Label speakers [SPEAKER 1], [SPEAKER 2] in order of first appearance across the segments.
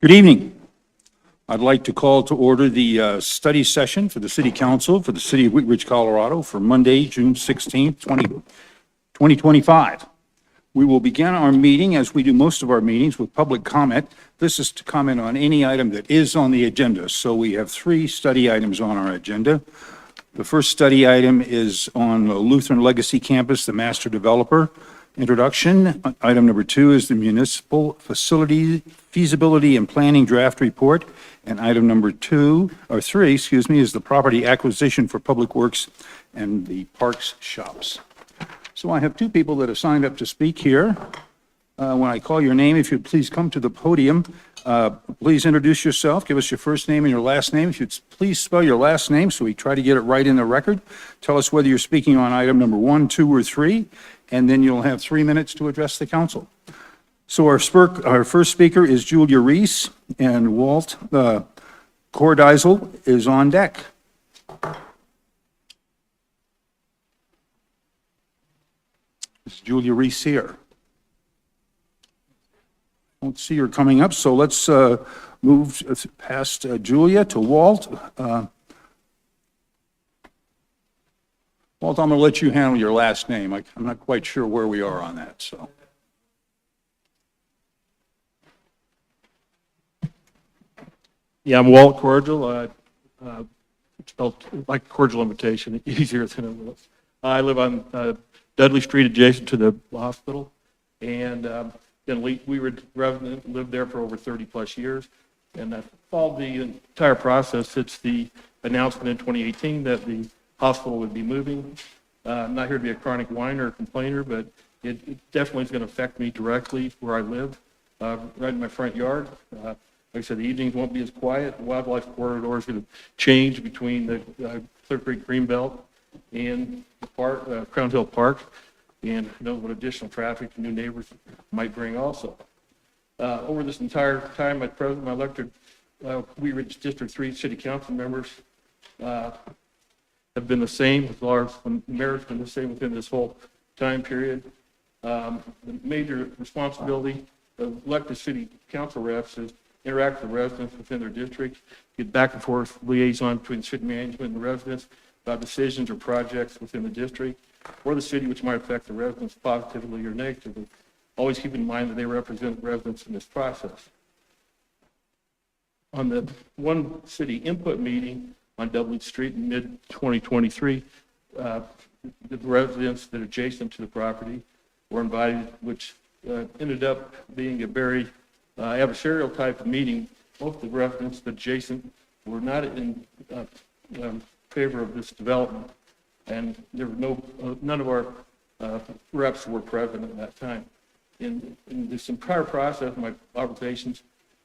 [SPEAKER 1] Good evening. I'd like to call to order the study session for the City Council for the City of Wheat Ridge, Colorado for Monday, June 16th, 2025. We will begin our meeting, as we do most of our meetings, with public comment. This is to comment on any item that is on the agenda. So we have 3 study items on our agenda. The first study item is on the Lutheran Legacy Campus, the master developer introduction. Item number 2 is the municipal facility feasibility and planning draft report. And item number 3, is the property acquisition for public works and the parks shops. So I have 2 people that have signed up to speak here. When I call your name, if you'd please come to the podium, please introduce yourself, give us your first name and your last name. If you'd please spell your last name so we try to get it right in the record. Tell us whether you're speaking on item number 1, 2, or 3, and then you'll have 3 minutes to address the council. So our first speaker is Julia Reese, and Walt Cordizel is on deck. Is Julia Reese here? I don't see her coming up, so let's move past Julia to Walt. Walt, I'm going to let you handle your last name. I'm not quite sure where we are on that, so.
[SPEAKER 2] Yeah, I'm Walt Cordial. Spelled like a cordial invitation, easier than it was. I live on Dudley Street, adjacent to the hospital, and we were resident, lived there for over 30 plus years, and that followed the entire process. It's the announcement in 2018 that the hospital would be moving. I'm not here to be a chronic whiner or complainer, but it definitely is going to affect me directly where I live, right in my front yard. Like I said, the evenings won't be as quiet. The wildlife corridor is going to change between the Clear Creek Greenbelt and the park, Crown Hill Park, and who knows what additional traffic new neighbors might bring also. Over this entire time, my elected Wheat Ridge District 3 City Council members have been the same, as far as the mayor's been the same within this whole time period. The major responsibility of elected city council reps is interact with the residents within their district, get back and forth liaison between city management and the residents about decisions or projects within the district or the city which might affect the residents positively or negatively. Always keep in mind that they represent residents in this process. On the one city input meeting on Dudley Street in mid-2023, the residents that are adjacent to the property were invited, which ended up being a very adversarial type of meeting. Most of the residents adjacent were not in favor of this development, and there were none of our reps were present at that time. In this entire process, my observations,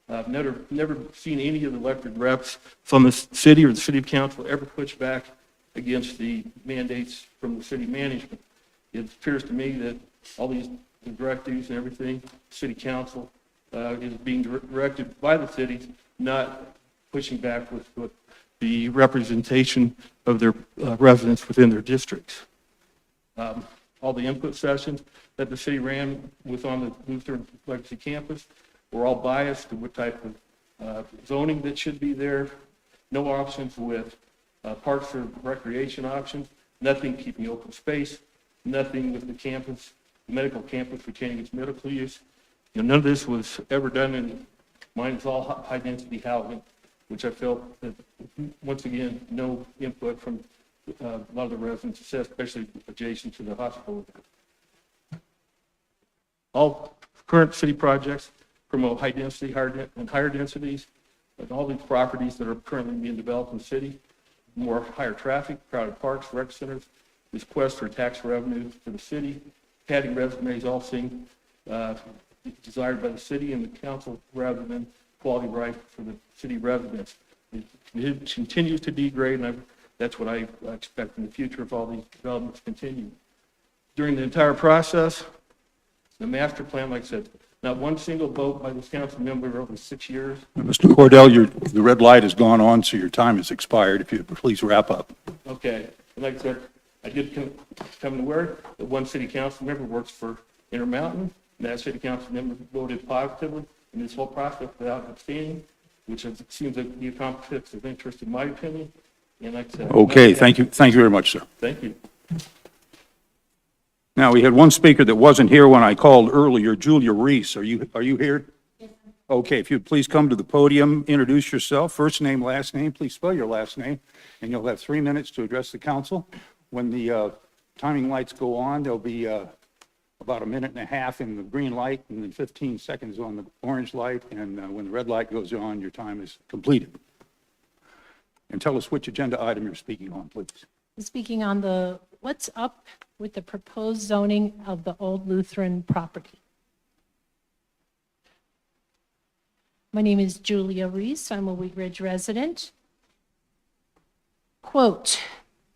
[SPEAKER 2] I've never seen any of the elected reps from the city or the city council ever push back against the mandates from the city management. It appears to me that all these directives and everything, city council is being directed by the cities, not pushing back with the representation of their residents within their districts. All the input sessions that the city ran on the Lutheran Legacy Campus were all biased to what type of zoning that should be there. No options with parks or recreation options, nothing keeping open space, nothing with the campus, the medical campus retaining its medical use. None of this was ever done, and mine is all high density housing, which I felt that, once again, no input from a lot of the residents, especially adjacent to the hospital. All current city projects promote high density, higher densities, and all these properties that are currently being developed in the city, higher traffic, crowded parks, rec centers, this quest for tax revenue for the city, padding resumes, all seem desired by the city and the council rather than quality right for the city residents. It continues to degrade, and that's what I expect in the future if all these developments continue. During the entire process, the master plan, like I said, not one single vote by this council member over 6 years.
[SPEAKER 1] Mr. Cordell, the red light has gone on, so your time has expired. If you please wrap up.
[SPEAKER 2] Okay. And like I said, I did come to word that one city council member works for Intermountain, and that city council member voted positively in this whole process without abstaining, which seems like be a conflict of interest in my opinion. And like I said,
[SPEAKER 1] Okay, thank you. Thank you very much, sir.
[SPEAKER 2] Thank you.
[SPEAKER 1] Now, we had one speaker that wasn't here when I called earlier, Julia Reese. Are you here? Okay, if you'd please come to the podium, introduce yourself, first name, last name, please spell your last name, and you'll have 3 minutes to address the council. When the timing lights go on, there'll be about a minute and a half in the green light and then 15 seconds on the orange light, and when the red light goes on, your time is completed. And tell us which agenda item you're speaking on, please.
[SPEAKER 3] Speaking on what's up with the proposed zoning of the old Lutheran property. My name is Julia Reese. I'm a Wheat Ridge resident. Quote,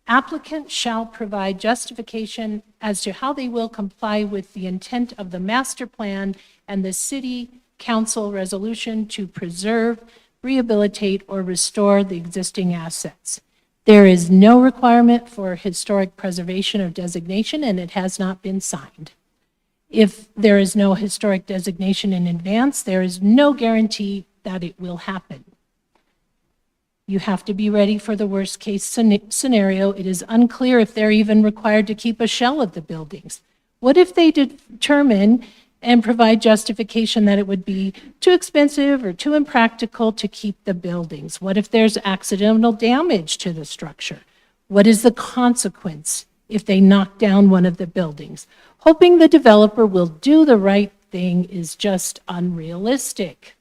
[SPEAKER 3] applicant shall provide justification as to how they will comply with the intent of the master plan and the city council resolution to preserve, rehabilitate, or restore the existing assets. There is no requirement for historic preservation or designation, and it has not been signed. If there is no historic designation in advance, there is no guarantee that it will happen. You have to be ready for the worst case scenario. It is unclear if they're even required to keep a shell of the buildings. What if they determine and provide justification that it would be too expensive or too impractical to keep the buildings? What if there's accidental damage to the structure? What is the consequence if they knock down one of the buildings? Hoping the developer will do the right thing is just unrealistic.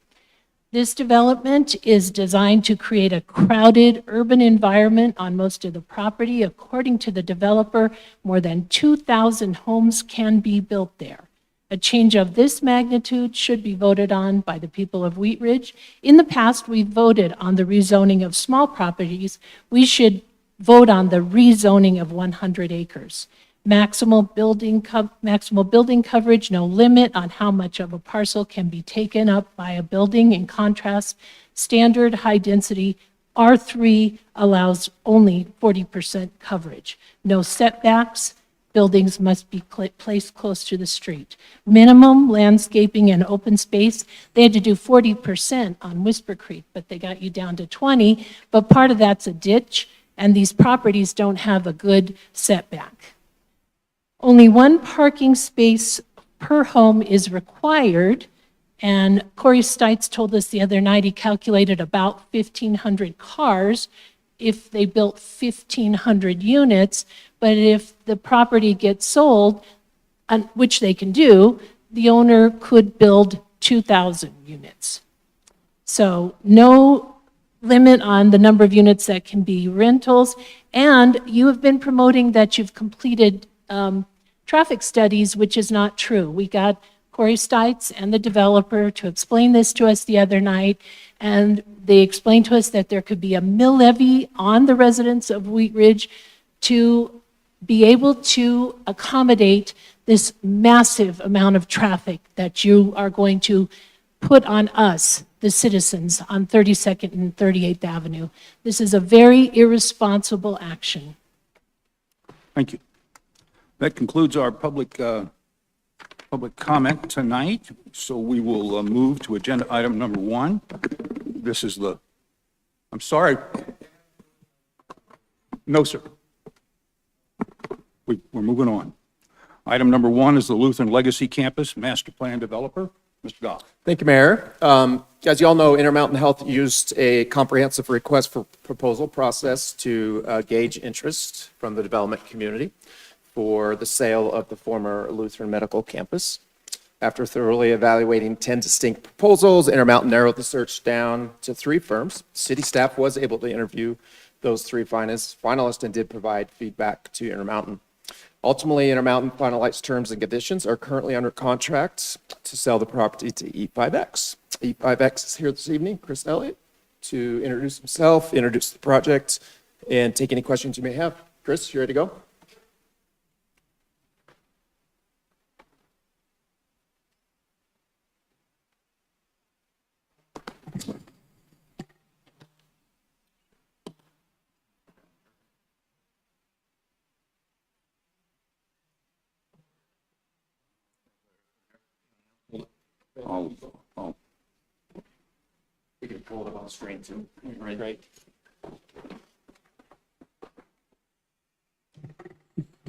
[SPEAKER 3] This development is designed to create a crowded urban environment on most of the property. According to the developer, more than 2,000 homes can be built there. A change of this magnitude should be voted on by the people of Wheat Ridge. In the past, we voted on the rezoning of small properties. We should vote on the rezoning of 100 acres. Maximal building coverage, no limit on how much of a parcel can be taken up by a building. In contrast, standard high density R3 allows only 40% coverage. No setbacks. Buildings must be placed close to the street. Minimum landscaping and open space, they had to do 40% on Whisper Creek, but they got you down to 20, but part of that's a ditch, and these properties don't have a good setback. Only one parking space per home is required, and Corey Stites told us the other night he calculated about 1,500 cars if they built 1,500 units, but if the property gets sold, which they can do, the owner could build 2,000 units. So no limit on the number of units that can be rentals, and you have been promoting that you've completed traffic studies, which is not true. We got Corey Stites and the developer to explain this to us the other night, and they explained to us that there could be a mill levy on the residents of Wheat Ridge to be able to accommodate this massive amount of traffic that you are going to put on us, the citizens, on 32nd and 38th Avenue. This is a very irresponsible action.
[SPEAKER 1] Thank you. That concludes our public comment tonight, so we will move to agenda item number 1. This is I'm sorry. No, sir. We're moving on. Item number 1 is the Lutheran Legacy Campus Master Plan Developer, Mr. Goff.
[SPEAKER 4] Thank you, Mayor. As you all know, Intermountain Health used a comprehensive request for proposal process to gauge interest from the development community for the sale of the former Lutheran Medical Campus. After thoroughly evaluating 10 distinct proposals, Intermountain narrowed the search down to 3 firms. City staff was able to interview those 3 finalists and did provide feedback to Intermountain. Ultimately, Intermountain finalized terms and conditions, are currently under contract to sell the property to E5X. E5X is here this evening, Chris Elliott, to introduce himself, introduce the project, and take any questions you may have. Chris, you ready to go?
[SPEAKER 1] I'll
[SPEAKER 4] pull it up on the screen too. Great.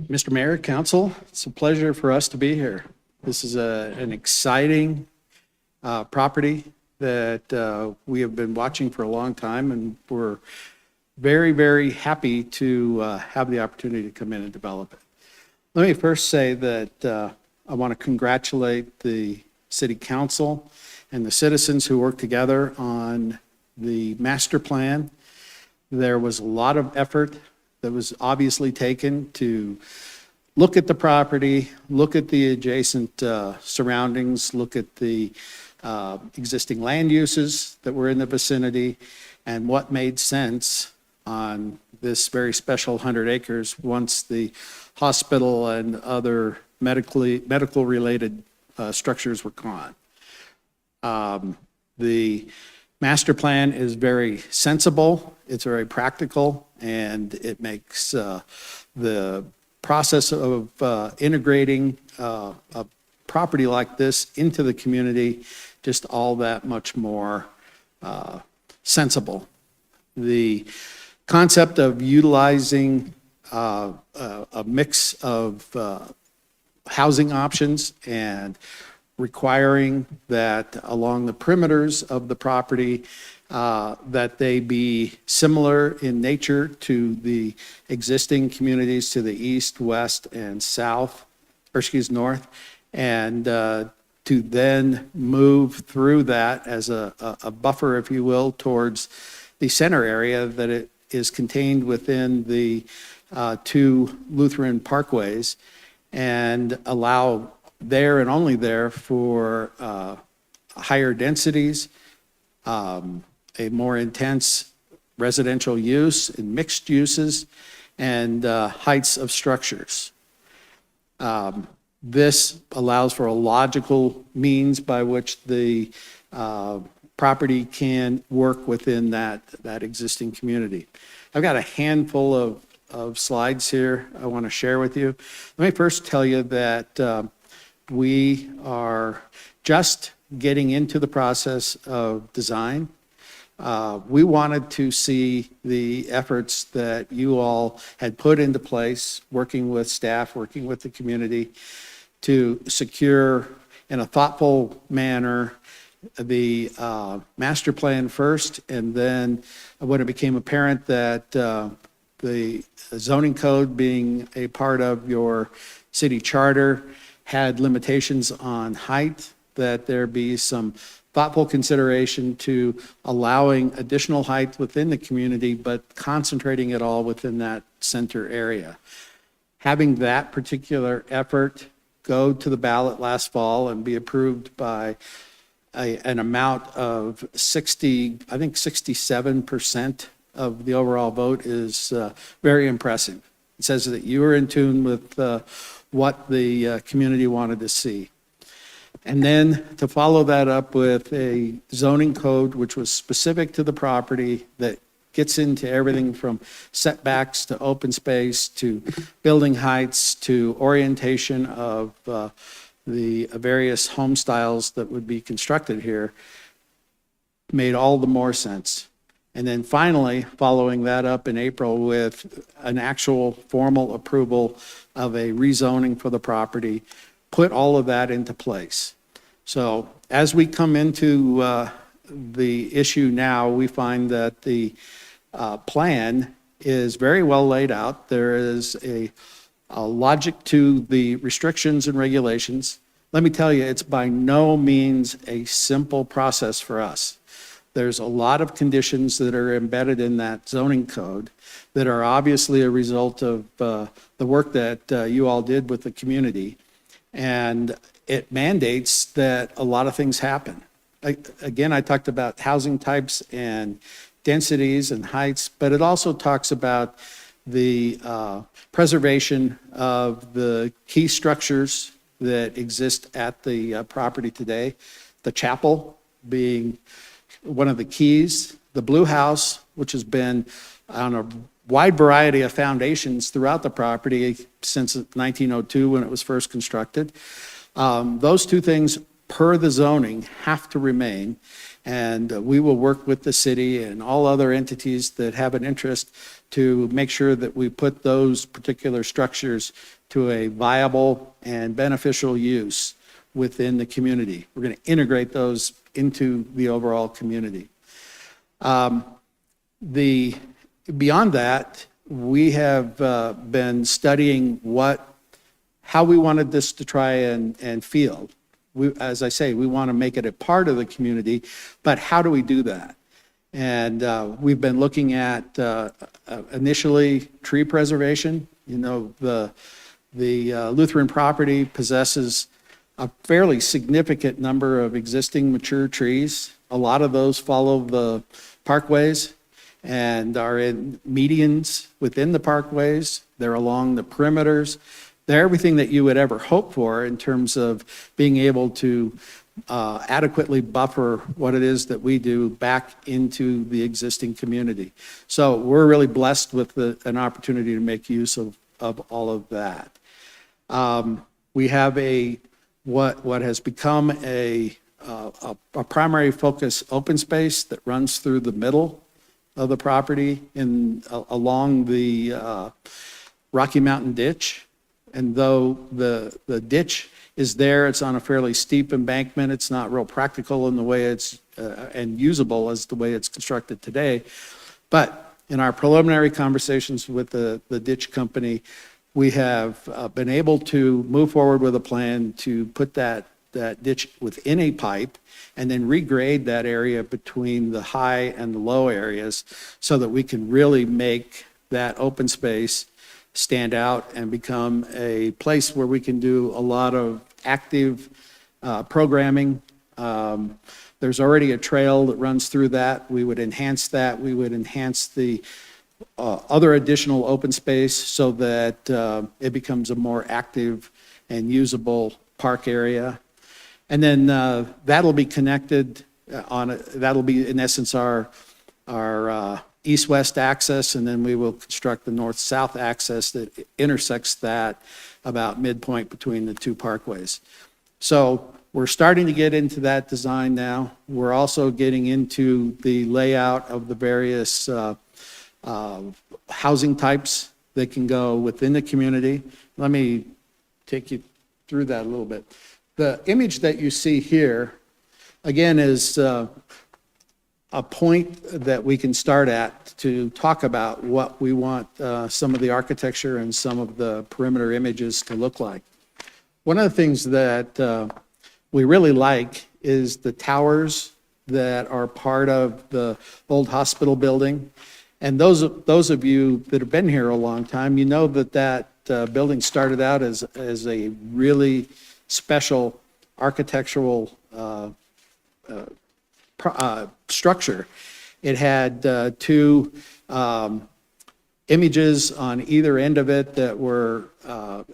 [SPEAKER 5] Mr. Mayor, Council, it's a pleasure for us to be here. This is an exciting property that we have been watching for a long time, and we're very, very happy to have the opportunity to come in and develop it. Let me first say that I want to congratulate the City Council and the citizens who worked together on the master plan. There was a lot of effort that was obviously taken to look at the property, look at the adjacent surroundings, look at the existing land uses that were in the vicinity, and what made sense on this very special 100 acres once the hospital and other medical-related structures were gone. The master plan is very sensible, it's very practical, and it makes the process of integrating a property like this into the community just all that much more sensible. The concept of utilizing a mix of housing options and requiring that along the perimeters of the property that they be similar in nature to the existing communities to the east, west, and north, and to then move through that as a buffer, if you will, towards the center area that it is contained within the two Lutheran parkways, and allow there and only there for higher densities, a more intense residential use and mixed uses, and heights of structures. This allows for a logical means by which the property can work within that existing community. I've got a handful of slides here I want to share with you. Let me first tell you that we are just getting into the process of design. We wanted to see the efforts that you all had put into place, working with staff, working with the community, to secure in a thoughtful manner the master plan first, and then when it became apparent that the zoning code being a part of your city charter had limitations on height, that there be some thoughtful consideration to allowing additional height within the community, but concentrating it all within that center area. Having that particular effort go to the ballot last fall and be approved by an amount of 67% of the overall vote is very impressive. It says that you are in tune with what the community wanted to see. And then to follow that up with a zoning code which was specific to the property, that gets into everything from setbacks to open space to building heights to orientation of the various home styles that would be constructed here, made all the more sense. And then finally, following that up in April with an actual formal approval of a rezoning for the property, put all of that into place. So as we come into the issue now, we find that the plan is very well laid out. There is a logic to the restrictions and regulations. Let me tell you, it's by no means a simple process for us. There's a lot of conditions that are embedded in that zoning code that are obviously a result of the work that you all did with the community. And it mandates that a lot of things happen. Again, I talked about housing types and densities and heights, but it also talks about the preservation of the key structures that exist at the property today. The chapel being one of the keys, the Blue House, which has been on a wide variety of foundations throughout the property since 1902 when it was first constructed. Those two things per the zoning have to remain. And we will work with the city and all other entities that have an interest to make sure that we put those particular structures to a viable and beneficial use within the community. We're going to integrate those into the overall community. Beyond that, we have been studying how we wanted this to try and feel. As I say, we want to make it a part of the community, but how do we do that? And we've been looking at initially tree preservation. You know, the Lutheran property possesses a fairly significant number of existing mature trees. A lot of those follow the parkways and are in medians within the parkways. They're along the perimeters. They're everything that you would ever hope for in terms of being able to adequately buffer what it is that we do back into the existing community. So we're really blessed with an opportunity to make use of all of that. We have what has become a primary focus open space that runs through the middle of the property along the Rocky Mountain Ditch. And though the ditch is there, it's on a fairly steep embankment. It's not real practical in the way it's and usable as the way it's constructed today. But in our preliminary conversations with the ditch company, we have been able to move forward with a plan to put that ditch within a pipe and then regrade that area between the high and the low areas so that we can really make that open space stand out and become a place where we can do a lot of active programming. There's already a trail that runs through that. We would enhance that. We would enhance the other additional open space so that it becomes a more active and usable park area. And then that'll be connected that'll be in essence our east-west access, and then we will construct the north-south access that intersects that about midpoint between the two parkways. So we're starting to get into that design now. We're also getting into the layout of the various housing types that can go within the community. Let me take you through that a little bit. The image that you see here, again, is a point that we can start at to talk about what we want some of the architecture and some of the perimeter images to look like. One of the things that we really like is the towers that are part of the old hospital building. And those of you that have been here a long time, you know that building started out as a really special architectural structure. It had two images on either end of it that were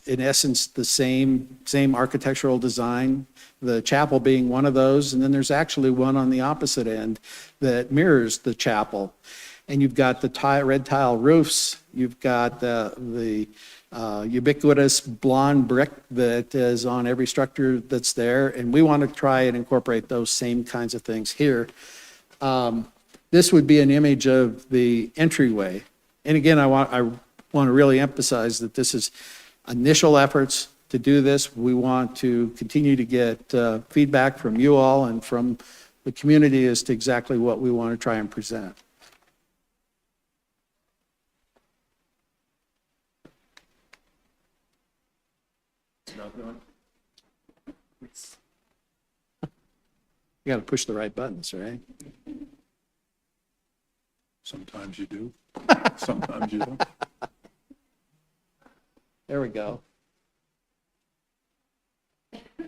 [SPEAKER 5] in essence the same architectural design, the chapel being one of those, and then there's actually one on the opposite end that mirrors the chapel. And you've got the red tile roofs, you've got the ubiquitous blonde brick that is on every structure that's there, and we want to try and incorporate those same kinds of things here. This would be an image of the entryway. And again, I want to really emphasize that this is initial efforts to do this. We want to continue to get feedback from you all and from the community as to exactly what we want to try and present. You got to push the right buttons, right?
[SPEAKER 1] Sometimes you do, sometimes you don't.
[SPEAKER 5] There we go.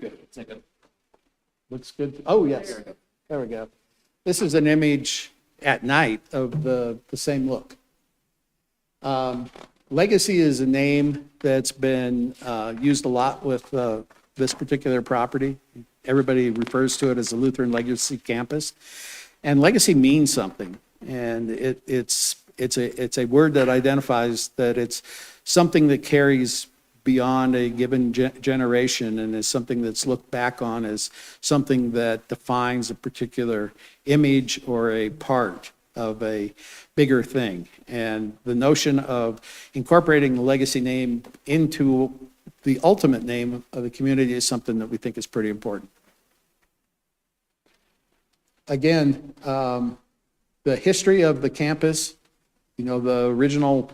[SPEAKER 2] Good.
[SPEAKER 5] Looks good. Oh, yes. There we go. This is an image at night of the same look. Legacy is a name that's been used a lot with this particular property. Everybody refers to it as the Lutheran Legacy Campus. And legacy means something. And it's a word that identifies that it's something that carries beyond a given generation and is something that's looked back on as something that defines a particular image or a part of a bigger thing. And the notion of incorporating the legacy name into the ultimate name of the community is something that we think is pretty important. Again, the history of the campus, the original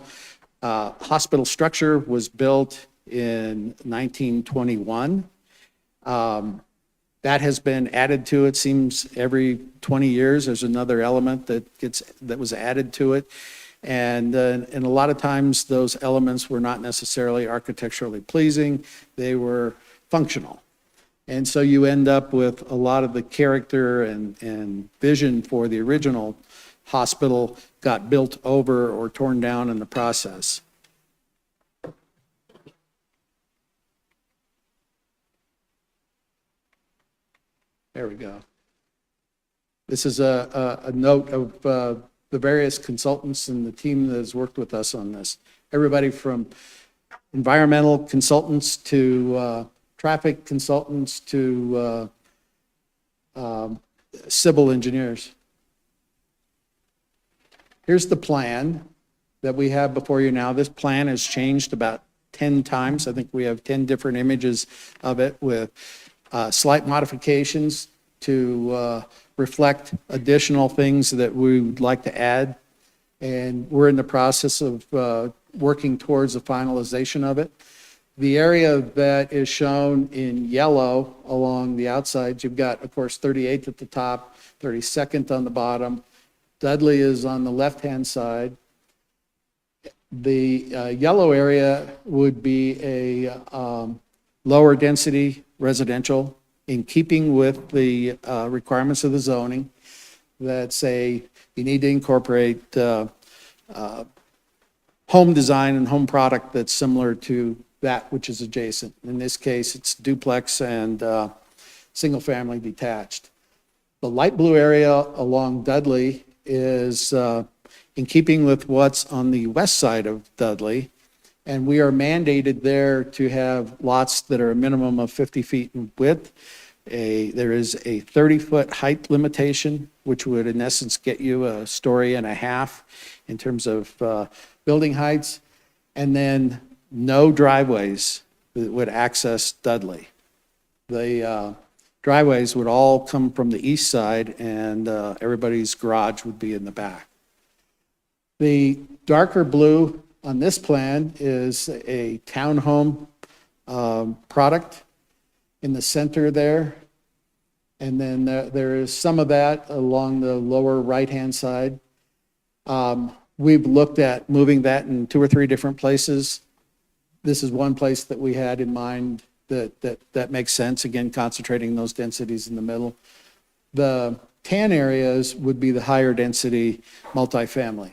[SPEAKER 5] hospital structure was built in 1921. That has been added to it. Seems every 20 years there's another element that was added to it. And a lot of times those elements were not necessarily architecturally pleasing, they were functional. And so you end up with a lot of the character and vision for the original hospital got built over or torn down in the process. There we go. This is a note of the various consultants and the team that has worked with us on this. Everybody from environmental consultants to traffic consultants to civil engineers. Here's the plan that we have before you now. This plan has changed about 10 times. I think we have 10 different images of it with slight modifications to reflect additional things that we would like to add. And we're in the process of working towards the finalization of it. The area that is shown in yellow along the outside, you've got, of course, 38th at the top, 32nd on the bottom. Dudley is on the left-hand side. The yellow area would be a lower density residential in keeping with the requirements of the zoning that say you need to incorporate home design and home product that's similar to that which is adjacent. In this case, it's duplex and single-family detached. The light blue area along Dudley is in keeping with what's on the west side of Dudley, and we are mandated there to have lots that are a minimum of 50 feet in width. There is a 30-foot height limitation, which would in essence get you a story and a half in terms of building heights, and then no driveways that would access Dudley. The driveways would all come from the east side, and everybody's garage would be in the back. The darker blue on this plan is a townhome product in the center there. And then there is some of that along the lower right-hand side. We've looked at moving that in 2 or 3 different places. This is one place that we had in mind that makes sense, again, concentrating those densities in the middle. The tan areas would be the higher density multifamily.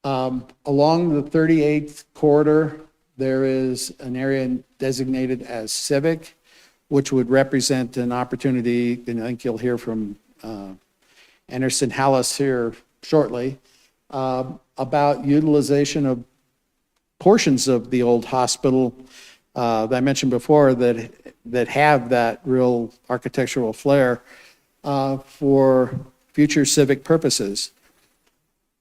[SPEAKER 5] Along the 38th corridor, there is an area designated as civic, which would represent an opportunity, and I think you'll hear from Anderson Hallis here shortly, about utilization of portions of the old hospital that I mentioned before that have that real architectural flair for future civic purposes.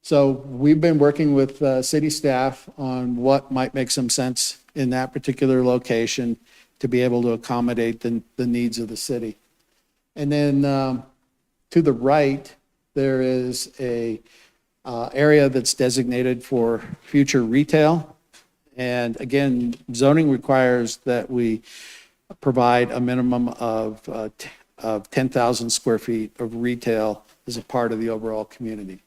[SPEAKER 5] So we've been working with city staff on what might make some sense in that particular location to be able to accommodate the needs of the city. And then to the right, there is a area that's designated for future retail. And again, zoning requires that we provide a minimum of 10,000 square feet of retail as a part of the overall community.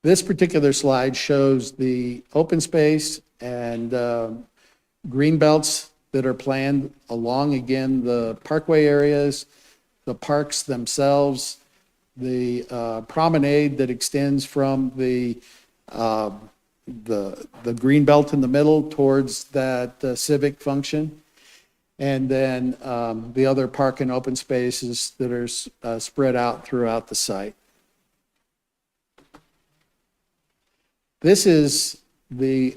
[SPEAKER 5] This particular slide shows the open space and green belts that are planned along, again, the parkway areas, the parks themselves, the promenade that extends from the green belt in the middle towards that civic function, and then the other park and open spaces that are spread out throughout the site. This is the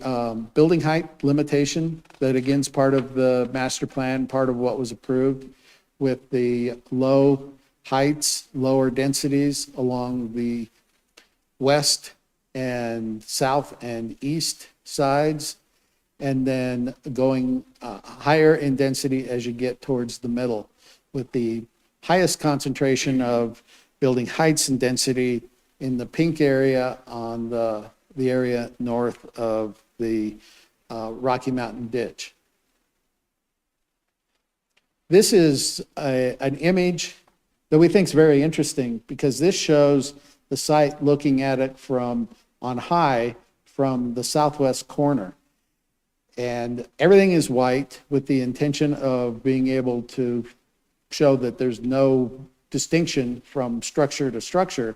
[SPEAKER 5] building height limitation that again is part of the master plan, part of what was approved with the low heights, lower densities along the west and south and east sides, and then going higher in density as you get towards the middle, with the highest concentration of building heights and density in the pink area on the area north of the Rocky Mountain Ditch. This is an image that we think is very interesting because this shows the site looking at it from on high from the southwest corner. And everything is white with the intention of being able to show that there's no distinction from structure to structure.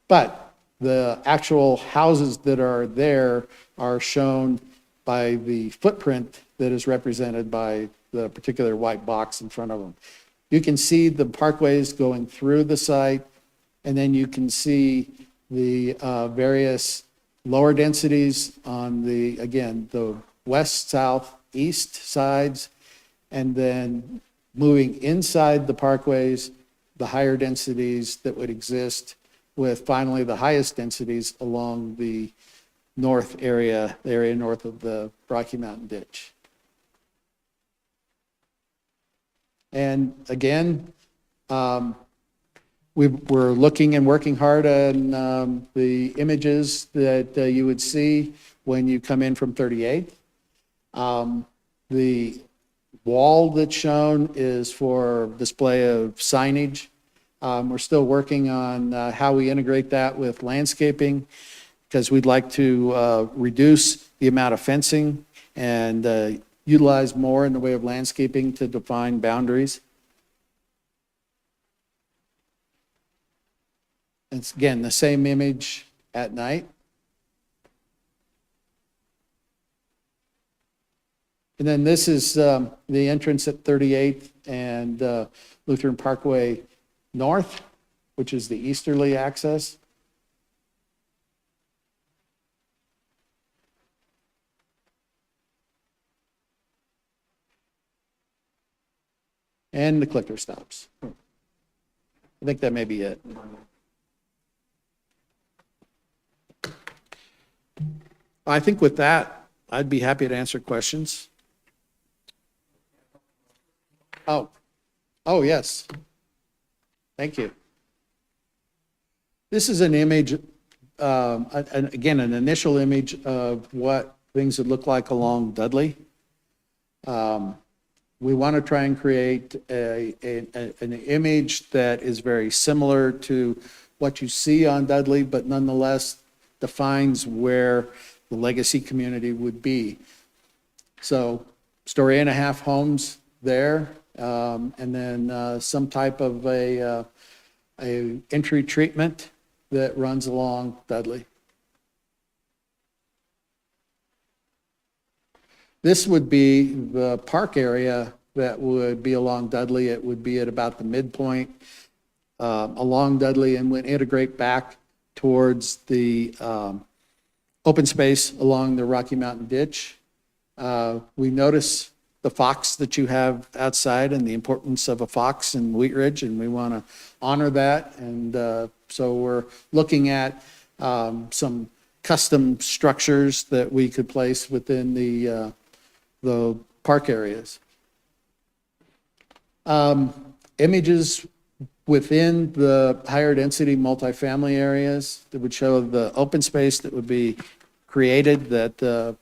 [SPEAKER 5] But the actual houses that are there are shown by the footprint that is represented by the particular white box in front of them. You can see the parkways going through the site, and then you can see the various lower densities on the, again, the west, south, east sides, and then moving inside the parkways, the higher densities that would exist, with finally the highest densities along the north area, the area north of the Rocky Mountain Ditch. And again, we're looking and working hard on the images that you would see when you come in from 38th. The wall that's shown is for display of signage. We're still working on how we integrate that with landscaping, because we'd like to reduce the amount of fencing and utilize more in the way of landscaping to define boundaries. It's again the same image at night. And then this is the entrance at 38th and Lutheran Parkway North, which is the easterly access. And the clicker stops. I think that may be it. I think with that, I'd be happy to answer questions. Oh, yes. Thank you. This is an image, again, an initial image of what things would look like along Dudley. We want to try and create an image that is very similar to what you see on Dudley, but nonetheless defines where the legacy community would be. So, story and a half homes there, and then some type of a entry treatment that runs along Dudley. This would be the park area that would be along Dudley. It would be at about the midpoint along Dudley and would integrate back towards the open space along the Rocky Mountain Ditch. We notice the fox that you have outside and the importance of a fox in Wheat Ridge, and we want to honor that. And so we're looking at some custom structures that we could place within the park areas. Images within the higher density multifamily areas that would show the open space that would be created, that the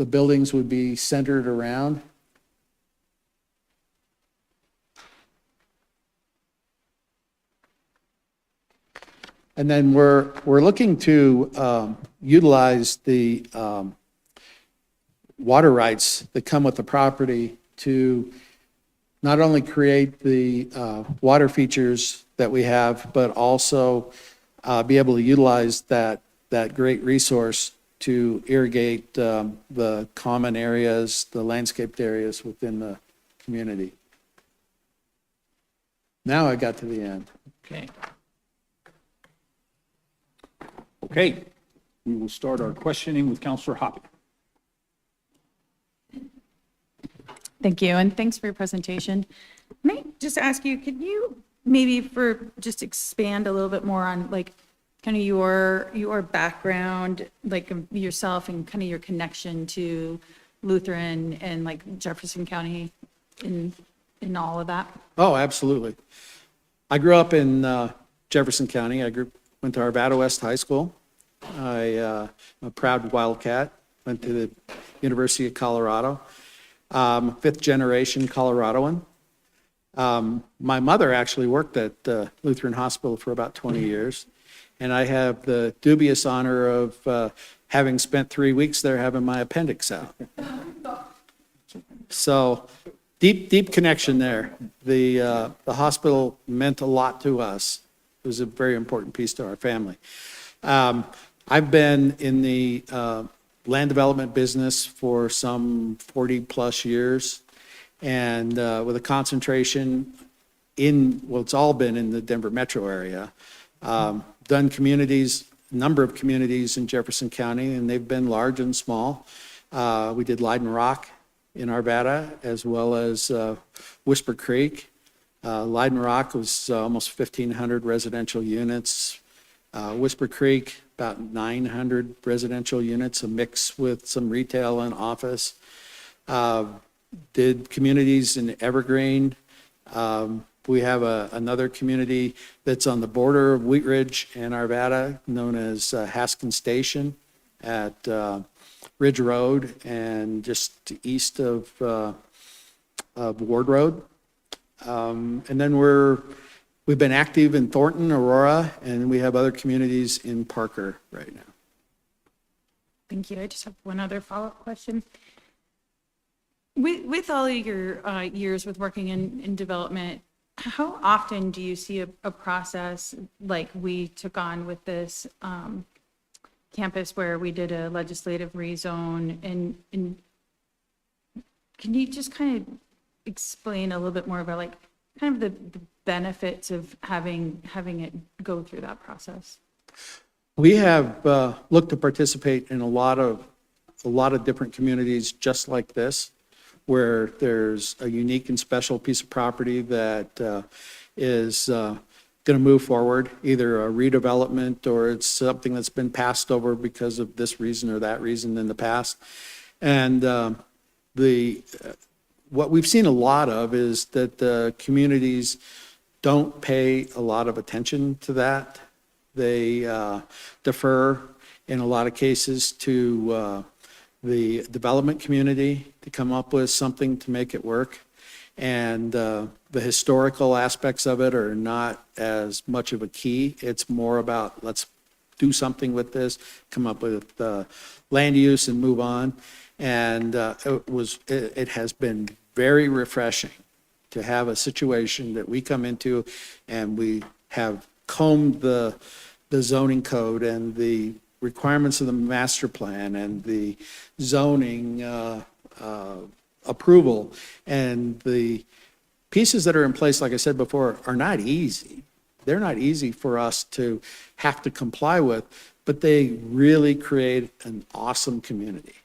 [SPEAKER 5] buildings would be centered around. And then we're looking to utilize the water rights that come with the property to not only create the water features that we have, but also be able to utilize that great resource to irrigate the common areas, the landscaped areas within the community. Now I got to the end.
[SPEAKER 1] Okay. Okay. We will start our questioning with Counselor Hoppy.
[SPEAKER 6] Thank you, and thanks for your presentation. May I just ask you, could you maybe just expand a little bit more on like kind of your background, like yourself and kind of your connection to Lutheran and like Jefferson County in all of that?
[SPEAKER 5] Oh, absolutely. I grew up in Jefferson County. Went to Arvada West High School. I'm a proud Wildcat. Went to the University of Colorado. Fifth generation Coloradoan. My mother actually worked at Lutheran Hospital for about 20 years. And I have the dubious honor of having spent 3 weeks there having my appendix out. So deep connection there. The hospital meant a lot to us. It was a very important piece to our family. I've been in the land development business for some 40 plus years, and with a concentration it's all been in the Denver metro area. Done number of communities in Jefferson County, and they've been large and small. We did Leiden Rock in Arvada, as well as Whisper Creek. Leiden Rock was almost 1,500 residential units. Whisper Creek, about 900 residential units, a mix with some retail and office. Did communities in Evergreen. We have another community that's on the border of Wheat Ridge and Arvada, known as Haskins Station at Ridge Road and just east of Ward Road. And then we've been active in Thornton, Aurora, and we have other communities in Parker right now.
[SPEAKER 6] Thank you. I just have one other follow-up question. With all of your years with working in development, how often do you see a process like we took on with this campus where we did a legislative rezone? And can you just kind of explain a little bit more about like kind of the benefits of having it go through that process?
[SPEAKER 5] We have looked to participate in a lot of different communities just like this, where there's a unique and special piece of property that is going to move forward, either a redevelopment or it's something that's been passed over because of this reason or that reason in the past. And what we've seen a lot of is that the communities don't pay a lot of attention to that. They defer in a lot of cases to the development community to come up with something to make it work. And the historical aspects of it are not as much of a key. It's more about let's do something with this, come up with land use and move on. And it has been very refreshing to have a situation that we come into and we have combed the zoning code and the requirements of the master plan and the zoning approval, and the pieces that are in place, like I said before, are not easy. They're not easy for us to have to comply with, but they really create an awesome community.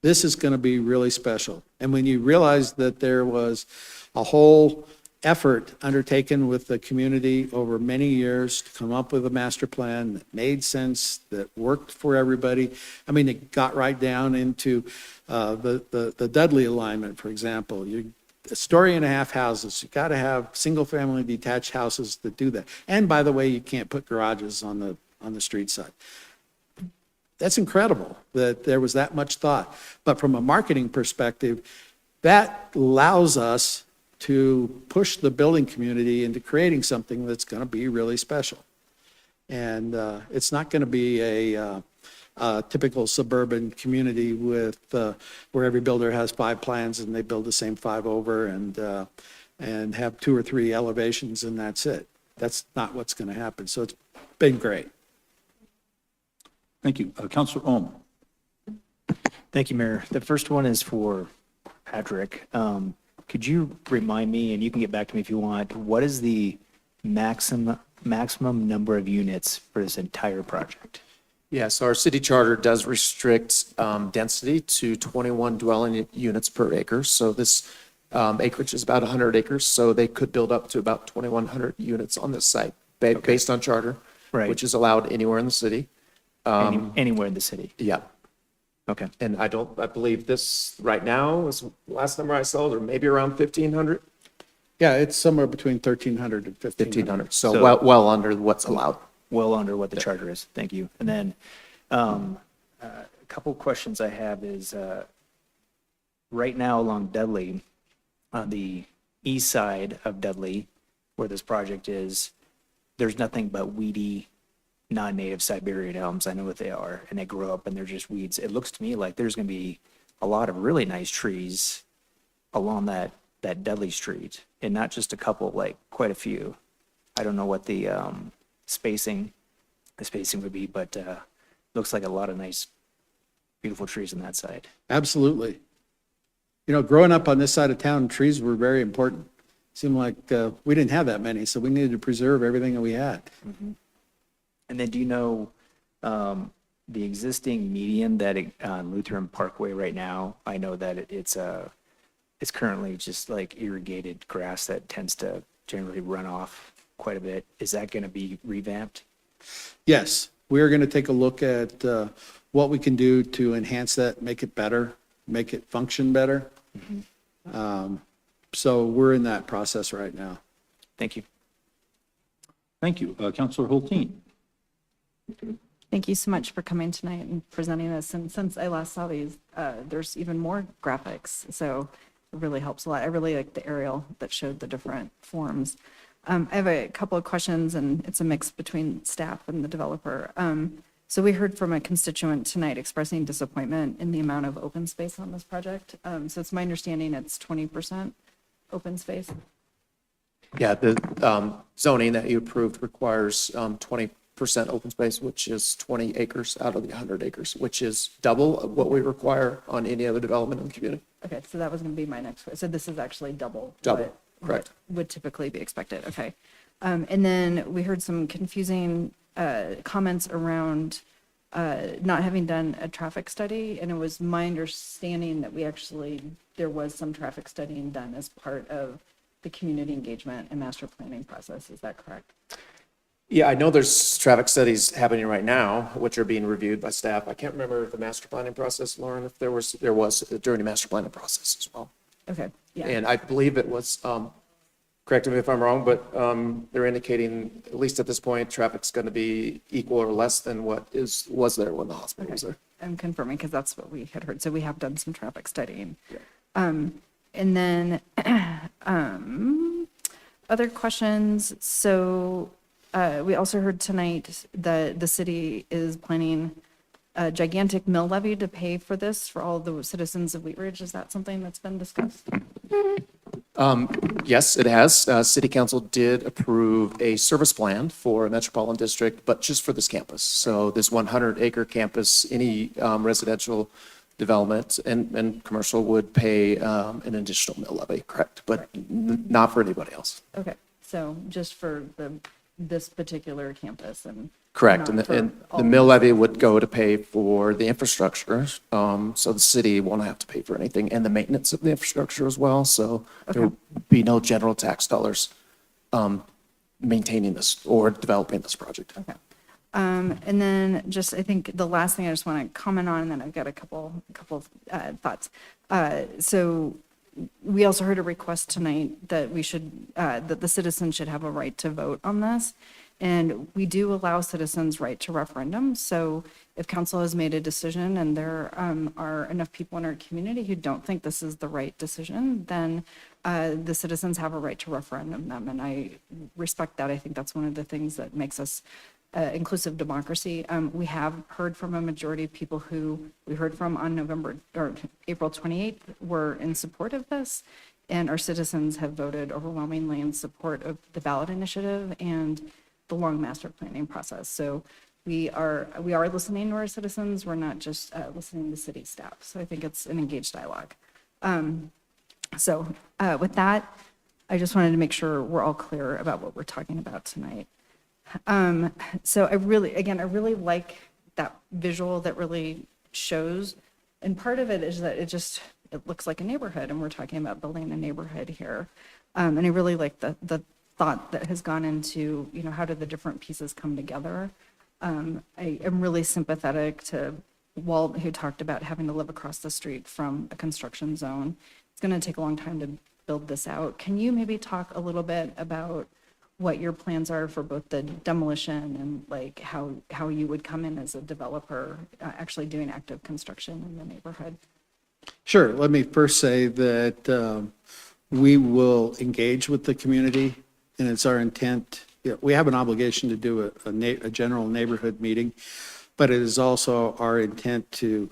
[SPEAKER 5] This is going to be really special. And when you realize that there was a whole effort undertaken with the community over many years to come up with a master plan that made sense, that worked for everybody. I mean, it got right down into the Dudley alignment, for example. A story and a half houses, you got to have single family detached houses that do that. And by the way, you can't put garages on the street side. That's incredible that there was that much thought. But from a marketing perspective, that allows us to push the building community into creating something that's going to be really special. And it's not going to be a typical suburban community with where every builder has 5 plans and they build the same 5 over and have 2 or 3 elevations and that's it. That's not what's going to happen. So it's been great.
[SPEAKER 1] Thank you. Counselor Ohm.
[SPEAKER 7] Thank you, Mayor. The first one is for Patrick. Could you remind me, and you can get back to me if you want, what is the maximum number of units for this entire project?
[SPEAKER 4] Yes, our city charter does restrict density to 21 dwelling units per acre. So this acreage is about 100 acres, so they could build up to about 2,100 units on this site based on charter,
[SPEAKER 7] Right.
[SPEAKER 4] which is allowed anywhere in the city.
[SPEAKER 7] Anywhere in the city?
[SPEAKER 4] Yeah.
[SPEAKER 7] Okay.
[SPEAKER 4] And I believe this right now is the last number I saw, or maybe around 1,500,
[SPEAKER 5] Yeah, it's somewhere between 1,300 and 1,500.
[SPEAKER 4] 1,500. So
[SPEAKER 7] So-
[SPEAKER 4] well under what's allowed.
[SPEAKER 7] Well under what the charter is. Thank you. And then a couple questions I have is, right now along Dudley, on the east side of Dudley, where this project is, there's nothing but weedy, non-native Siberian elms. I know what they are, and they grow up and they're just weeds. It looks to me like there's going to be a lot of really nice trees along that Dudley Street, and not just a couple, like quite a few. I don't know what the spacing would be, but looks like a lot of nice, beautiful trees on that side.
[SPEAKER 5] Absolutely. You know, growing up on this side of town, trees were very important. Seemed like we didn't have that many, so we needed to preserve everything that we had.
[SPEAKER 7] And then do you know the existing median that on Lutheran Parkway right now? I know that it's currently just like irrigated grass that tends to generally run off quite a bit. Is that going to be revamped?
[SPEAKER 5] Yes, we're going to take a look at what we can do to enhance that, make it better, make it function better. So we're in that process right now.
[SPEAKER 7] Thank you.
[SPEAKER 1] Thank you. Counselor Hulteen.
[SPEAKER 8] Thank you so much for coming tonight and presenting this. And since I last saw these, there's even more graphics, so it really helps a lot. I really like the aerial that showed the different forms. I have a couple of questions, and it's a mix between staff and the developer. So we heard from a constituent tonight expressing disappointment in the amount of open space on this project. So it's my understanding it's 20% open space.
[SPEAKER 4] Yeah, the zoning that you approved requires 20% open space, which is 20 acres out of the 100 acres, which is double of what we require on any other development in the community.
[SPEAKER 8] Okay, so that was going to be my next question. So this is actually double.
[SPEAKER 4] Double,
[SPEAKER 8] what-
[SPEAKER 4] correct.
[SPEAKER 8] what Would typically be expected, okay. And then we heard some confusing comments around not having done a traffic study, and it was my understanding that there was some traffic studying done as part of the community engagement and master planning process. Is that correct?
[SPEAKER 4] Yeah, I know there's traffic studies happening right now, which are being reviewed by staff. I can't remember the master planning process, Lauren, if there was during the master planning process as well.
[SPEAKER 8] Okay, yeah.
[SPEAKER 4] And I believe it was, correct me if I'm wrong, but they're indicating, at least at this point, traffic's going to be equal or less than what was there when the hospital was there.
[SPEAKER 8] I'm confirming because that's what we had heard. So we have done some traffic studying. And then other questions. So we also heard tonight that the city is planning a gigantic mill levy to pay for this for all the citizens of Wheat Ridge. Is that something that's been discussed?
[SPEAKER 4] Yes, it has. City Council did approve a service plan for a metropolitan district, but just for this campus. So this 100-acre campus, any residential development and commercial would pay an additional mill levy, correct? But not for anybody else.
[SPEAKER 8] Okay, so just for this particular campus and.
[SPEAKER 4] Correct.
[SPEAKER 8] not
[SPEAKER 4] And
[SPEAKER 8] for all
[SPEAKER 4] the mill levy would go to pay for the infrastructure. So the city won't have to pay for anything and the maintenance of the infrastructure as well. So there will be no general tax dollars maintaining this or developing this project.
[SPEAKER 8] Okay. And then just, I think the last thing I just want to comment on, and then I've got a couple of thoughts. So we also heard a request tonight that that the citizens should have a right to vote on this. And we do allow citizens right to referendum. So if council has made a decision and there are enough people in our community who don't think this is the right decision, then the citizens have a right to referendum them. And I respect that. I think that's one of the things that makes us inclusive democracy. We have heard from a majority of people who we heard from on April 28th were in support of this. And our citizens have voted overwhelmingly in support of the ballot initiative and the long master planning process. So we are listening to our citizens. We're not just listening to city staff. So I think it's an engaged dialogue. So with that, I just wanted to make sure we're all clear about what we're talking about tonight. So I really like that visual that really shows. And part of it is that it looks like a neighborhood, and we're talking about building a neighborhood here. And I really like the thought that has gone into, how do the different pieces come together. I am really sympathetic to Walt, who talked about having to live across the street from a construction zone. It's going to take a long time to build this out. Can you maybe talk a little bit about what your plans are for both the demolition and like how you would come in as a developer actually doing active construction in the neighborhood?
[SPEAKER 5] Sure. Let me first say that we will engage with the community, and it's our intent. We have an obligation to do a general neighborhood meeting, but it is also our intent to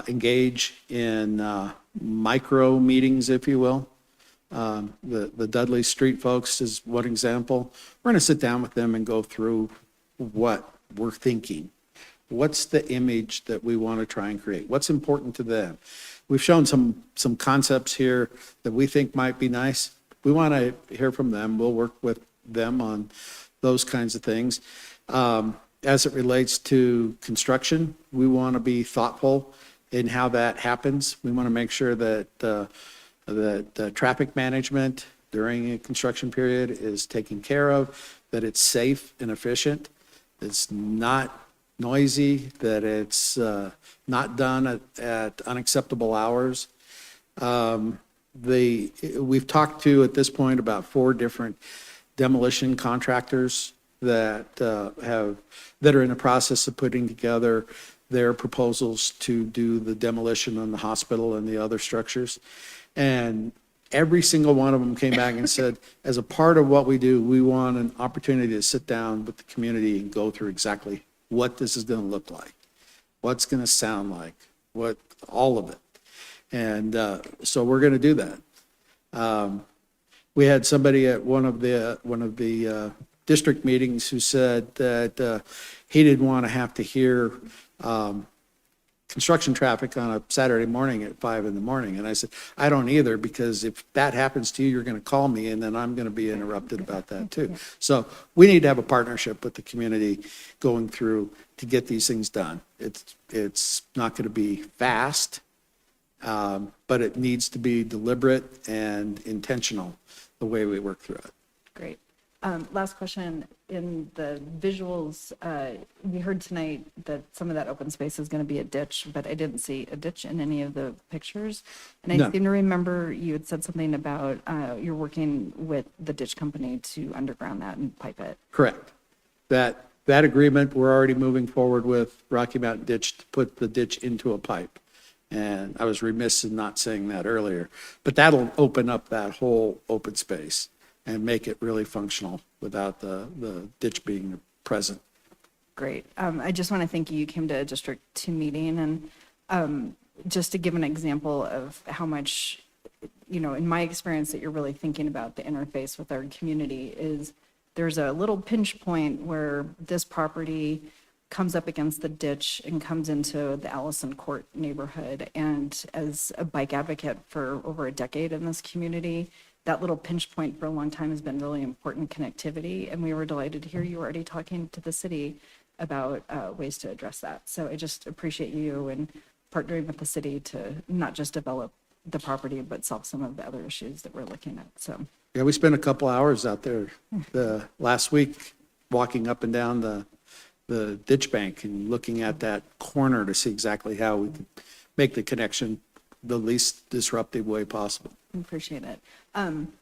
[SPEAKER 5] engage in micro meetings, if you will. The Dudley Street folks is one example. We're going to sit down with them and go through what we're thinking. What's the image that we want to try and create? What's important to them? We've shown some concepts here that we think might be nice. We want to hear from them. We'll work with them on those kinds of things. As it relates to construction, we want to be thoughtful in how that happens. We want to make sure that traffic management during a construction period is taken care of, that it's safe and efficient, it's not noisy, that it's not done at unacceptable hours. We've talked to, at this point, about 4 different demolition contractors that are in the process of putting together their proposals to do the demolition on the hospital and the other structures. And every single one of them came back and said, as a part of what we do, we want an opportunity to sit down with the community and go through exactly what this is going to look like, what's going to sound like, all of it. And so we're going to do that. We had somebody at one of the district meetings who said that he didn't want to have to hear construction traffic on a Saturday morning at 5 a.m. And I said, I don't either, because if that happens to you, you're going to call me, and then I'm going to be interrupted about that too. So we need to have a partnership with the community going through to get these things done. It's not going to be fast, but it needs to be deliberate and intentional the way we work through it.
[SPEAKER 8] Great. Last question. In the visuals, we heard tonight that some of that open space is going to be a ditch, but I didn't see a ditch in any of the pictures. And I
[SPEAKER 5] No.
[SPEAKER 8] seem to remember you had said something about you're working with the ditch company to underground that and pipe it.
[SPEAKER 5] Correct. That agreement, we're already moving forward with Rocky Mountain Ditch to put the ditch into a pipe. And I was remiss in not saying that earlier, but that'll open up that whole open space and make it really functional without the ditch being present.
[SPEAKER 8] Great. I just want to thank you. You came to a District 2 meeting, and just to give an example of how much, in my experience, that you're really thinking about the interface with our community is there's a little pinch point where this property comes up against the ditch and comes into the Allison Court neighborhood. And as a bike advocate for over a decade in this community, that little pinch point for a long time has been really important connectivity. And we were delighted to hear you already talking to the city about ways to address that. So I just appreciate you and partnering with the city to not just develop the property, but solve some of the other issues that we're looking at. So
[SPEAKER 5] Yeah, we spent a couple hours out there last week walking up and down the ditch bank and looking at that corner to see exactly how we could make the connection the least disruptive way possible.
[SPEAKER 8] appreciate it.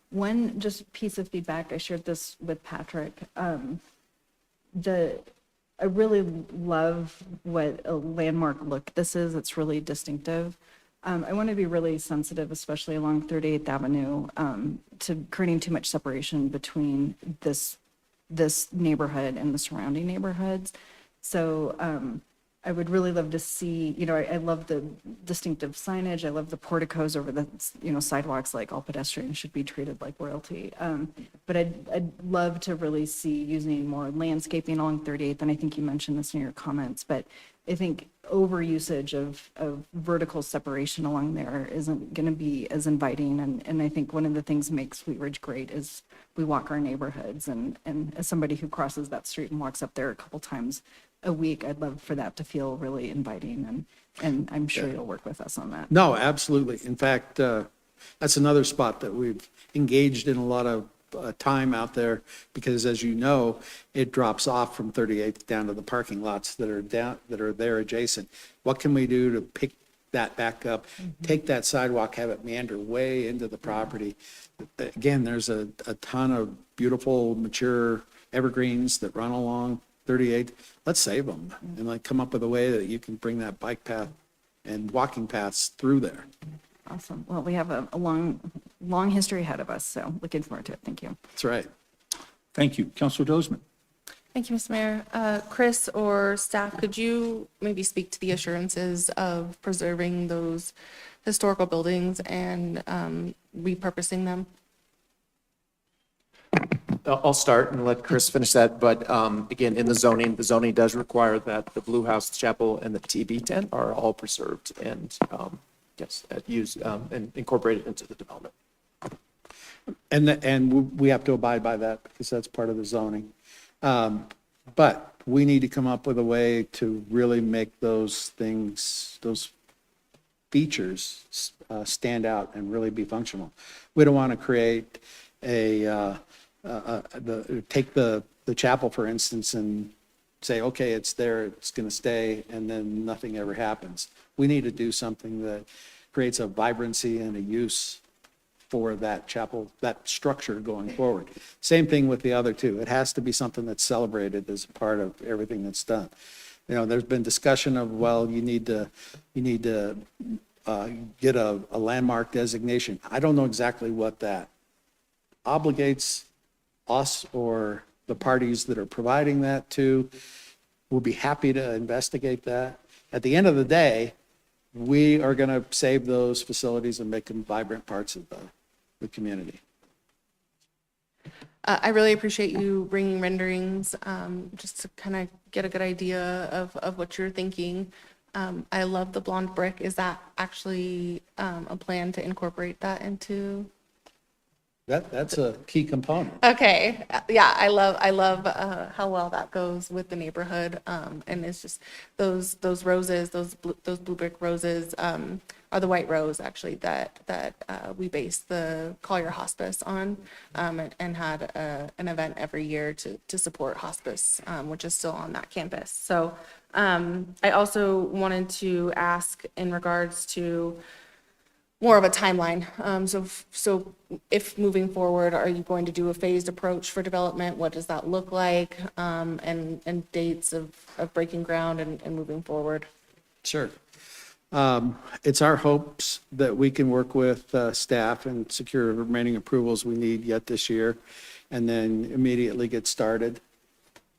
[SPEAKER 8] One just piece of feedback, I shared this with Patrick. I really love what a landmark look this is. It's really distinctive. I want to be really sensitive, especially along 38th Avenue, to creating too much separation between this neighborhood and the surrounding neighborhoods. So I would really love to see, I love the distinctive signage. I love the porticos over the, sidewalks, like all pedestrians should be treated like royalty. But I'd love to really see using more landscaping along 38th, and I think you mentioned this in your comments, but I think overusage of vertical separation along there isn't going to be as inviting. And I think one of the things that makes Wheat Ridge great is we walk our neighborhoods. And as somebody who crosses that street and walks up there a couple times a week, I'd love for that to feel really inviting. And I'm sure you'll work with us on that.
[SPEAKER 5] No, absolutely. In fact, that's another spot that we've engaged in a lot of time out there, because as you know, it drops off from 38th down to the parking lots that are there adjacent. What can we do to pick that back up, take that sidewalk, have it meander way into the property? Again, there's a ton of beautiful, mature evergreens that run along 38th. Let's save them and like come up with a way that you can bring that bike path and walking paths through there.
[SPEAKER 8] Awesome. Well, we have a long history ahead of us, so looking forward to it. Thank you.
[SPEAKER 5] That's right.
[SPEAKER 1] Thank you. Councilor Dozeman.
[SPEAKER 9] Thank you, Mr. Mayor. Chris or staff, could you maybe speak to the assurances of preserving those historical buildings and repurposing them?
[SPEAKER 4] I'll start and let Chris finish that, but again, in the zoning does require that the Blue House Chapel and the TB tent are all preserved and, yes, used and incorporated into the development.
[SPEAKER 5] And we have to abide by that because that's part of the zoning. But we need to come up with a way to really make those things, those features stand out and really be functional. We don't want to create take the chapel, for instance, and say, okay, it's there, it's going to stay, and then nothing ever happens. We need to do something that creates a vibrancy and a use for that chapel, that structure going forward. Same thing with the other two. It has to be something that's celebrated as a part of everything that's done. You know, there's been discussion of, well, you need to get a landmark designation. I don't know exactly what that obligates us or the parties that are providing that to. We'll be happy to investigate that. At the end of the day, we are going to save those facilities and make them vibrant parts of the community.
[SPEAKER 9] I really appreciate you bringing renderings just to kind of get a good idea of what you're thinking. I love the blonde brick. Is that actually a plan to incorporate that into?
[SPEAKER 5] That's a key component.
[SPEAKER 9] Okay, yeah, I love how well that goes with the neighborhood, and it's just those roses, those blue brick roses are the white rose actually that we based the Collier Hospice on, and had an event every year to support hospice, which is still on that campus. So I also wanted to ask in regards to more of a timeline. So if moving forward, are you going to do a phased approach for development? What does that look like? And dates of breaking ground and moving forward?
[SPEAKER 5] Sure. It's our hopes that we can work with staff and secure remaining approvals we need yet this year, and then immediately get started.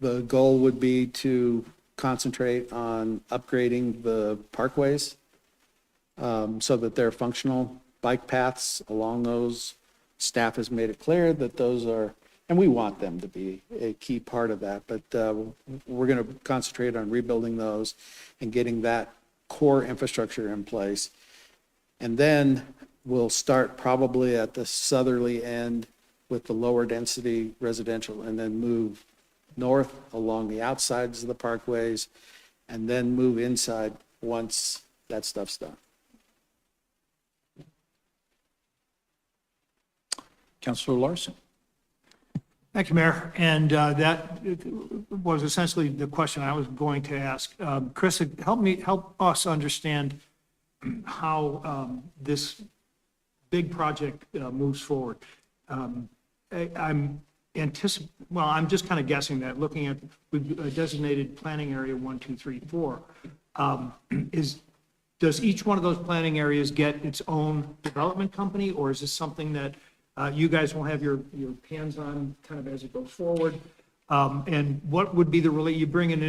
[SPEAKER 5] The goal would be to concentrate on upgrading the parkways so that they're functional bike paths along those. Staff has made it clear that those are, and we want them to be a key part of that, but we're going to concentrate on rebuilding those and getting that core infrastructure in place. And then we'll start probably at the southerly end with the lower density residential, and then move north along the outsides of the parkways, and then move inside once that stuff's done.
[SPEAKER 1] Councilor Larson.
[SPEAKER 10] Thank you, Mayor. And that was essentially the question I was going to ask. Chris, help us understand how this big project moves forward. I'm just kind of guessing that looking at, we've designated planning area 1, 2, 3, 4. Does each one of those planning areas get its own development company, or is this something that you guys will have your hands on kind of as it goes forward? And what would be you bring in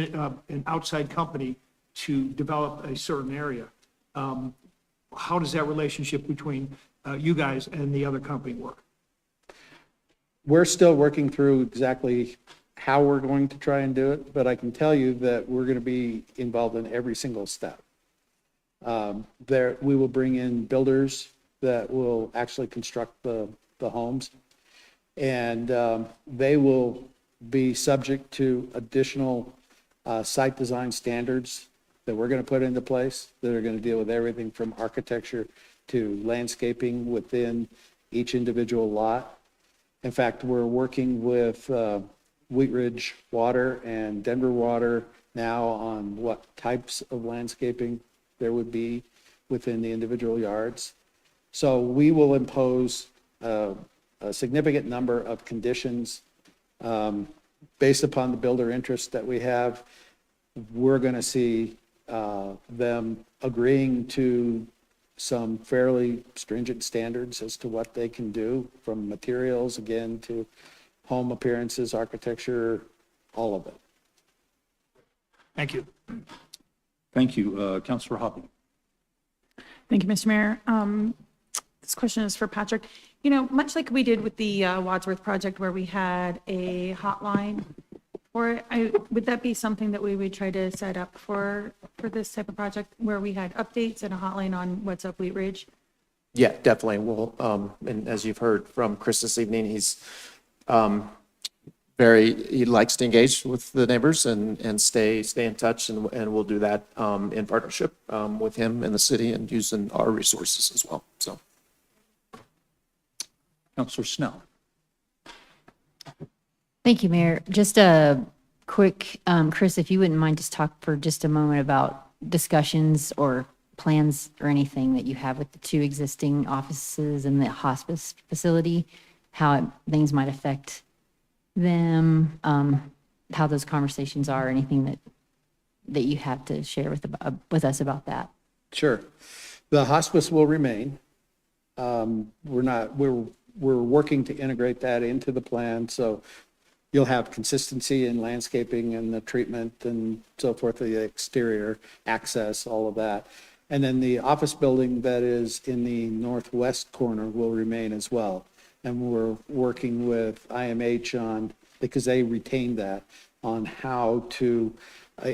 [SPEAKER 10] an outside company to develop a certain area? How does that relationship between you guys and the other company work?
[SPEAKER 5] We're still working through exactly how we're going to try and do it, but I can tell you that we're going to be involved in every single step. We will bring in builders that will actually construct the homes, and they will be subject to additional site design standards that we're going to put into place that are going to deal with everything from architecture to landscaping within each individual lot. In fact, we're working with Wheat Ridge Water and Denver Water now on what types of landscaping there would be within the individual yards. So we will impose a significant number of conditions based upon the builder interest that we have. We're going to see them agreeing to some fairly stringent standards as to what they can do, from materials, again, to home appearances, architecture, all of it.
[SPEAKER 10] Thank you.
[SPEAKER 1] Thank you. Councilor Hoppe.
[SPEAKER 6] Thank you, Mr. Mayor. This question is for Patrick. You know, much like we did with the Wadsworth project where we had a hotline, would that be something that we would try to set up for this type of project where we had updates and a hotline on what's up Wheat Ridge?
[SPEAKER 4] Yeah, definitely. Well, and as you've heard from Chris this evening, he's he likes to engage with the neighbors and stay in touch, and we'll do that in partnership with him and the city and using our resources as well. So,
[SPEAKER 1] Councilor Snell.
[SPEAKER 11] Thank you, Mayor. Just a quick, Chris, if you wouldn't mind, just talk for just a moment about discussions or plans or anything that you have with the two existing offices and the hospice facility, how things might affect them, how those conversations are, anything that you have to share with us about that.
[SPEAKER 5] Sure. The hospice will remain. We're working to integrate that into the plan, so you'll have consistency in landscaping and the treatment and so forth, the exterior access, all of that. And then the office building that is in the northwest corner will remain as well. And we're working with IMH on, because they retained that, on how to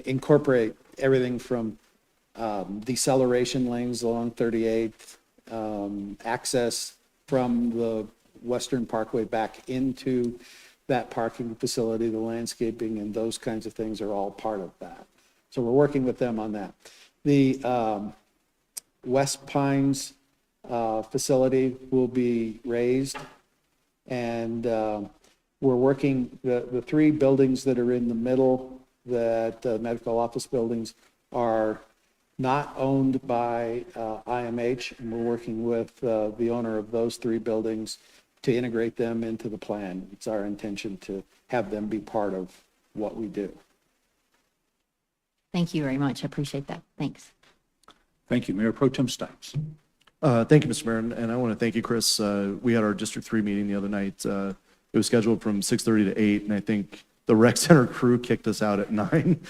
[SPEAKER 5] incorporate everything from deceleration lanes along 38th, access from the Western Parkway back into that parking facility, the landscaping and those kinds of things are all part of that. So we're working with them on that. The West Pines facility will be raised, and we're working, the three buildings that are in the middle, that medical office buildings, are not owned by IMH, and we're working with the owner of those three buildings to integrate them into the plan. It's our intention to have them be part of what we do.
[SPEAKER 11] Thank you very much. I appreciate that. Thanks.
[SPEAKER 1] Thank you. Mayor Pro Tem Stipes.
[SPEAKER 12] Thank you, Mr. Mayor, and I want to thank you, Chris. We had our District 3 meeting the other night. It was scheduled from 6:30 to 8, and I think the rec center crew kicked us out at 9.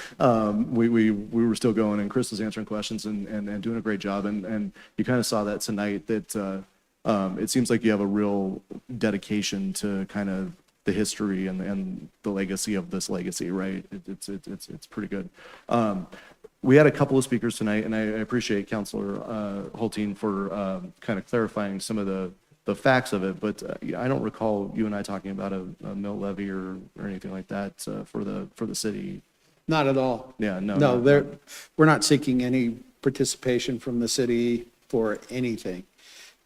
[SPEAKER 12] We were still going, and Chris was answering questions and doing a great job. And you kind of saw that tonight, that it seems like you have a real dedication to kind of the history and the legacy of this legacy, right? It's pretty good. We had a couple of speakers tonight, and I appreciate Councilor Hulteen for kind of clarifying some of the facts of it, but I don't recall you and I talking about a mill levy or anything like that for the city.
[SPEAKER 5] Not at all.
[SPEAKER 12] Yeah, no.
[SPEAKER 5] No, we're not seeking any participation from the city for anything.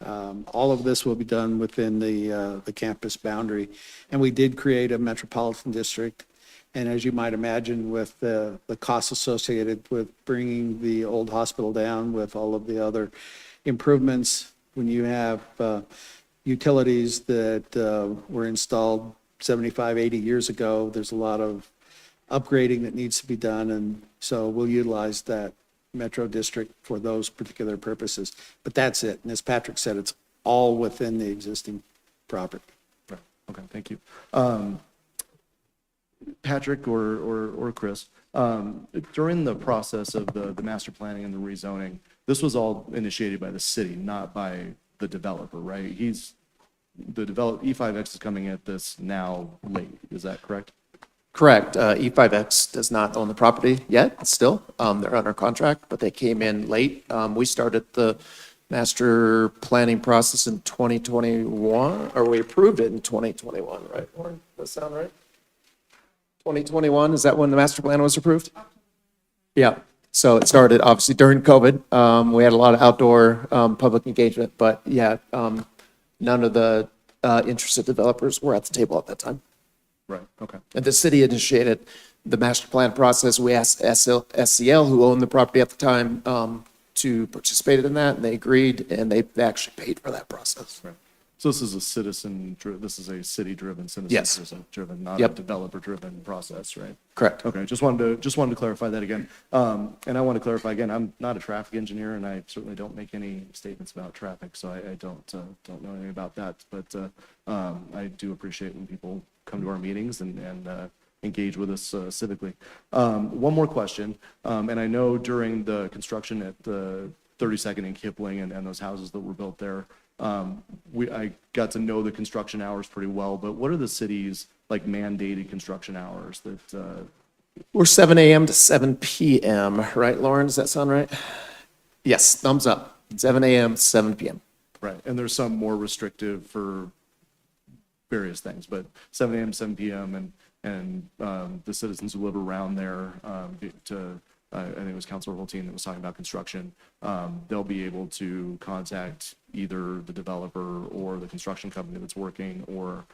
[SPEAKER 5] All of this will be done within the campus boundary. And we did create a metropolitan district. And as you might imagine, with the costs associated with bringing the old hospital down, with all of the other improvements, when you have utilities that were installed 75, 80 years ago, there's a lot of upgrading that needs to be done. And so we'll utilize that metro district for those particular purposes. But that's it. And as Patrick said, it's all within the existing property.
[SPEAKER 12] Right. Okay, thank you. Patrick or Chris, during the process of the master planning and the rezoning, this was all initiated by the city, not by the developer, right? E5X is coming at this now late, is that correct?
[SPEAKER 4] Correct. E5X does not own the property yet, still. They're under contract, but they came in late. We started the master planning process in 2021, or we approved it in 2021, right? Lauren, does that sound right? 2021, is that when the master plan was approved? Yeah. So it started obviously during COVID. We had a lot of outdoor public engagement, but yeah, none of the interested developers were at the table at that time.
[SPEAKER 12] Right, okay.
[SPEAKER 4] And the city initiated the master plan process. We asked SCL, who owned the property at the time, to participate in that, and they agreed, and they actually paid for that process.
[SPEAKER 12] Right. So this is a this is a city-driven,
[SPEAKER 4] Yes.
[SPEAKER 12] citizen-driven, not a
[SPEAKER 4] Yep.
[SPEAKER 12] developer-driven process, right?
[SPEAKER 4] Correct.
[SPEAKER 12] Okay, just wanted to clarify that again. And I want to clarify again, I'm not a traffic engineer, and I certainly don't make any statements about traffic, so I don't know anything about that. But I do appreciate when people come to our meetings and engage with us civically. One more question, and I know during the construction at the 32nd and Kipling and those houses that were built there, I got to know the construction hours pretty well, but what are the city's like mandated construction hours that,
[SPEAKER 4] We're 7 a.m. to 7 p.m., right, Lauren? Does that sound right? Yes, thumbs up. 7 a.m. to 7 p.m.
[SPEAKER 12] right, and there's some more restrictive for various things, but 7 a.m. to 7 p.m. and the citizens who live around there, I think it was Councilor Hulteen that was talking about construction, they'll be able to contact either the developer or the construction company that's working or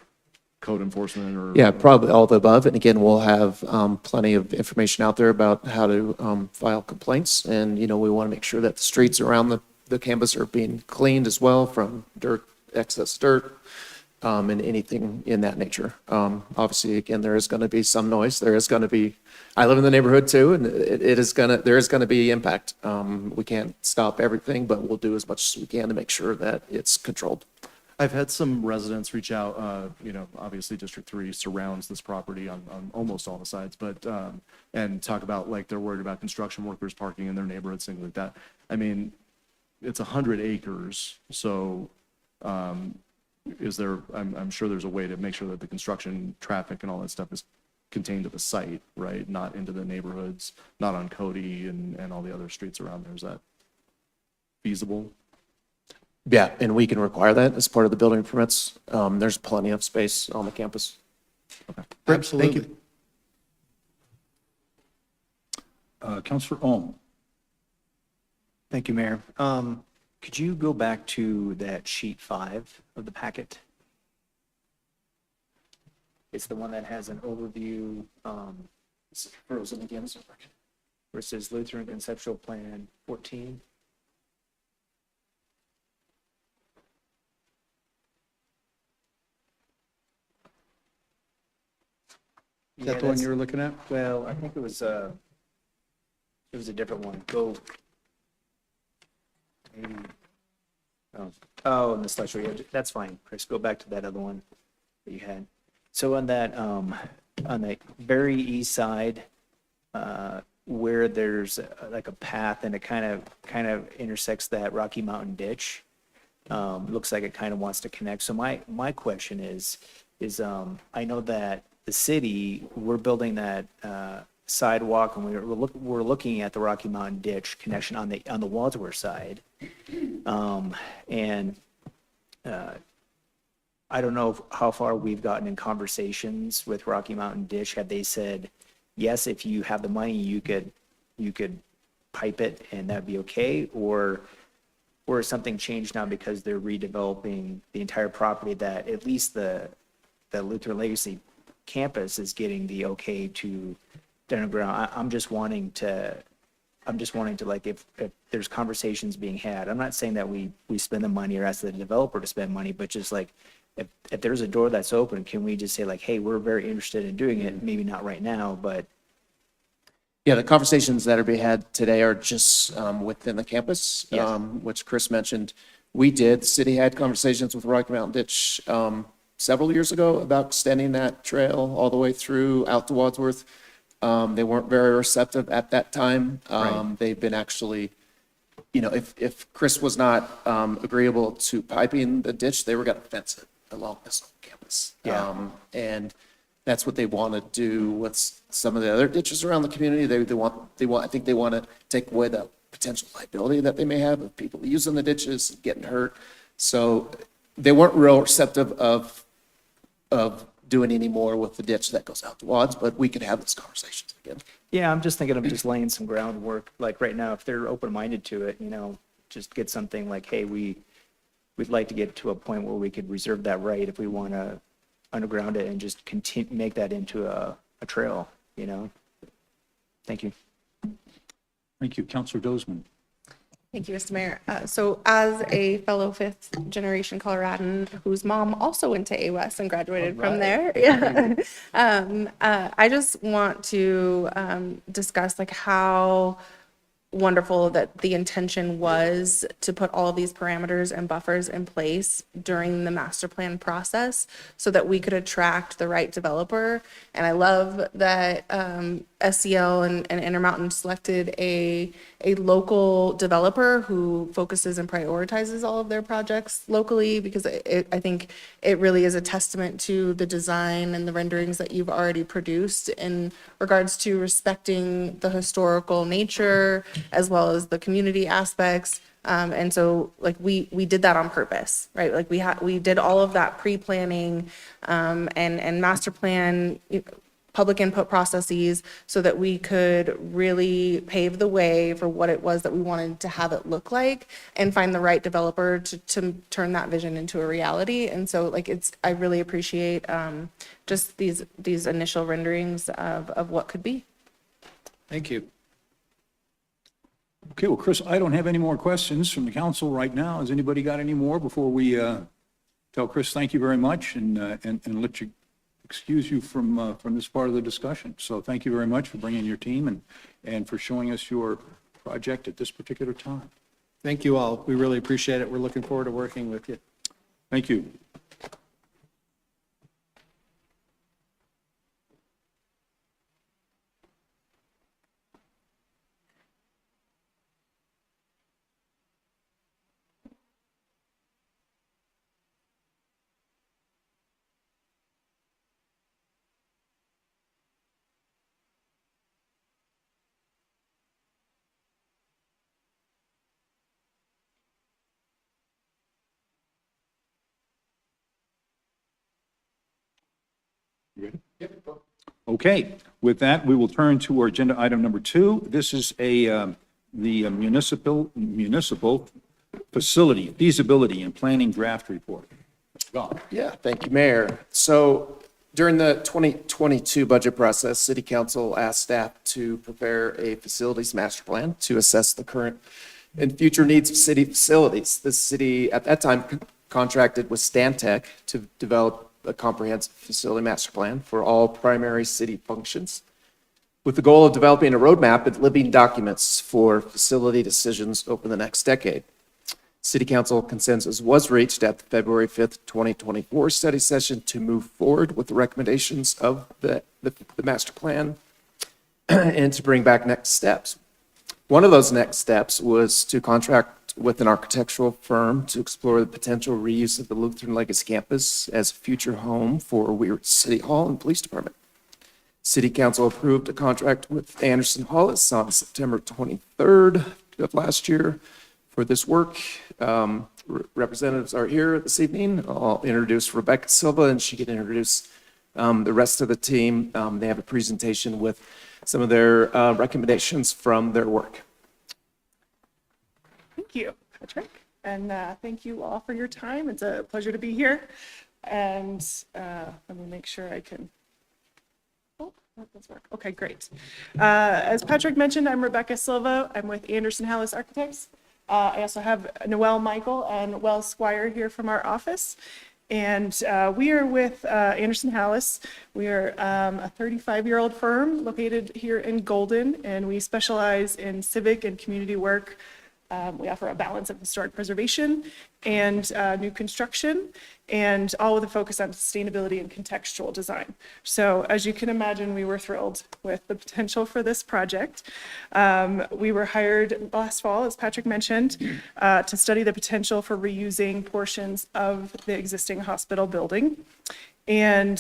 [SPEAKER 12] code enforcement or.
[SPEAKER 4] Yeah, probably all of the above. And again, we'll have plenty of information out there about how to file complaints. And, you know, we want to make sure that the streets around the campus are being cleaned as well from excess dirt, and anything in that nature. Obviously, again, there is going to be some noise. There is going to be, I live in the neighborhood too, and there is going to be impact. We can't stop everything, but we'll do as much as we can to make sure that it's controlled.
[SPEAKER 12] I've had some residents reach out, obviously District 3 surrounds this property on almost all the sides, but, and talk about like they're worried about construction workers parking in their neighborhoods, things like that. I mean, it's 100 acres, so, is there, I'm sure there's a way to make sure that the construction traffic and all that stuff is contained to the site, right? Not into the neighborhoods, not on Cody and all the other streets around there. Is that feasible?
[SPEAKER 4] Yeah, and we can require that as part of the building permits. There's plenty of space on the campus.
[SPEAKER 12] Great,
[SPEAKER 5] Absolutely.
[SPEAKER 12] Thank you.
[SPEAKER 1] Counselor Ohm.
[SPEAKER 7] Thank you, Mayor. Could you go back to that sheet 5 of the packet? It's the one that has an overview,
[SPEAKER 4] It's frozen again.
[SPEAKER 7] where it says Lutheran Conceptual Plan 14.
[SPEAKER 5] Is that the one you were looking at?
[SPEAKER 7] Well, I think it was a different one. Go. Maybe. Oh, in the slideshow, yeah, that's fine. Chris, go back to that other one that you had. So on the very east side, where there's like a path and it kind of intersects that Rocky Mountain ditch, looks like it kind of wants to connect. So my question is I know that the city, we're building that sidewalk, and we're looking at the Rocky Mountain ditch connection on the Wadsworth side. I don't know how far we've gotten in conversations with Rocky Mountain Ditch. Have they said, yes, if you have the money, you could pipe it and that'd be okay? Or has something changed now because they're redeveloping the entire property, that at least the Lutheran Legacy campus is getting the okay to underground? I'm just wanting to like, if there's conversations being had, I'm not saying that we spend the money or ask the developer to spend money, but just like, if there's a door that's open, can we just say like, hey, we're very interested in doing it, maybe not right now, but.
[SPEAKER 4] Yeah, the conversations that are being had today are just within the campus,
[SPEAKER 7] Yes.
[SPEAKER 4] which Chris mentioned. The city had conversations with Rocky Mountain Ditch several years ago about extending that trail all the way through out to Wadsworth. They weren't very receptive at that time.
[SPEAKER 7] Right.
[SPEAKER 4] They've been actually, if Chris was not agreeable to piping the ditch, they were going to fence it along this whole campus.
[SPEAKER 7] Yeah.
[SPEAKER 4] And That's what they want to do with some of the other ditches around the community. I think they want to take away the potential liability that they may have of people using the ditches and getting hurt. So they weren't real receptive of doing any more with the ditch that goes out to Wads, but we could have those conversations again.
[SPEAKER 7] Yeah, I'm just thinking of just laying some groundwork, like right now, if they're open-minded to it, just get something like, hey, we'd like to get to a point where we could reserve that right if we want to underground it and just continue, make that into a trail, Thank you.
[SPEAKER 1] Thank you. Counselor Dozeman.
[SPEAKER 9] Thank you, Mr. Mayor. So as a fellow fifth-generation Coloradan whose mom also went to AWS and graduated from there, I just want to discuss like how wonderful that the intention was to put all of these parameters and buffers in place during the master plan process so that we could attract the right developer. And I love that SCL and Intermountain selected a local developer who focuses and prioritizes all of their projects locally, because I think it really is a testament to the design and the renderings that you've already produced in regards to respecting the historical nature as well as the community aspects. And so like we did that on purpose, right? Like we did all of that pre-planning and master plan public input processes so that we could really pave the way for what it was that we wanted to have it look like and find the right developer to turn that vision into a reality. And so like I really appreciate just these initial renderings of what could be.
[SPEAKER 5] Thank you.
[SPEAKER 1] Okay, well, Chris, I don't have any more questions from the council right now. Has anybody got any more before we tell Chris thank you very much and let you excuse you from this part of the discussion? So thank you very much for bringing your team and for showing us your project at this particular time.
[SPEAKER 5] Thank you all. We really appreciate it. We're looking forward to working with you.
[SPEAKER 1] Thank you. You ready? Okay, with that, we will turn to our agenda item number 2. This is the municipal facility feasibility and planning draft report. Go.
[SPEAKER 4] Yeah, thank you, Mayor. So during the 2022 budget process, City Council asked staff to prepare a facilities master plan to assess the current and future needs of city facilities. The city at that time contracted with Stantec to develop a comprehensive facility master plan for all primary city functions, with the goal of developing a roadmap and living documents for facility decisions over the next decade. City Council consensus was reached at the February 5th, 2024 study session to move forward with the recommendations of the master plan and to bring back next steps. One of those next steps was to contract with an architectural firm to explore the potential reuse of the Lutheran Legacy campus as a future home for Weird City Hall and Police Department. City Council approved a contract with Anderson Hollis on September 23rd of last year for this work. Representatives are here this evening. I'll introduce Rebecca Silva and she can introduce the rest of the team. They have a presentation with some of their recommendations from their work.
[SPEAKER 13] Thank you, Patrick, and thank you all for your time. It's a pleasure to be here. And let me make sure I can, oh, that does work. Okay, great. As Patrick mentioned, I'm Rebecca Silva. I'm with Anderson Hollis Architects. I also have Noelle Michael and Wells Squire here from our office. And we are with Anderson Hollis. We are a 35-year-old firm located here in Golden, and we specialize in civic and community work. We offer a balance of historic preservation and new construction, and all with a focus on sustainability and contextual design. So as you can imagine, we were thrilled with the potential for this project. We were hired last fall, as Patrick mentioned, to study the potential for reusing portions of the existing hospital building. And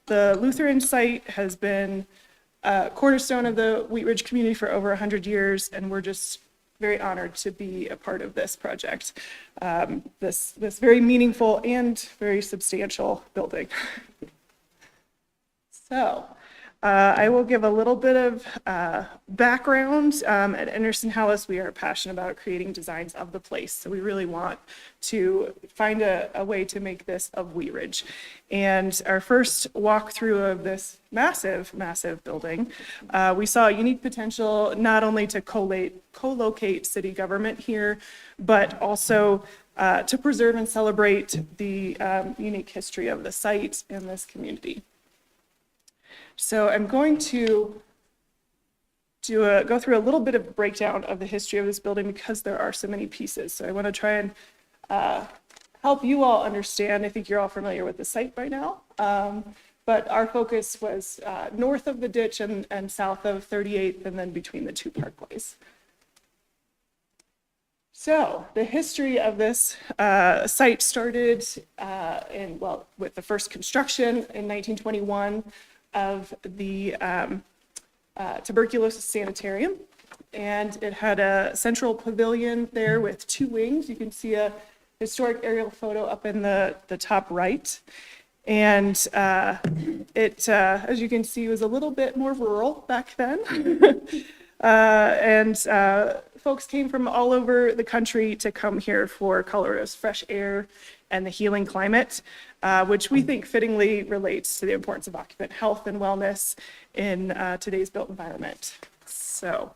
[SPEAKER 13] The Lutheran site has been a cornerstone of the Wheat Ridge community for over 100 years, and we're just very honored to be a part of this project, this very meaningful and very substantial building. So I will give a little bit of background. At Anderson House, we are passionate about creating designs of the place. So we really want to find a way to make this of Wheat Ridge. And our first walkthrough of this massive, massive building, we saw a unique potential not only to co-locate city government here, but also to preserve and celebrate the unique history of the site and this community. So I'm going to go through a little bit of breakdown of the history of this building because there are so many pieces. So I want to try and help you all understand. I think you're all familiar with the site by now, but our focus was north of the ditch and south of 38th and then between the two parkways. So the history of this site started with the first construction in 1921 of the tuberculosis sanitarium. And it had a central pavilion there with two wings. You can see a historic aerial photo up in the top right. And it, as you can see, was a little bit more rural back then. Folks came from all over the country to come here for Colorado's fresh air and the healing climate, which we think fittingly relates to the importance of occupant health and wellness in today's built environment. So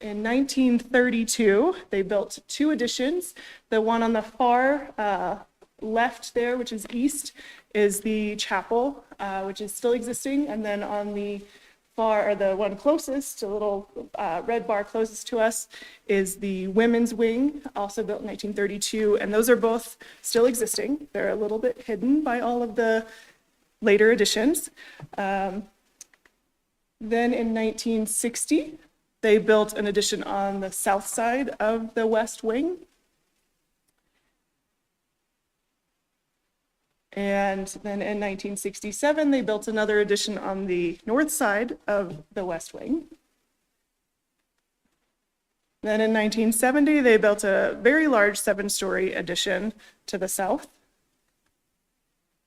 [SPEAKER 13] in 1932, they built two additions. The one on the far left there, which is east, is the chapel, which is still existing. And then on the the one closest, a little red bar closest to us, is the women's wing, also built in 1932, and those are both still existing. They're a little bit hidden by all of the later additions. Then in 1960, they built an addition on the south side of the west wing. And then in 1967, they built another addition on the north side of the west wing. Then in 1970, they built a very large 7-story addition to the south.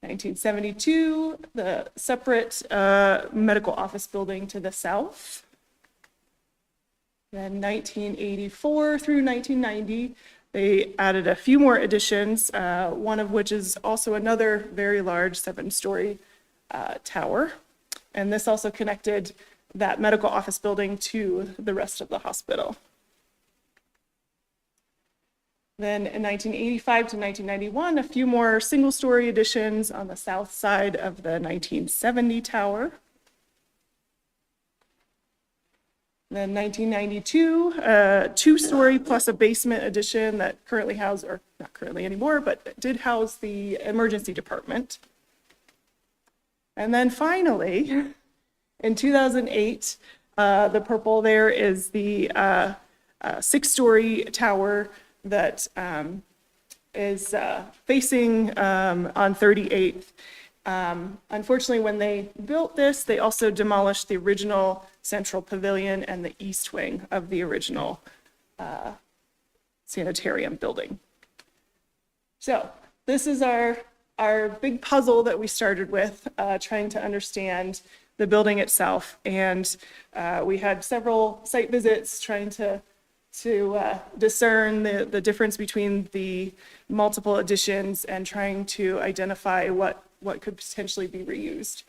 [SPEAKER 13] 1972, the separate medical office building to the south. Then 1984 through 1990, they added a few more additions, one of which is also another very large 7-story tower. And this also connected that medical office building to the rest of the hospital. Then in 1985 to 1991, a few more single-story additions on the south side of the 1970 tower. Then 1992, a 2-story plus a basement addition that currently housed, or not currently anymore, but did house the emergency department. And then finally, in 2008, the purple there is the 6-story tower that is facing on 38th. Unfortunately, when they built this, they also demolished the original central pavilion and the east wing of the original sanitarium building. So this is our big puzzle that we started with, trying to understand the building itself. And we had several site visits trying to discern the difference between the multiple additions and trying to identify what could potentially be reused.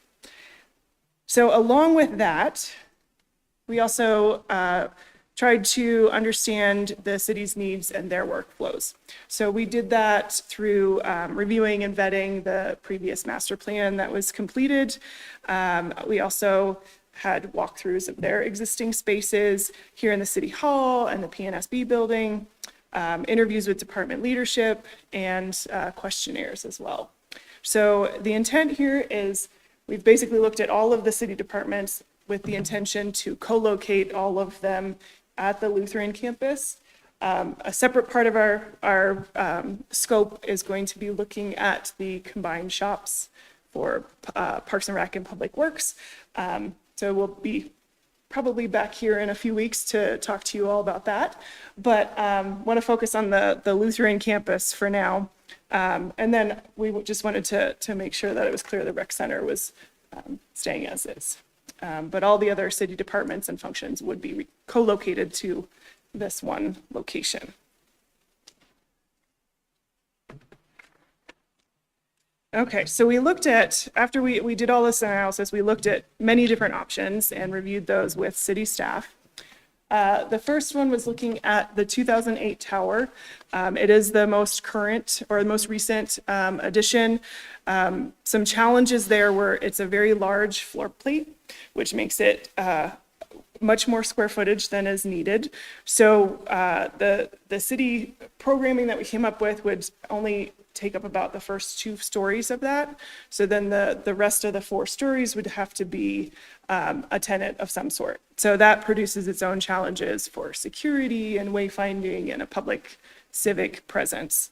[SPEAKER 13] So along with that, we also tried to understand the city's needs and their workflows. So we did that through reviewing and vetting the previous master plan that was completed. We also had walkthroughs of their existing spaces here in the City Hall and the PNSB building, interviews with department leadership, and questionnaires as well. So the intent here is we've basically looked at all of the city departments with the intention to co-locate all of them at the Lutheran campus. A separate part of our scope is going to be looking at the combined shops for Parks and Rec and Public Works. So we'll be probably back here in a few weeks to talk to you all about that. But want to focus on the Lutheran campus for now. And then we just wanted to make sure that it was clear the rec center was staying as is. But all the other city departments and functions would be co-located to this one location. Okay, so we looked at, after we did all this analysis, we looked at many different options and reviewed those with city staff. The first one was looking at the 2008 tower. It is the most current or the most recent addition. Some challenges there were it's a very large floor plate, which makes it much more square footage than is needed. So the city programming that we came up with would only take up about the first 2 stories of that. So then the rest of the 4 stories would have to be a tenant of some sort. So that produces its own challenges for security and wayfinding and a public civic presence.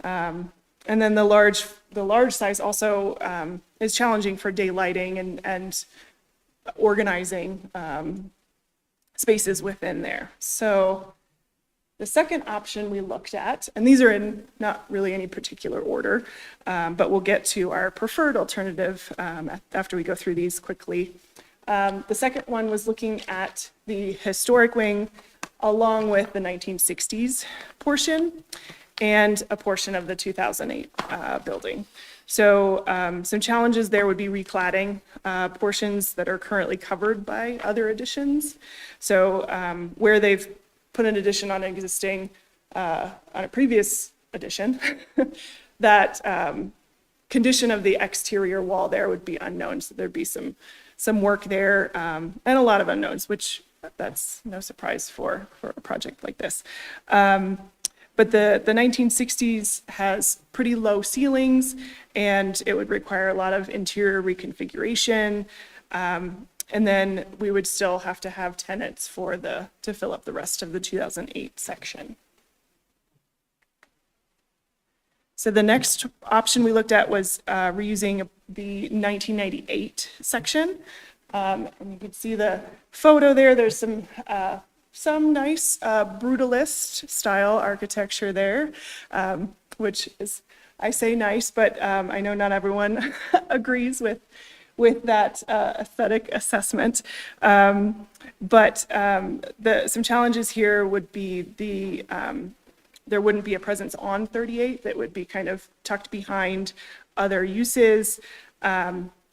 [SPEAKER 13] And then the large size also is challenging for daylighting and organizing spaces within there. So the second option we looked at, and these are in not really any particular order, but we'll get to our preferred alternative after we go through these quickly. The second one was looking at the historic wing along with the 1960s portion and a portion of the 2008 building. So some challenges there would be recladding portions that are currently covered by other additions. So where they've put an addition on an existing, on a previous addition, that condition of the exterior wall there would be unknown. So there'd be some work there and a lot of unknowns, which that's no surprise for a project like this. But the 1960s has pretty low ceilings and it would require a lot of interior reconfiguration. And then we would still have to have tenants to fill up the rest of the 2008 section. So the next option we looked at was reusing the 1998 section. And you can see the photo there. There's some nice brutalist style architecture there, which is, I say nice, but I know not everyone agrees with that aesthetic assessment. But some challenges here would be there wouldn't be a presence on 38 that would be kind of tucked behind other uses.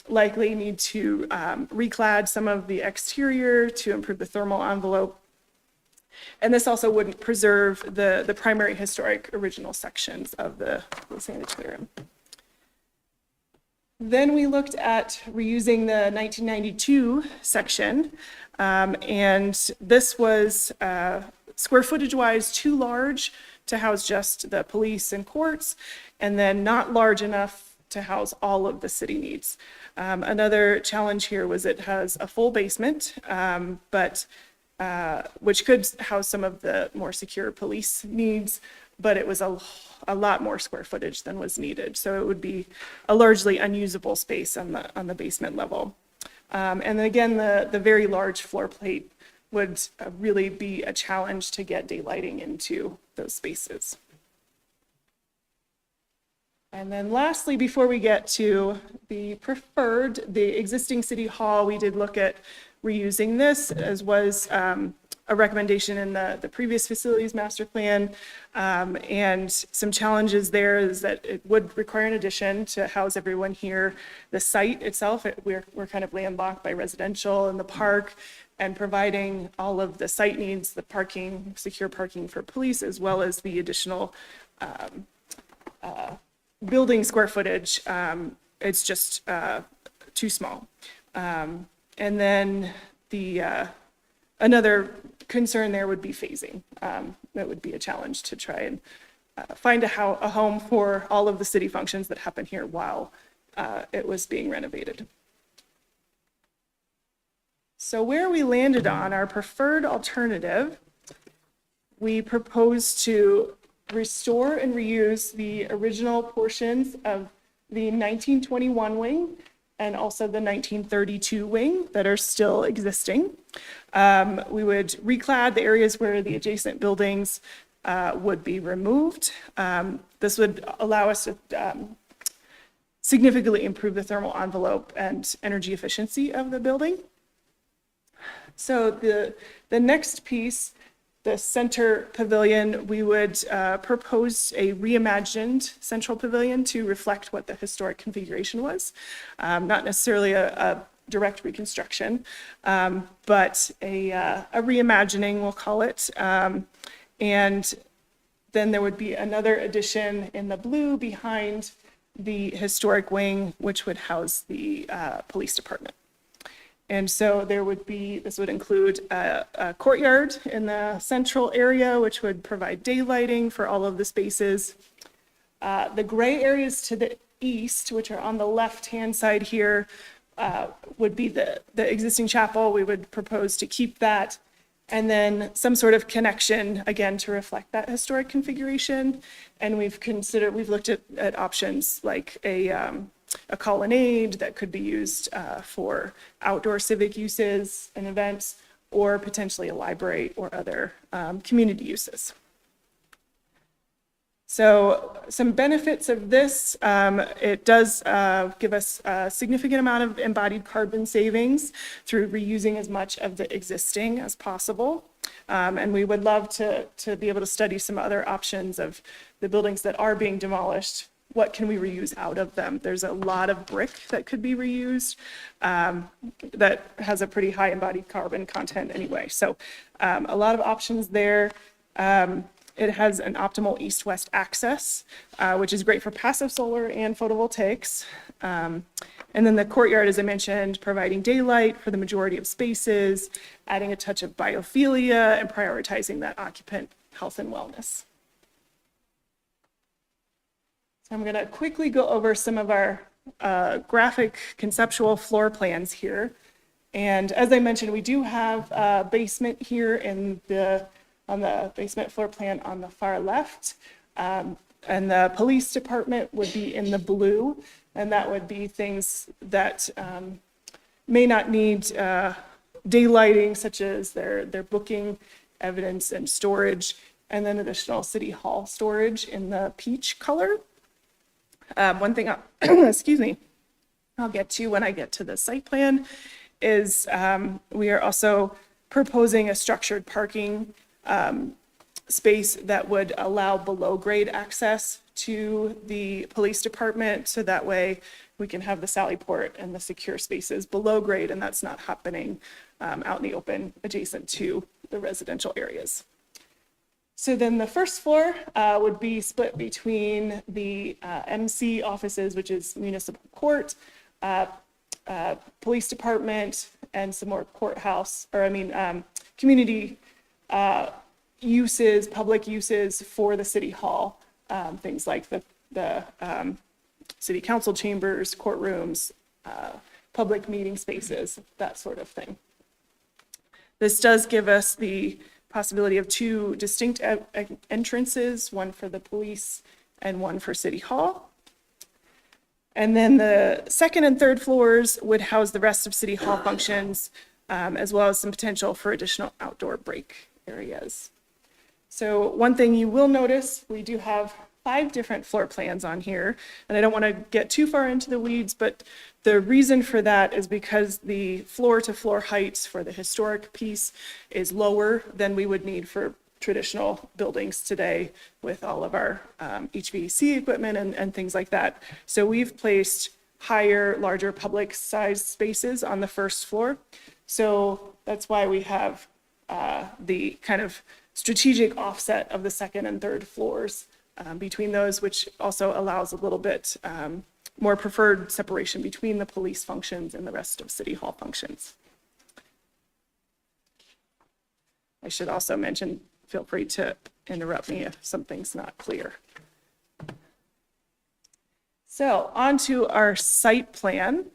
[SPEAKER 13] Likely need to reclad some of the exterior to improve the thermal envelope. And this also wouldn't preserve the primary historic original sections of the sanitarium. Then we looked at reusing the 1992 section, and this was square footage wise too large to house just the police and courts, and then not large enough to house all of the city needs. Another challenge here was it has a full basement, but which could house some of the more secure police needs, but it was a lot more square footage than was needed. So it would be a largely unusable space on the basement level. And then again, the very large floor plate would really be a challenge to get daylighting into those spaces. And then lastly, before we get to the preferred, the existing city hall, we did look at reusing this, as was a recommendation in the previous facilities master plan. And some challenges there is that it would require an addition to house everyone here. The site itself, we're kind of landlocked by residential and the park, and providing all of the site needs, the parking, secure parking for police, as well as the additional building square footage, it's just too small. And then another concern there would be phasing. That would be a challenge to try and find a home for all of the city functions that happen here while it was being renovated. So where we landed on our preferred alternative we propose to restore and reuse the original portions of the 1921 wing and also the 1932 wing that are still existing. We would reclad the areas where the adjacent buildings would be removed. This would allow us to significantly improve the thermal envelope and energy efficiency of the building. So the next piece, the center pavilion, we would propose a reimagined central pavilion to reflect what the historic configuration was. Not necessarily a direct reconstruction, but a reimagining, we'll call it. And then there would be another addition in the blue behind the historic wing, which would house the police department. And so this would include a courtyard in the central area, which would provide daylighting for all of the spaces. The gray areas to the east, which are on the left-hand side here, would be the existing chapel. We would propose to keep that. And then some sort of connection, again, to reflect that historic configuration. And we've looked at options like a colonnade that could be used for outdoor civic uses and events, or potentially a library or other community uses. So some benefits of this, it does give us a significant amount of embodied carbon savings through reusing as much of the existing as possible. And we would love to be able to study some other options of the buildings that are being demolished. What can we reuse out of them? There's a lot of brick that could be reused that has a pretty high embodied carbon content anyway. So a lot of options there. It has an optimal east-west access, which is great for passive solar and photovoltaics. And then the courtyard, as I mentioned, providing daylight for the majority of spaces, adding a touch of biophilia, and prioritizing that occupant health and wellness. So I'm going to quickly go over some of our graphic conceptual floor plans here. And as I mentioned, we do have a basement here on the basement floor plan on the far left. And the police department would be in the blue, and that would be things that may not need daylighting, such as their booking, evidence, and storage, and then additional city hall storage in the peach color. One thing, excuse me, I'll get to when I get to the site plan is we are also proposing a structured parking space that would allow below grade access to the police department. So that way we can have the sally port and the secure spaces below grade, and that's not happening out in the open adjacent to the residential areas. So then the first floor would be split between the MC offices, which is municipal court, police department, and some more courthouse, community uses, public uses for the city hall, things like the city council chambers, courtrooms, public meeting spaces, that sort of thing. This does give us the possibility of two distinct entrances, one for the police and one for City Hall. And then the second and third floors would house the rest of City Hall functions, as well as some potential for additional outdoor break areas. So one thing you will notice, we do have 5 different floor plans on here, and I don't want to get too far into the weeds, but the reason for that is because the floor to floor heights for the historic piece is lower than we would need for traditional buildings today with all of our HVAC equipment and things like that. So we've placed higher, larger public size spaces on the first floor. So that's why we have the kind of strategic offset of the second and third floors between those, which also allows a little bit more preferred separation between the police functions and the rest of City Hall functions. I should also mention, feel free to interrupt me if something's not clear. So on to our site plan.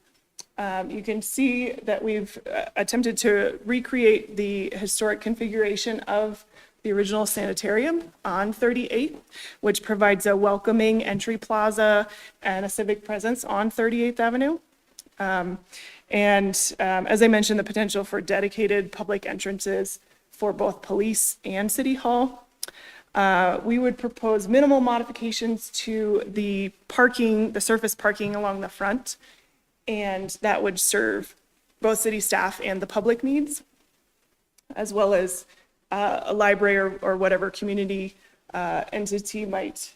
[SPEAKER 13] You can see that we've attempted to recreate the historic configuration of the original sanitarium on 38th, which provides a welcoming entry plaza and a civic presence on 38th Avenue. As I mentioned, the potential for dedicated public entrances for both police and city hall. We would propose minimal modifications to the parking, the surface parking along the front, and that would serve both city staff and the public needs, as well as a library or whatever community entity might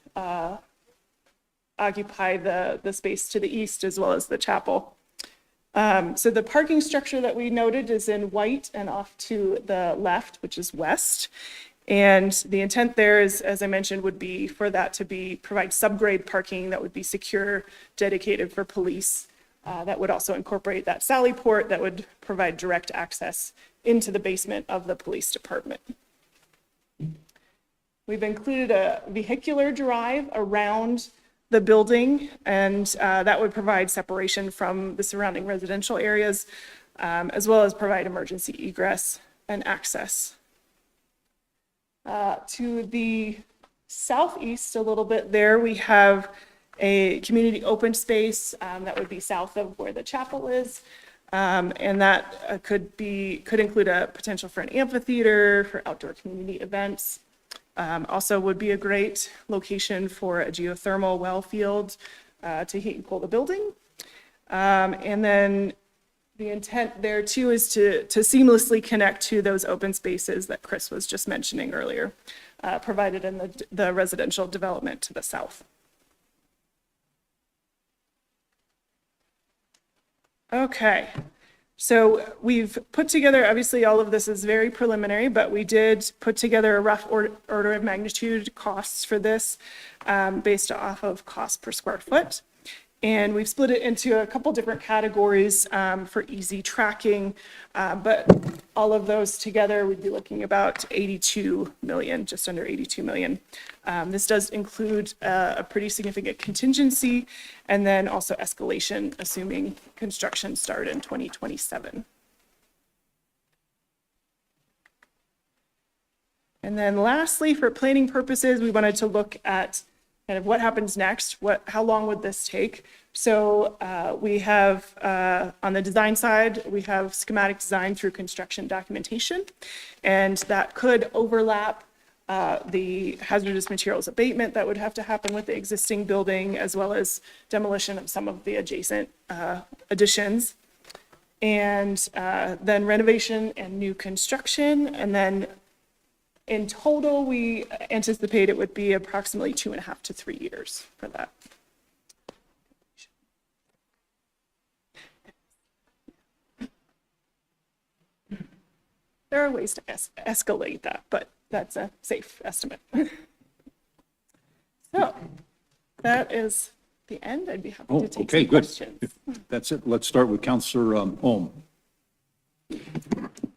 [SPEAKER 13] occupy the space to the east, as well as the chapel. So the parking structure that we noted is in white and off to the left, which is west. And the intent there is, as I mentioned, would be for that to provide subgrade parking that would be secure, dedicated for police. That would also incorporate that sally port that would provide direct access into the basement of the police department. We've included a vehicular drive around the building, and that would provide separation from the surrounding residential areas, as well as provide emergency egress and access. To the southeast a little bit there, we have a community open space that would be south of where the chapel is. And that could include a potential for an amphitheater, for outdoor community events. Also would be a great location for a geothermal well field to heat and cool the building. And then the intent there too is to seamlessly connect to those open spaces that Chris was just mentioning earlier, provided in the residential development to the south. Okay, so we've put together, obviously all of this is very preliminary, but we did put together a rough order of magnitude costs for this based off of cost per square foot. And we've split it into a couple different categories for easy tracking, but all of those together, we'd be looking about 82 million, just under 82 million. This does include a pretty significant contingency and then also escalation, assuming construction start in 2027. And then lastly, for planning purposes, we wanted to look at kind of what happens next, how long would this take? So we have, on the design side, we have schematic design through construction documentation, and that could overlap the hazardous materials abatement that would have to happen with the existing building, as well as demolition of some of the adjacent additions. And then renovation and new construction, and then in total, we anticipate it would be approximately 2.5 to 3 years for that. There are ways to escalate that, but that's a safe estimate. So that is the end. I'd be happy to take some questions.
[SPEAKER 1] If that's it. Let's start with Councilor Ohm.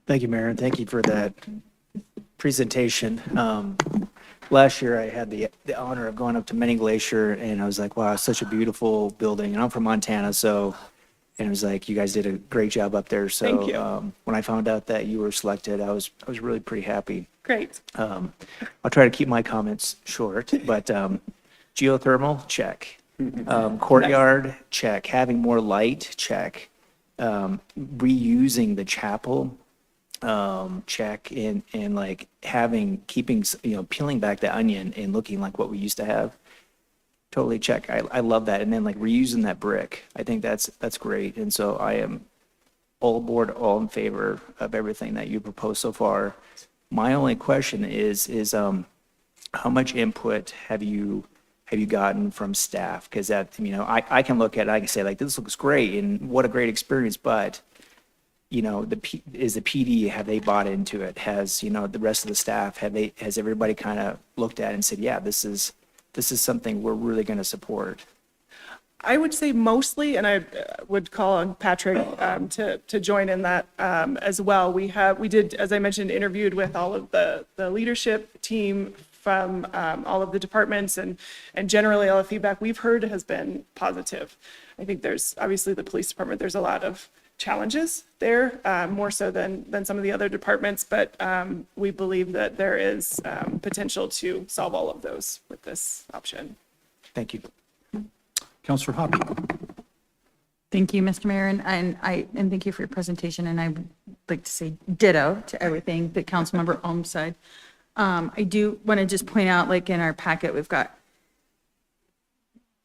[SPEAKER 7] Thank you, Mayor, and thank you for that presentation. Last year, I had the honor of going up to Many Glacier, and I was like, wow, it's such a beautiful building. And I'm from Montana, and it was like, you guys did a great job up there. So
[SPEAKER 13] Thank you.
[SPEAKER 7] When I found out that you were selected, I was really pretty happy.
[SPEAKER 13] Great.
[SPEAKER 7] I'll try to keep my comments short, but geothermal, check. Courtyard, check. Having more light, check. Reusing the chapel, check. And like keeping, peeling back the onion and looking like what we used to have. Totally check. I love that. And then like reusing that brick, I think that's great. And so I am all aboard, all in favor of everything that you proposed so far. My only question is how much input have you gotten from staff? Because that, I can look at it, I can say like, this looks great and what a great experience, but is the PD, have they bought into it? Has, the rest of the staff, has everybody kind of looked at it and said, yeah, this is something we're really going to support?
[SPEAKER 13] I would say mostly, and I would call on Patrick to join in that as well. We did, as I mentioned, interviewed with all of the leadership team from all of the departments, and generally all the feedback we've heard has been positive. I think there's obviously the police department, there's a lot of challenges there, more so than some of the other departments, but we believe that there is potential to solve all of those with this option.
[SPEAKER 7] Thank you.
[SPEAKER 1] Counselor Hoppy.
[SPEAKER 6] Thank you, Mr. Mayor, and thank you for your presentation, and I'd like to say ditto to everything that Councilmember Ohm said. I do want to just point out, like in our packet, we've got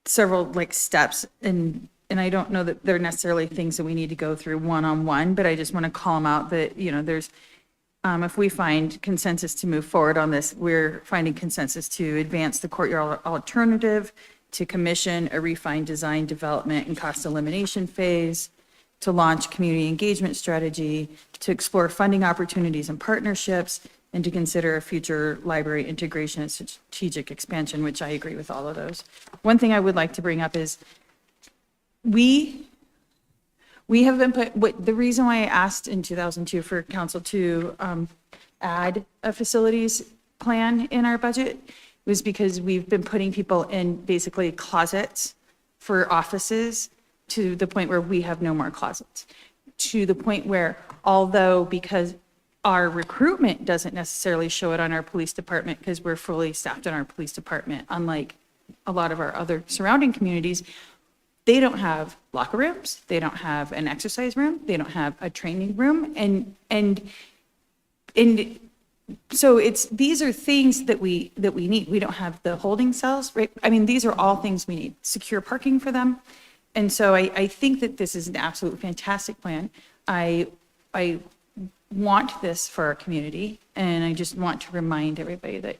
[SPEAKER 6] several like steps, and I don't know that they're necessarily things that we need to go through one-on-one, but I just want to call them out that, there's, if we find consensus to move forward on this, we're finding consensus to advance the courtyard alternative, to commission a refined design, development, and cost elimination phase, to launch community engagement strategy, to explore funding opportunities and partnerships, and to consider a future library integration and strategic expansion, which I agree with all of those. One thing I would like to bring up is we have been the reason why I asked in 2002 for council to add a facilities plan in our budget was because we've been putting people in basically closets for offices to the point where we have no more closets. To the point where, although because our recruitment doesn't necessarily show it on our police department because we're fully staffed in our police department, unlike a lot of our other surrounding communities, they don't have locker rooms, they don't have an exercise room, they don't have a training room, and so these are things that we need. We don't have the holding cells, right? I mean, these are all things we need. Secure parking for them. And so I think that this is an absolute fantastic plan. I want this for our community, and I just want to remind everybody that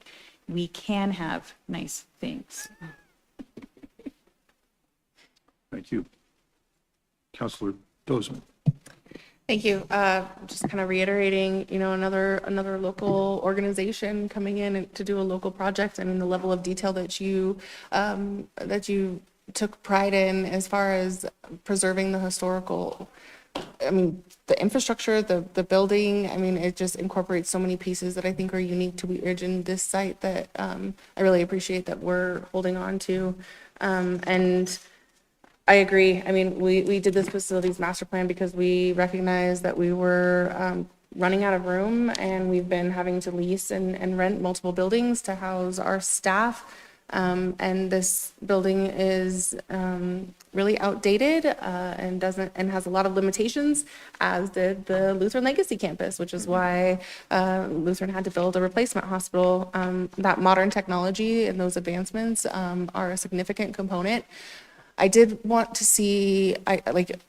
[SPEAKER 6] we can have nice things.
[SPEAKER 1] Thank you. Counselor Dozeman.
[SPEAKER 9] Thank you. Just kind of reiterating, another local organization coming in to do a local project. I mean, the level of detail that you took pride in as far as preserving the historical, I mean, the infrastructure, the building, I mean, it just incorporates so many pieces that I think are unique to Wheat Ridge and this site that I really appreciate that we're holding on to. And I agree. I mean, we did this facilities master plan because we recognized that we were running out of room, and we've been having to lease and rent multiple buildings to house our staff. And this building is really outdated and has a lot of limitations, as did the Lutheran Legacy campus, which is why Lutheran had to build a replacement hospital. That modern technology and those advancements are a significant component. I did want to see, like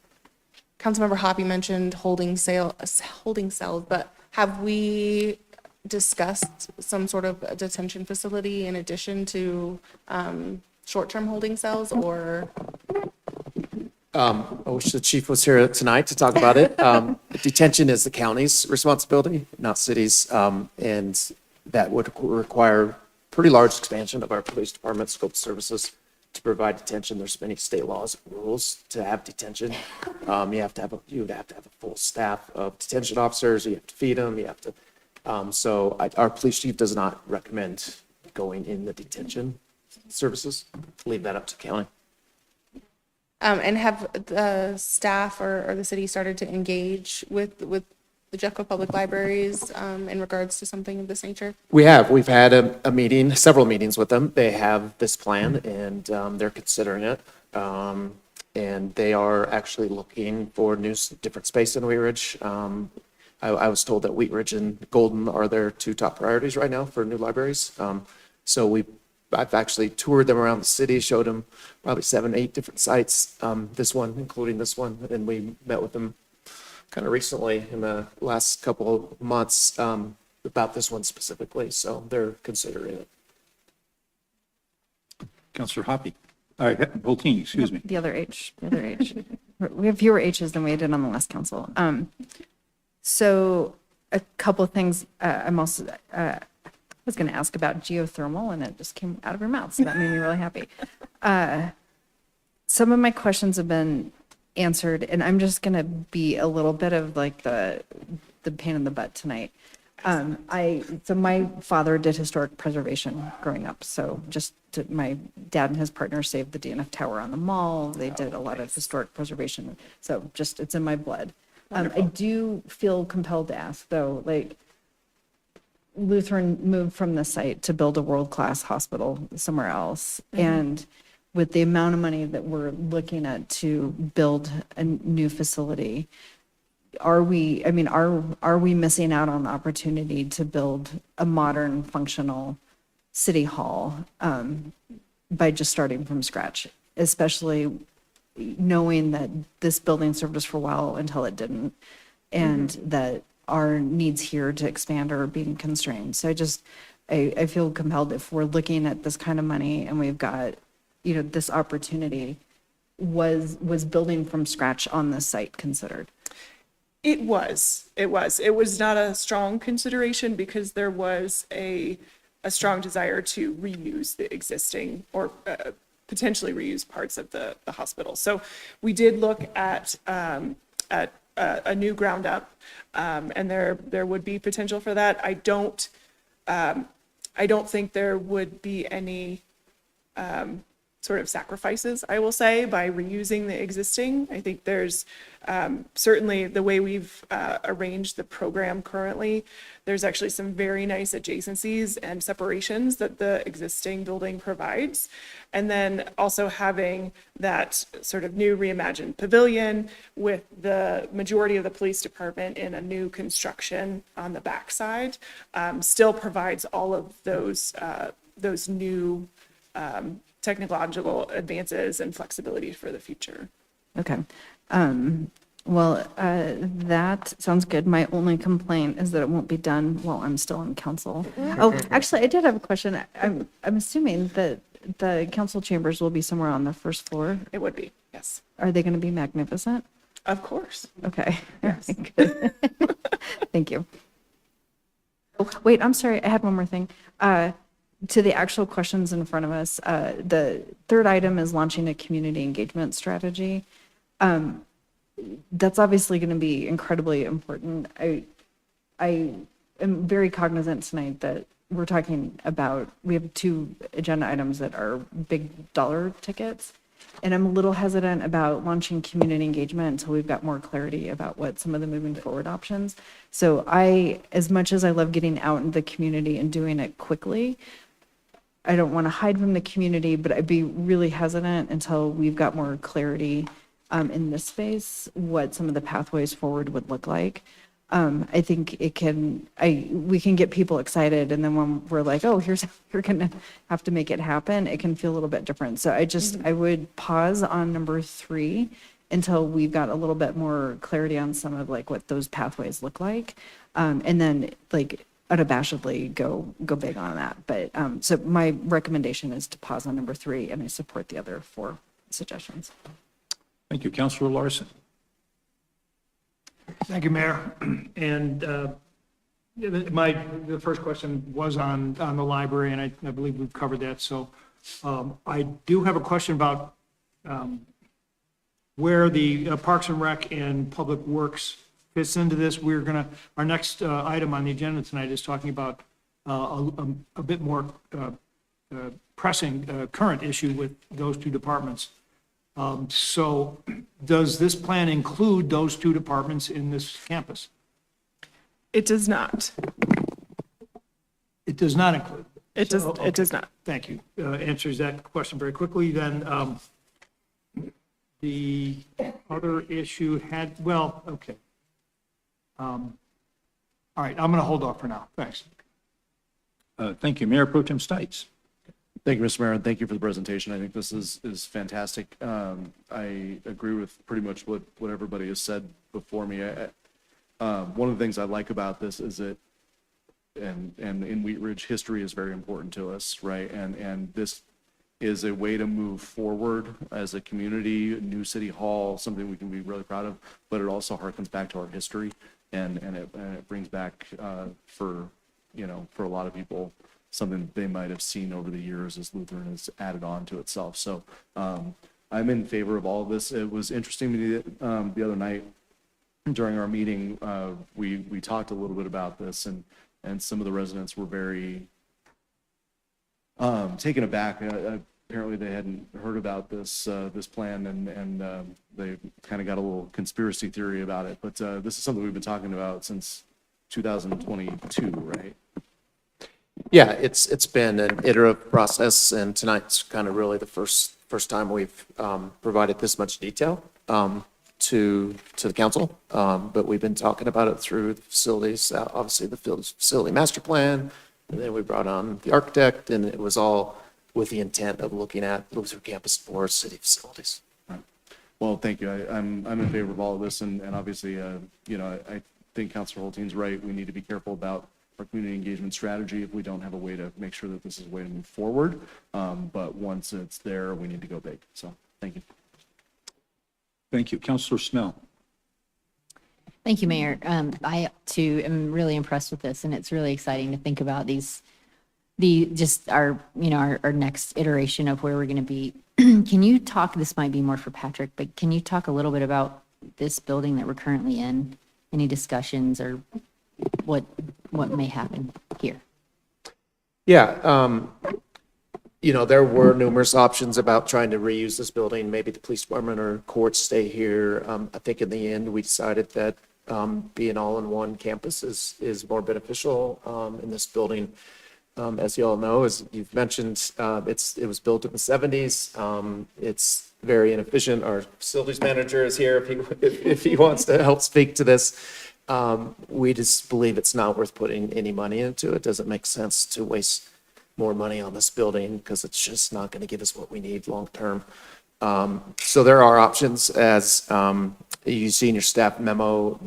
[SPEAKER 9] Councilmember Hoppy mentioned holding cells, but have we discussed some sort of a detention facility in addition to short-term holding cells, or?
[SPEAKER 4] I wish the chief was here tonight to talk about it. Detention is the county's responsibility, not cities, and that would require pretty large expansion of our police department scope of services to provide detention. There's many state laws and rules to have detention. You would have to have a full staff of detention officers. You have to feed them. You have to. Our police chief does not recommend going in the detention services. Leave that up to county.
[SPEAKER 9] And have the staff or the city started to engage with the Jeffco Public Libraries in regards to something of this nature?
[SPEAKER 4] We've had a meeting, several meetings with them. They have this plan, and they're considering it. And they are actually looking for different space in Wheat Ridge. I was told that Wheat Ridge and Golden are their two top priorities right now for new libraries. I've actually toured them around the city, showed them probably 7, 8 different sites, including this one, and we met with them kind of recently in the last couple of months about this one specifically, so they're considering it.
[SPEAKER 1] Counselor Hoppy. All right, Voltini, excuse me.
[SPEAKER 8] The other H. We have fewer H's than we did on the last council. So a couple of things. I'm also, I was going to ask about geothermal, and it just came out of your mouth, so that made me really happy. Some of my questions have been answered, and I'm just going to be a little bit of like the pain in the butt tonight. So my father did historic preservation growing up, so my dad and his partner saved the DNF Tower on the mall. They did a lot of historic preservation, so it's in my blood. I do feel compelled to ask, though, like, Lutheran moved from the site to build a world-class hospital somewhere else, and with the amount of money that we're looking at to build a new facility, are we missing out on the opportunity to build a modern, functional city hall by just starting from scratch, especially knowing that this building served us for a while until it didn't, and that our needs here to expand are being constrained. So I feel compelled, if we're looking at this kind of money and we've got, this opportunity, was building from scratch on this site considered?
[SPEAKER 13] It was not a strong consideration because there was a strong desire to reuse the existing or potentially reuse parts of the hospital. So we did look at a new ground up, and there would be potential for that. I don't think there would be any sort of sacrifices, I will say, by reusing the existing. I think there's certainly the way we've arranged the program currently, there's actually some very nice adjacencies and separations that the existing building provides. And then also having that sort of new reimagined pavilion with the majority of the police department in a new construction on the backside still provides all of those new technological advances and flexibility for the future.
[SPEAKER 8] Okay. Well, that sounds good. My only complaint is that it won't be done while I'm still on council. Oh, actually, I did have a question. I'm assuming that the council chambers will be somewhere on the first floor.
[SPEAKER 13] It would be, yes.
[SPEAKER 8] Are they going to be magnificent?
[SPEAKER 13] Of course.
[SPEAKER 8] Okay.
[SPEAKER 13] Yes.
[SPEAKER 8] Good. Thank you. Oh, wait, I'm sorry. I had one more thing. To the actual questions in front of us, the third item is launching a community engagement strategy. That's obviously going to be incredibly important. I am very cognizant tonight that we're talking about, we have 2 agenda items that are big dollar tickets. And I'm a little hesitant about launching community engagement until we've got more clarity about what some of the moving forward options. So as much as I love getting out in the community and doing it quickly, I don't want to hide from the community, but I'd be really hesitant until we've got more clarity in this space, what some of the pathways forward would look like. I think we can get people excited, and then when we're like, oh, here's how you're going to have to make it happen, it can feel a little bit different. So I would pause on number 3 until we've got a little bit more clarity on some of like what those pathways look like. And then like unabashedly go big on that. But so my recommendation is to pause on number 3, and I support the other 4 suggestions.
[SPEAKER 1] Thank you. Councilor Larson.
[SPEAKER 10] Thank you, Mayor. And the first question was on the library, and I believe we've covered that. So I do have a question about where the Parks and Rec and Public Works fits into this. Our next item on the agenda tonight is talking about a bit more pressing current issue with those 2 departments. So does this plan include those 2 departments in this campus?
[SPEAKER 13] It does not.
[SPEAKER 10] It does not include.
[SPEAKER 13] It does not.
[SPEAKER 10] Thank you. Answers that question very quickly. Then the other issue okay. All right, I'm going to hold off for now. Thanks.
[SPEAKER 1] Thank you. Mayor Pro Tem Stites.
[SPEAKER 12] Thank you, Mr. Mayor, and thank you for the presentation. I think this is fantastic. I agree with pretty much what everybody has said before me. One of the things I like about this is that, and in Wheat Ridge, history is very important to us, right? And this is a way to move forward as a community, a new city hall, something we can be really proud of, but it also harkens back to our history, and it brings back for a lot of people, something that they might have seen over the years as Lutheran has added on to itself. So I'm in favor of all of this. It was interesting to me that the other night during our meeting, we talked a little bit about this, and and some of the residents were very taken aback. Apparently, they hadn't heard about this plan, and they kind of got a little conspiracy theory about it. But this is something we've been talking about since 2022, right?
[SPEAKER 4] Yeah, it's been an iterative process, and tonight's kind of really the first time we've provided this much detail to the council. But we've been talking about it through the facilities, obviously the facility master plan, and then we brought on the architect, and it was all with the intent of looking at Luther campus for city facilities.
[SPEAKER 12] Well, thank you. I'm in favor of all of this, and obviously, I think Councilor Holtein's right. We need to be careful about our community engagement strategy if we don't have a way to make sure that this is a way to move forward. But once it's there, we need to go big. So, thank you.
[SPEAKER 1] Thank you. Counselor Snell.
[SPEAKER 11] Thank you, Mayor. I too am really impressed with this, and it's really exciting to think about our next iteration of where we're going to be. Can you talk, this might be more for Patrick, but can you talk a little bit about this building that we're currently in? Any discussions or what may happen here?
[SPEAKER 4] Yeah, there were numerous options about trying to reuse this building. Maybe the police department or courts stay here. I think in the end, we decided that being all in one campus is more beneficial in this building. As you all know, as you've mentioned, it was built in the 70s. It's very inefficient. Our facilities manager is here if he wants to help speak to this. We just believe it's not worth putting any money into. It doesn't make sense to waste more money on this building because it's just not going to give us what we need long term. So there are options, as you see in your staff memo.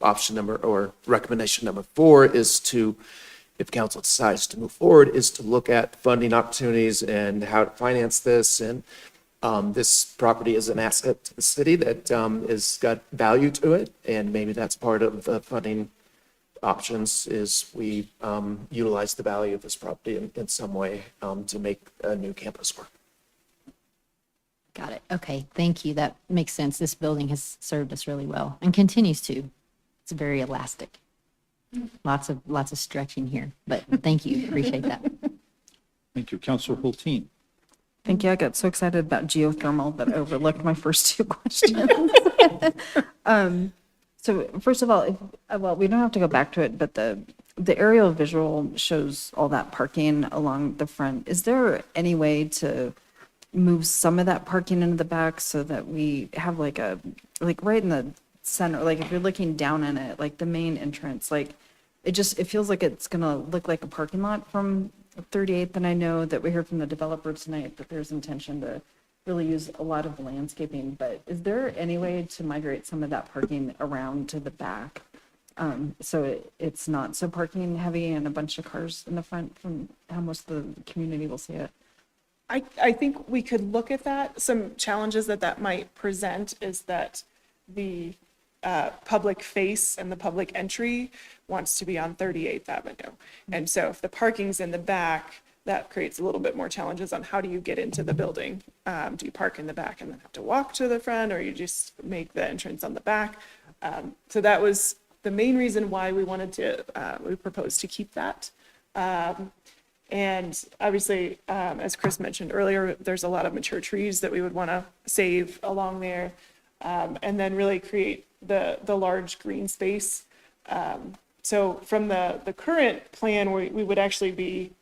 [SPEAKER 4] Option number or recommendation number 4 is to, if council decides to move forward, is to look at funding opportunities and how to finance this. And this property is an asset to the city that has got value to it. And maybe that's part of the funding options, is we utilize the value of this property in some way to make a new campus work.
[SPEAKER 11] Got it. Okay, thank you. That makes sense. This building has served us really well and continues to. It's very elastic. Lots of stretching here, but thank you. Appreciate that.
[SPEAKER 1] Thank you. Counselor Holtein.
[SPEAKER 8] Thank you. I got so excited about geothermal that I overlooked my first 2 questions. So first of all, we don't have to go back to it, but the aerial visual shows all that parking along the front. Is there any way to move some of that parking into the back so that we have like right in the center, like if you're looking down in it, like the main entrance, like it feels like it's gonna look like a parking lot from 38th. And I know that we heard from the developer tonight that there's intention to really use a lot of landscaping, but is there any way to migrate some of that parking around to the back? So it's not so parking heavy and a bunch of cars in the front from how most of the community will see it?
[SPEAKER 13] I think we could look at that. Some challenges that might present is that the public face and the public entry wants to be on 38th Avenue. And so if the parking's in the back, that creates a little bit more challenges on how do you get into the building? Do you park in the back and then have to walk to the front, or you just make the entrance on the back? So that was the main reason why we wanted to, we proposed to keep that. And obviously, as Chris mentioned earlier, there's a lot of mature trees that we would want to save along there, and then really create the large green space. So from the current plan, we would actually be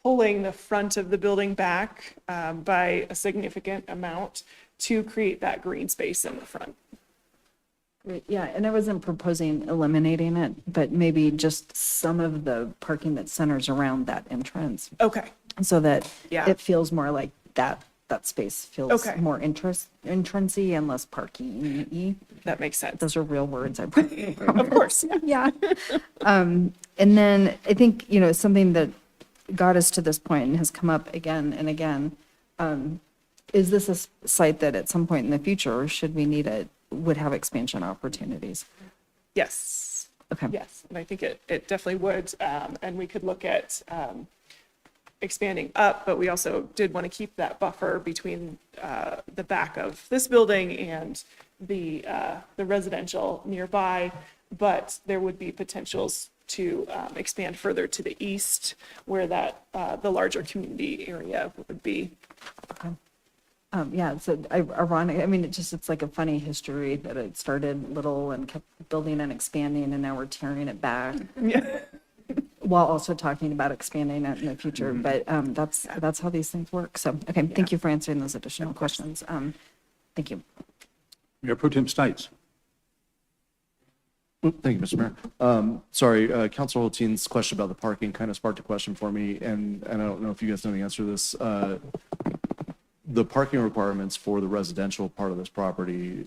[SPEAKER 13] pulling the front of the building back by a significant amount to create that green space in the front.
[SPEAKER 8] Great. Yeah, and I wasn't proposing eliminating it, but maybe just some of the parking that centers around that entrance.
[SPEAKER 13] Okay.
[SPEAKER 8] So that
[SPEAKER 13] Yeah.
[SPEAKER 8] it feels more like that space feels
[SPEAKER 13] Okay.
[SPEAKER 8] more entrancey and less parking-y.
[SPEAKER 13] That makes sense.
[SPEAKER 8] Those are real words. I put.
[SPEAKER 13] Of course.
[SPEAKER 8] Yeah. And then I think, something that got us to this point and has come up again and again, is this a site that at some point in the future, or should we need it, would have expansion opportunities?
[SPEAKER 13] Yes.
[SPEAKER 8] Okay.
[SPEAKER 13] Yes, and I think it definitely would. And we could look at expanding up, but we also did want to keep that buffer between the back of this building and the residential nearby. But there would be potentials to expand further to the east where that, the larger community area would be.
[SPEAKER 8] Yeah, so ironic, I mean, it's like a funny history that it started little and kept building and expanding, and now we're tearing it back. While also talking about expanding it in the future, but that's how these things work. So, okay, thank you for answering those additional questions. Thank you.
[SPEAKER 1] Mayor Pro Tem Stites.
[SPEAKER 12] Thank you, Mr. Mayor. Sorry, Councilor Holtein's question about the parking kind of sparked a question for me, and I don't know if you guys know the answer to this. The parking requirements for the residential part of this property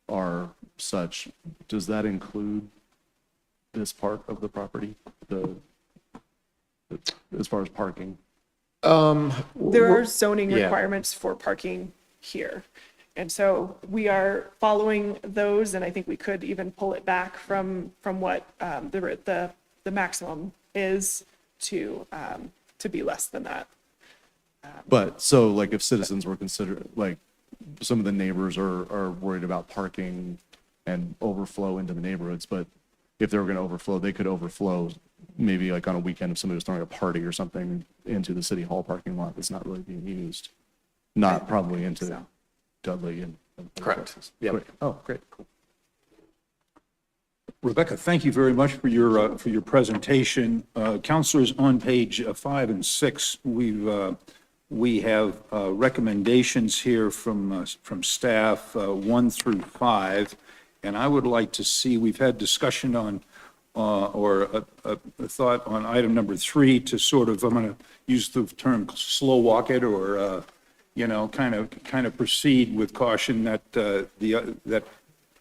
[SPEAKER 12] are such, does that include this part of the property, as far as parking?
[SPEAKER 13] There are zoning
[SPEAKER 4] yeah.
[SPEAKER 13] requirements for parking here. And so we are following those, and I think we could even pull it back from what the maximum is to be less than that.
[SPEAKER 12] But, so like if citizens were considered, like some of the neighbors are worried about parking and overflow into the neighborhoods, but if they were going to overflow, they could overflow maybe like on a weekend if somebody was throwing a party or something into the city hall parking lot that's not really being used. Not probably into Dudley and.
[SPEAKER 4] Correct. Yeah.
[SPEAKER 12] Great. Oh, great. Cool.
[SPEAKER 1] Rebecca, thank you very much for your presentation. Counselors, on page 5 and 6, we have recommendations here from staff 1 through 5, and I would like to see, we've had discussion on, or a thought on item number 3 to sort of, I'm going to use the term slow walk it, or, kind of proceed with caution that that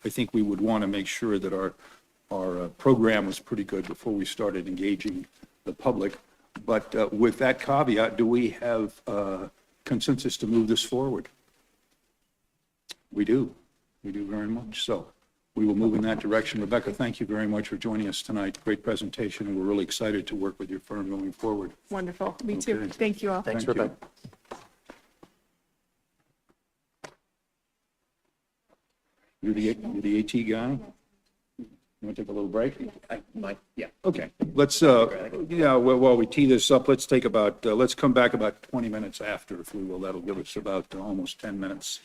[SPEAKER 1] I think we would want to make sure that our program was pretty good before we started engaging the public. But with that caveat, do we have consensus to move this forward? We do. We do very much. So we will move in that direction. Rebecca, thank you very much for joining us tonight. Great presentation, and we're really excited to work with your firm going forward.
[SPEAKER 13] Wonderful. Me too.
[SPEAKER 1] Okay.
[SPEAKER 13] Thank you all.
[SPEAKER 4] Thanks,
[SPEAKER 1] Thank you.
[SPEAKER 4] Rebecca.
[SPEAKER 1] You're the AT guy? You want to take a little break?
[SPEAKER 4] I might, yeah.
[SPEAKER 1] Okay, let's, while we tee this up, let's take about, let's come back about 20 minutes after, if we will. That'll give us about almost 10 minutes.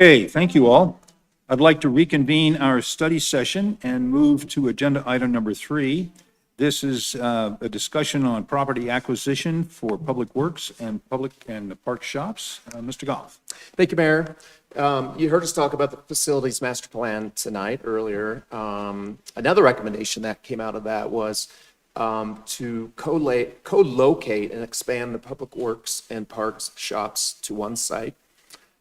[SPEAKER 1] Okay, thank you all. I'd like to reconvene our study session and move to agenda item number 3. This is a discussion on property acquisition for public works and the park shops. Mr. Goff.
[SPEAKER 4] Thank you, Mayor. You heard us talk about the facilities master plan tonight earlier. Another recommendation that came out of that was to co-locate and expand the public works and parks shops to one site.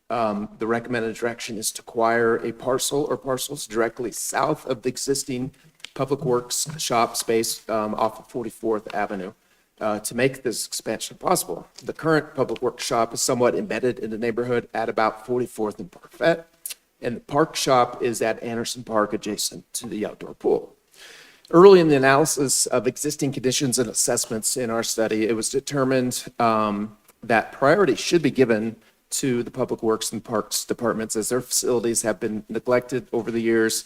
[SPEAKER 4] The recommended direction is to acquire a parcel or parcels directly south of the existing public works shop space off of 44th Avenue to make this expansion possible. The current public works shop is somewhat embedded in the neighborhood at about 44th and Parfait, and the park shop is at Anderson Park adjacent to the outdoor pool. Early in the analysis of existing conditions and assessments in our study, it was determined that priority should be given to the Public Works and Parks departments as their facilities have been neglected over the years.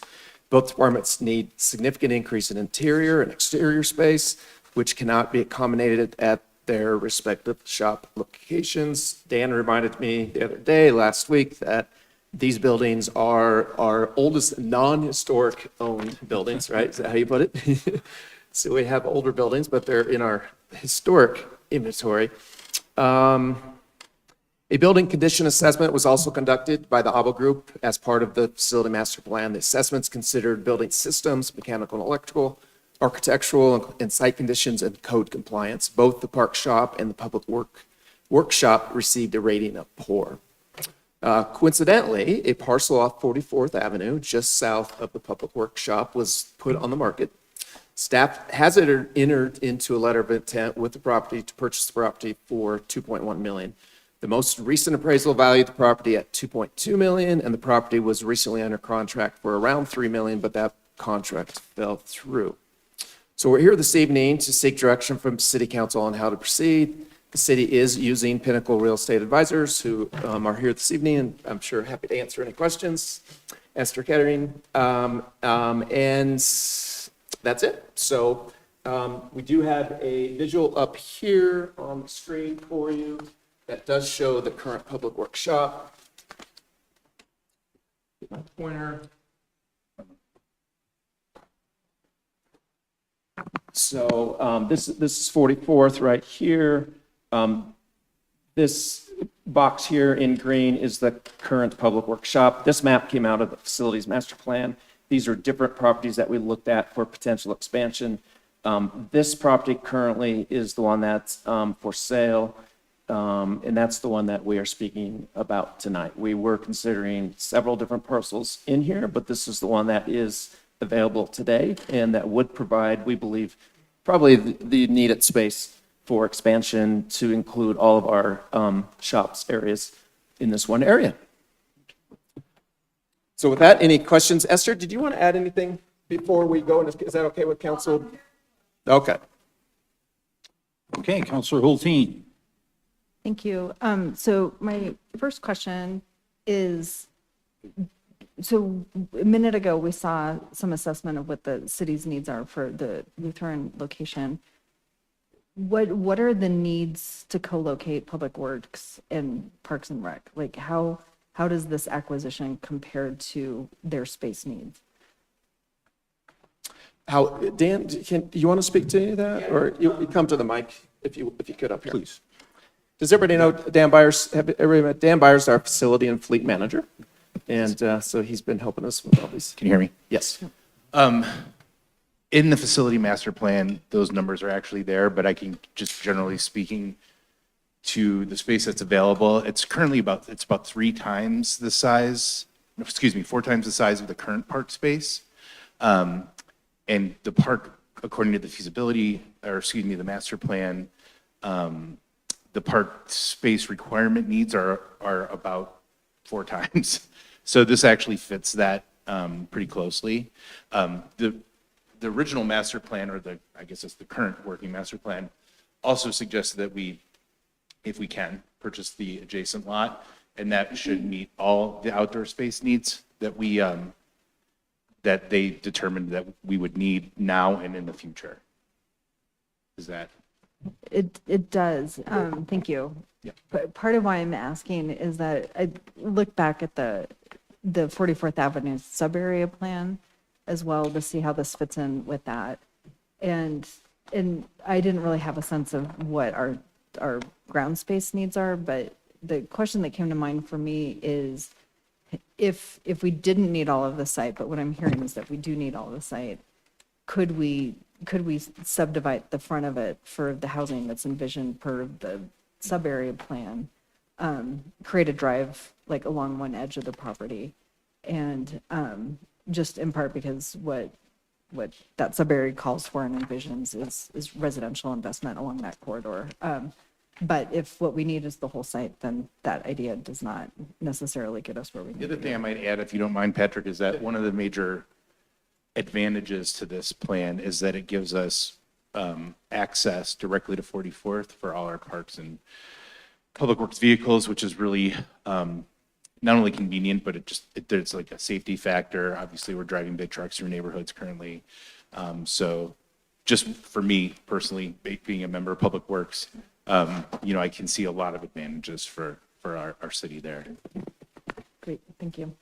[SPEAKER 4] Both departments need significant increase in interior and exterior space, which cannot be accommodated at their respective shop locations. Dan reminded me the other day, last week, that these buildings are our oldest non-historic owned buildings, right? Is that how you put it? So we have older buildings, but they're in our historic inventory. A building condition assessment was also conducted by the ABO Group as part of the facility master plan. The assessments considered building systems, mechanical and electrical, architectural and site conditions, and code compliance. Both the park shop and the public workshop received a rating of poor. Coincidentally, a parcel off 44th Avenue, just south of the public workshop, was put on the market. Staff has entered into a letter of intent with the property to purchase the property for $2.1 million. The most recent appraisal valued the property at $2.2 million, and the property was recently under contract for around $3 million, but that contract fell through. So we're here this evening to seek direction from City Council on how to proceed. The city is using Pinnacle Real Estate Advisors, who are here this evening, and I'm sure happy to answer any questions. Esther Kettering, and that's it. So we do have a visual up here on the screen for you that does show the current public workshop. Get my pointer. So this is 44th right here. This box here in green is the current public workshop. This map came out of the facilities master plan. These are different properties that we looked at for potential expansion. This property currently is the one that's for sale. And that's the one that we are speaking about tonight. We were considering several different parcels in here, but this is the one that is available today and that would provide, we believe, probably the needed space for expansion to include all of our shops areas in this one area. So with that, any questions? Esther, did you want to add anything before we go? Is that okay with council? Okay.
[SPEAKER 1] Okay, Councilor Hulteen.
[SPEAKER 8] Thank you. So my first question is, so a minute ago, we saw some assessment of what the city's needs are for the Lutheran location. What are the needs to co-locate Public Works and Parks and Rec? Like how does this acquisition compare to their space needs?
[SPEAKER 4] Dan, do you want to speak to any of that? Or you come to the mic if you could up here.
[SPEAKER 1] Please.
[SPEAKER 4] Does everybody know Dan Byers? Have everybody met Dan Byers, our facility and fleet manager? And so he's been helping us with all these.
[SPEAKER 14] Can you hear me?
[SPEAKER 4] Yes.
[SPEAKER 14] In the facility master plan, those numbers are actually there, but I can just generally speaking to the space that's available, it's currently about 3 times the size, 4 times the size of the current park space. And the park, according to the the master plan, the park space requirement needs are about 4 times. So this actually fits that pretty closely. The original master plan, or I guess it's the current working master plan, also suggested that we, if we can, purchase the adjacent lot, and that should meet all the outdoor space needs that that they determined that we would need now and in the future. Is that
[SPEAKER 8] It does. Thank you. But part of why I'm asking is that I look back at the 44th Avenue sub-area plan as well to see how this fits in with that. And I didn't really have a sense of what our ground space needs are, but the question that came to mind for me is if we didn't need all of the site, but what I'm hearing is that we do need all of the site, could we subdivide the front of it for the housing that's envisioned per the sub-area plan, create a drive like along one edge of the property, and just in part because what that sub-area calls for and envisions is residential investment along that corridor. But if what we need is the whole site, then that idea does not necessarily get us where we
[SPEAKER 14] The
[SPEAKER 8] need
[SPEAKER 14] other
[SPEAKER 8] to
[SPEAKER 14] thing I
[SPEAKER 8] go.
[SPEAKER 14] might add, if you don't mind, Patrick, is that one of the major advantages to this plan is that it gives us access directly to 44th for all our parks and public works vehicles, which is really not only convenient, but there's like a safety factor. Obviously, we're driving big trucks through neighborhoods currently. So just for me personally, being a member of Public Works, I can see a lot of advantages for our city there.
[SPEAKER 8] Great, thank you.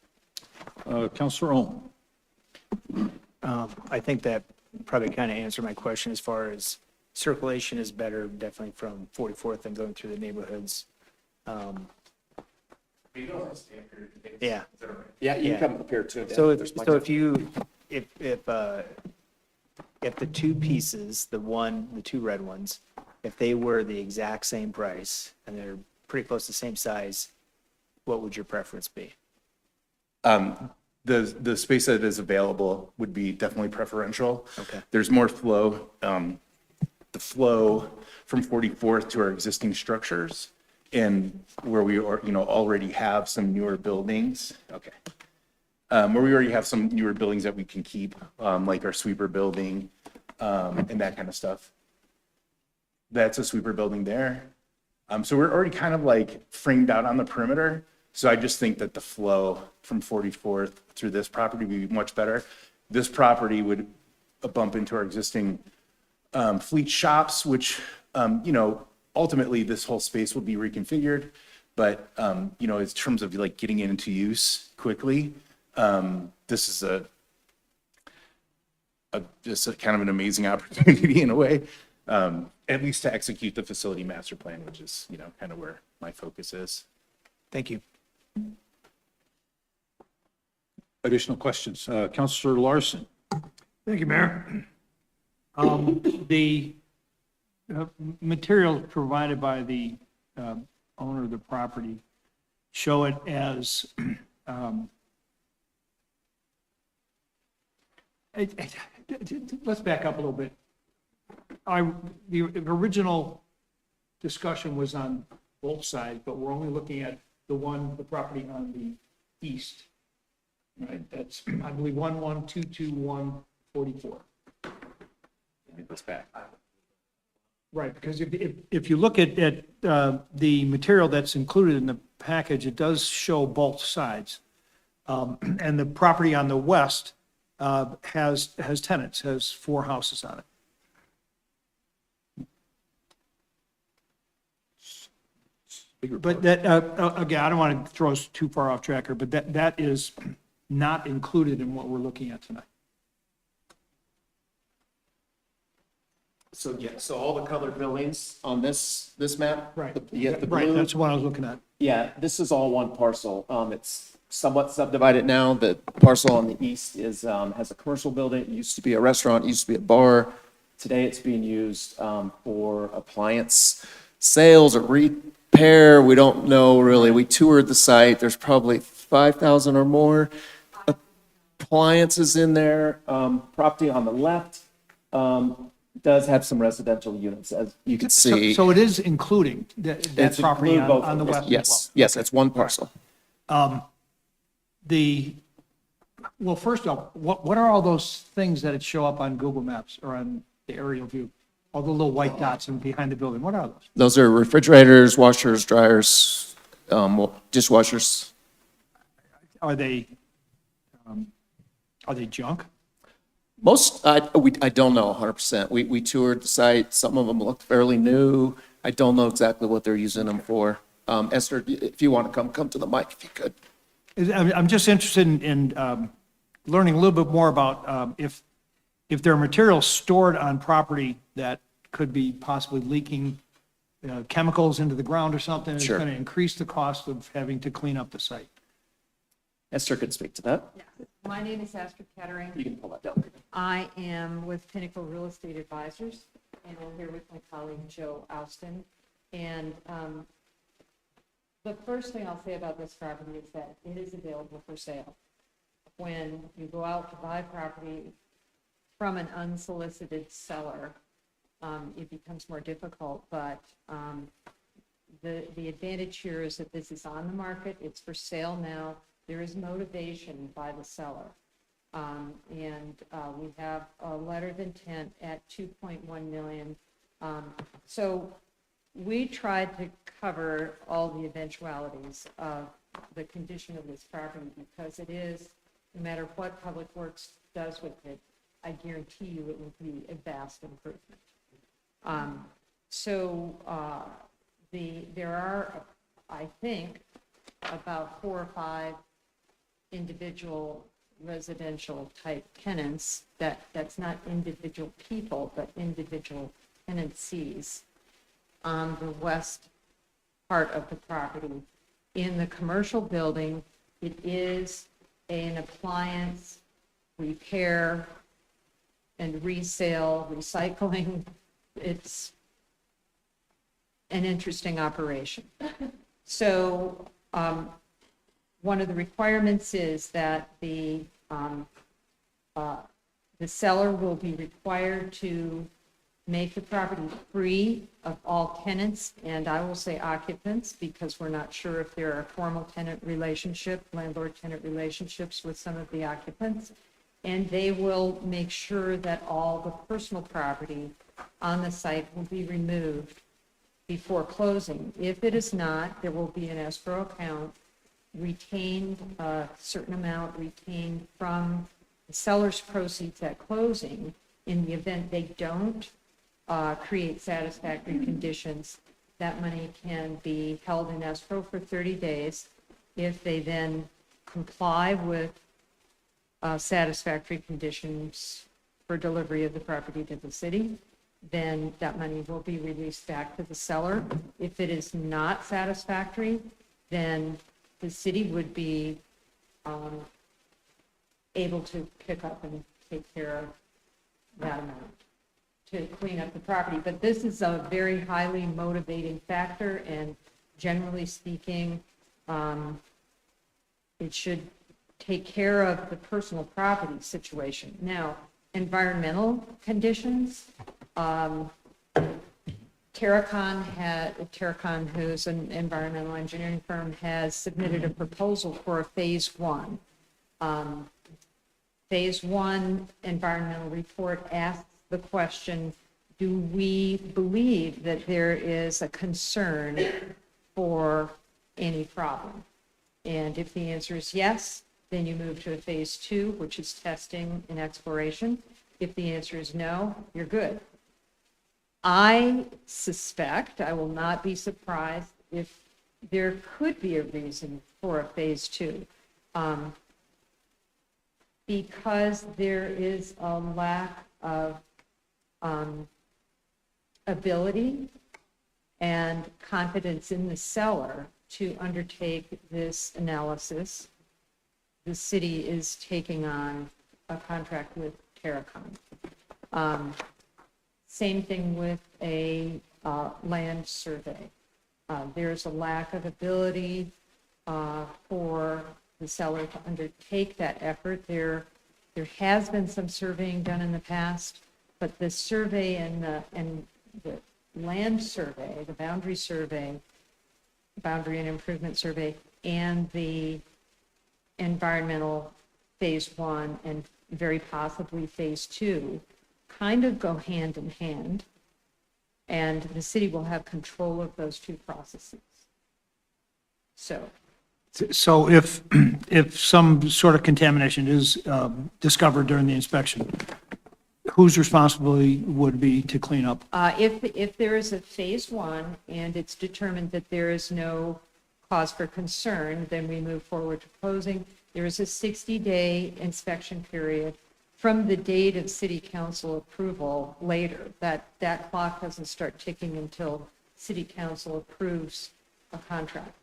[SPEAKER 1] Counselor Ohm.
[SPEAKER 7] I think that probably kind of answered my question as far as circulation is better definitely from 44th and going through the neighborhoods. Yeah.
[SPEAKER 4] Yeah, you can come up here too. Dan.
[SPEAKER 7] So
[SPEAKER 4] There's mics.
[SPEAKER 7] if the two pieces, the two red ones, if they were the exact same price and they're pretty close to the same size, what would your preference be?
[SPEAKER 14] The space that is available would be definitely preferential.
[SPEAKER 7] Okay.
[SPEAKER 14] There's more flow. The flow from 44th to our existing structures and where we are, already have some newer buildings. Okay. Where we already have some newer buildings that we can keep, like our sweeper building, and that kind of stuff. That's a sweeper building there. So we're already kind of like framed out on the perimeter. So I just think that the flow from 44th through this property would be much better. This property would bump into our existing fleet shops, which, ultimately this whole space will be reconfigured. But, in terms of like getting it into use quickly, this is just a kind of an amazing opportunity in a way, at least to execute the facility master plan, which is, kind of where my focus is.
[SPEAKER 7] Thank you.
[SPEAKER 1] Additional questions? Counselor Larson.
[SPEAKER 10] Thank you, Mayor. The materials provided by the owner of the property show it as, let's back up a little bit. The original discussion was on both sides, but we're only looking at the property on the east. Right, that's, I believe, 1122144.
[SPEAKER 14] This back.
[SPEAKER 10] Right, because if you look at the material that's included in the package, it does show both sides. And the property on the west has tenants, has 4 houses on it. But that, again, I don't want to throw us too far off track here, but that is not included in what we're looking at tonight.
[SPEAKER 4] So, yeah, so all the colored buildings on this map?
[SPEAKER 10] Right.
[SPEAKER 4] Yeah, the
[SPEAKER 10] Right,
[SPEAKER 4] blue.
[SPEAKER 10] that's what I was looking at.
[SPEAKER 4] Yeah, this is all one parcel. It's somewhat subdivided now. The parcel on the east is, has a commercial building. It used to be a restaurant, it used to be a bar. Today it's being used, for appliance sales or repair. We don't know really. We toured the site. There's probably 5,000 or more appliances in there. Property on the left, does have some residential units, as you can see.
[SPEAKER 10] So it is including that
[SPEAKER 4] It's
[SPEAKER 10] property
[SPEAKER 4] include both
[SPEAKER 10] on the
[SPEAKER 4] of them.
[SPEAKER 10] west as well?
[SPEAKER 4] Yes, it's one parcel.
[SPEAKER 10] Well, first off, what are all those things that show up on Google Maps or on the aerial view? All the little white dots behind the building, what are those?
[SPEAKER 4] Those are refrigerators, washers, dryers, dishwashers.
[SPEAKER 10] Are they junk?
[SPEAKER 4] I don't know 100%. We toured the site. Some of them looked fairly new. I don't know exactly what they're using them for. Esther, if you want to come to the mic if you could.
[SPEAKER 10] I'm just interested in learning a little bit more about if there are materials stored on property that could be possibly leaking chemicals into the ground or something. It's
[SPEAKER 4] Sure.
[SPEAKER 10] going to increase the cost of having to clean up the site.
[SPEAKER 4] Esther could speak to that.
[SPEAKER 11] My name is Astrid Kettering.
[SPEAKER 4] You can pull that down.
[SPEAKER 11] I am with Pinnacle Real Estate Advisors, and I'm here with my colleague Joe Austin. And the first thing I'll say about this property is that it is available for sale. When you go out to buy property from an unsolicited seller, it becomes more difficult, but the advantage here is that this is on the market, it's for sale now, there is motivation by the seller. And we have a letter of intent at 2.1 million. So we tried to cover all the eventualities of the condition of this property because it is, no matter what Public Works does with it, I guarantee you it will be a vast improvement. There are, I think, about 4 or 5 individual residential type tenants that's not individual people, but individual tenancies on the west part of the property. In the commercial building, it is an appliance repair and resale, recycling. It's an interesting operation. So one of the requirements is that the seller will be required to make the property free of all tenants, and I will say occupants, because we're not sure if there are formal tenant relationship, landlord-tenant relationships with some of the occupants. And they will make sure that all the personal property on the site will be removed before closing. If it is not, there will be an escrow account retained, a certain amount retained from the seller's proceeds at closing. In the event they don't create satisfactory conditions, that money can be held in escrow for 30 days. If they then comply with satisfactory conditions for delivery of the property to the city, then that money will be released back to the seller. If it is not satisfactory, then the city would be able to pick up and take care of that amount to clean up the property. But this is a very highly motivating factor, and generally speaking, it should take care of the personal property situation. Now, environmental conditions, Terracon, who's an environmental engineering firm, has submitted a proposal for a phase 1. Phase 1 environmental report asks the question, do we believe that there is a concern for any problem? And if the answer is yes, then you move to a phase 2, which is testing and exploration. If the answer is no, you're good. I suspect, I will not be surprised if there could be a reason for a phase 2, because there is a lack of ability and confidence in the seller to undertake this analysis. The city is taking on a contract with Terracon. Same thing with a land survey. There's a lack of ability for the seller to undertake that effort. There has been some surveying done in the past, but the survey and the land survey, the boundary survey, boundary and improvement survey, and the environmental phase 1 and very possibly phase 2 kind of go hand in hand, and the city will have control of those two processes. So
[SPEAKER 10] So if some sort of contamination is discovered during the inspection, whose responsibility would be to clean up?
[SPEAKER 11] If there is a phase one and it's determined that there is no cause for concern, then we move forward to closing. There is a 60-day inspection period from the date of city council approval later. That clock doesn't start ticking until city council approves a contract.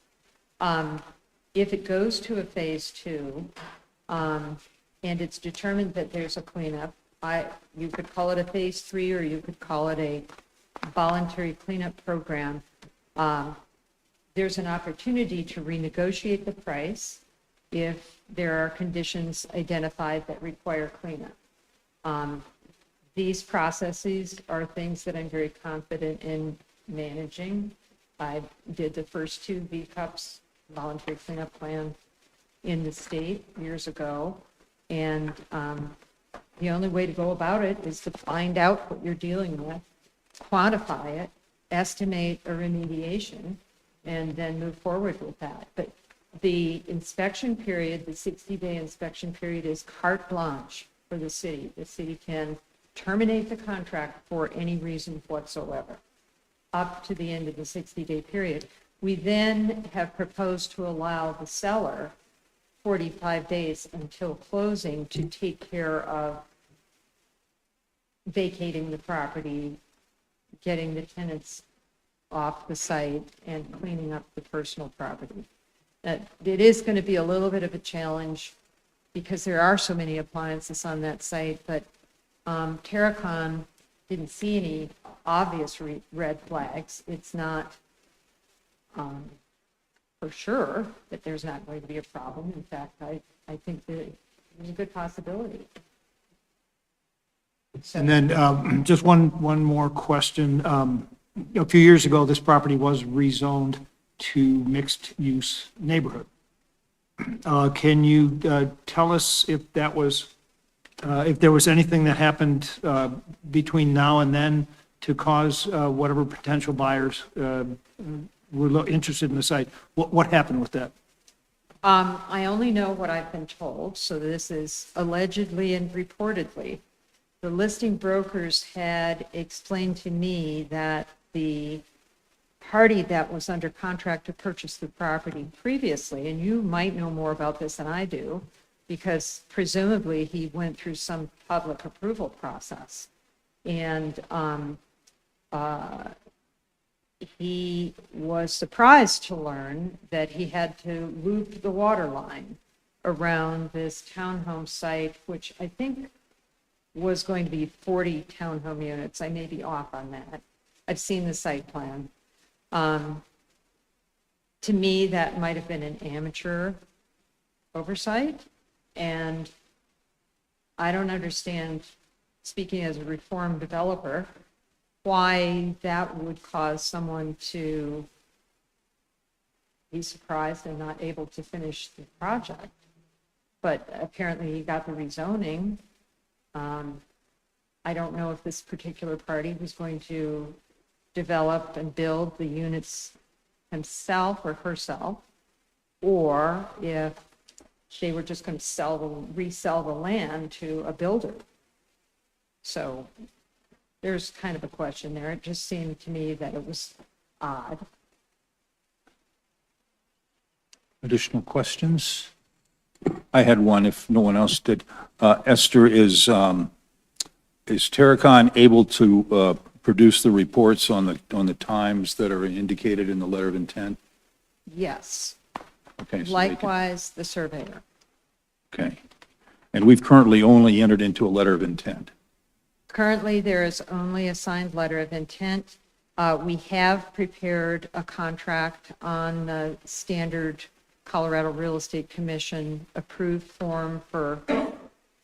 [SPEAKER 11] If it goes to a phase two, and it's determined that there's a cleanup, you could call it a phase three, or you could call it a voluntary cleanup program. There's an opportunity to renegotiate the price if there are conditions identified that require cleanup. These processes are things that I'm very confident in managing. I did the first two VCUPs, voluntary cleanup plan, in the state years ago. And the only way to go about it is to find out what you're dealing with, quantify it, estimate a remediation, and then move forward with that. But the inspection period, the 60-day inspection period, is carte blanche for the city. The city can terminate the contract for any reason whatsoever, up to the end of the 60-day period. We then have proposed to allow the seller 45 days until closing to take care of vacating the property, getting the tenants off the site, and cleaning up the personal property. It is going to be a little bit of a challenge because there are so many appliances on that site, but Terracon didn't see any obvious red flags. It's not for sure that there's not going to be a problem. In fact, I think that there's a good possibility.
[SPEAKER 10] And then just one more question. A few years ago, this property was rezoned to mixed-use neighborhood. Can you tell us if that was, if there was anything that happened between now and then to cause whatever potential buyers were interested in the site? What happened with that?
[SPEAKER 11] I only know what I've been told, so this is allegedly and reportedly. The listing brokers had explained to me that the party that was under contract to purchase the property previously, and you might know more about this than I do, because presumably he went through some public approval process. And he was surprised to learn that he had to loop the water line around this townhome site, which I think was going to be 40 townhome units. I may be off on that. I've seen the site plan. To me, that might have been an amateur oversight, and I don't understand, speaking as a reformed developer, why that would cause someone to be surprised and not able to finish the project. But apparently he got the rezoning. I don't know if this particular party was going to develop and build the units himself or herself, or if they were just going to resell the land to a builder. So there's kind of a question there. It just seemed to me that it was odd.
[SPEAKER 1] Additional questions? I had one, if no one else did. Esther, is Terracon able to produce the reports on the times that are indicated in the letter of intent?
[SPEAKER 11] Yes.
[SPEAKER 1] Okay. So they can-
[SPEAKER 11] Likewise, the surveyor.
[SPEAKER 1] Okay. And we've currently only entered into a letter of intent.
[SPEAKER 11] Currently, there is only a signed letter of intent. We have prepared a contract on the standard Colorado Real Estate Commission approved form for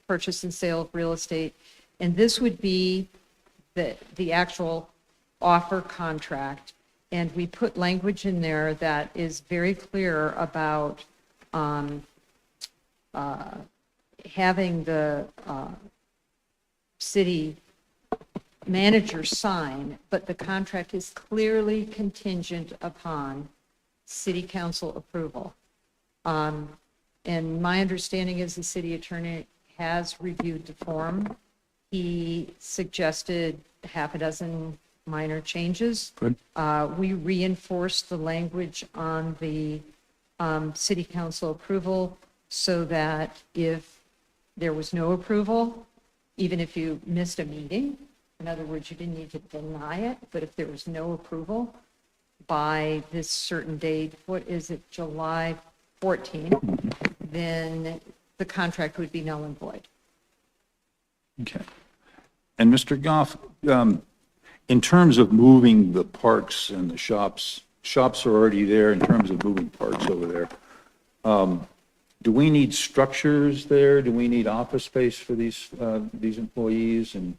[SPEAKER 11] purchase and sale of real estate. And this would be the actual offer contract. And we put language in there that is very clear about having the city manager sign, but the contract is clearly contingent upon city council approval.
[SPEAKER 15] And my understanding is the city attorney has reviewed the form. He suggested half a dozen minor changes.
[SPEAKER 1] Good.
[SPEAKER 15] We reinforced the language on the city council approval so that if there was no approval, even if you missed a meeting, in other words, you didn't need to deny it, but if there was no approval by this certain date, what is it, July 14th, then the contract would be null and void.
[SPEAKER 1] Okay. And Mr. Goff, in terms of moving the parks and the shops are already there in terms of moving parks over there. Do we need structures there? Do we need office space for these employees? And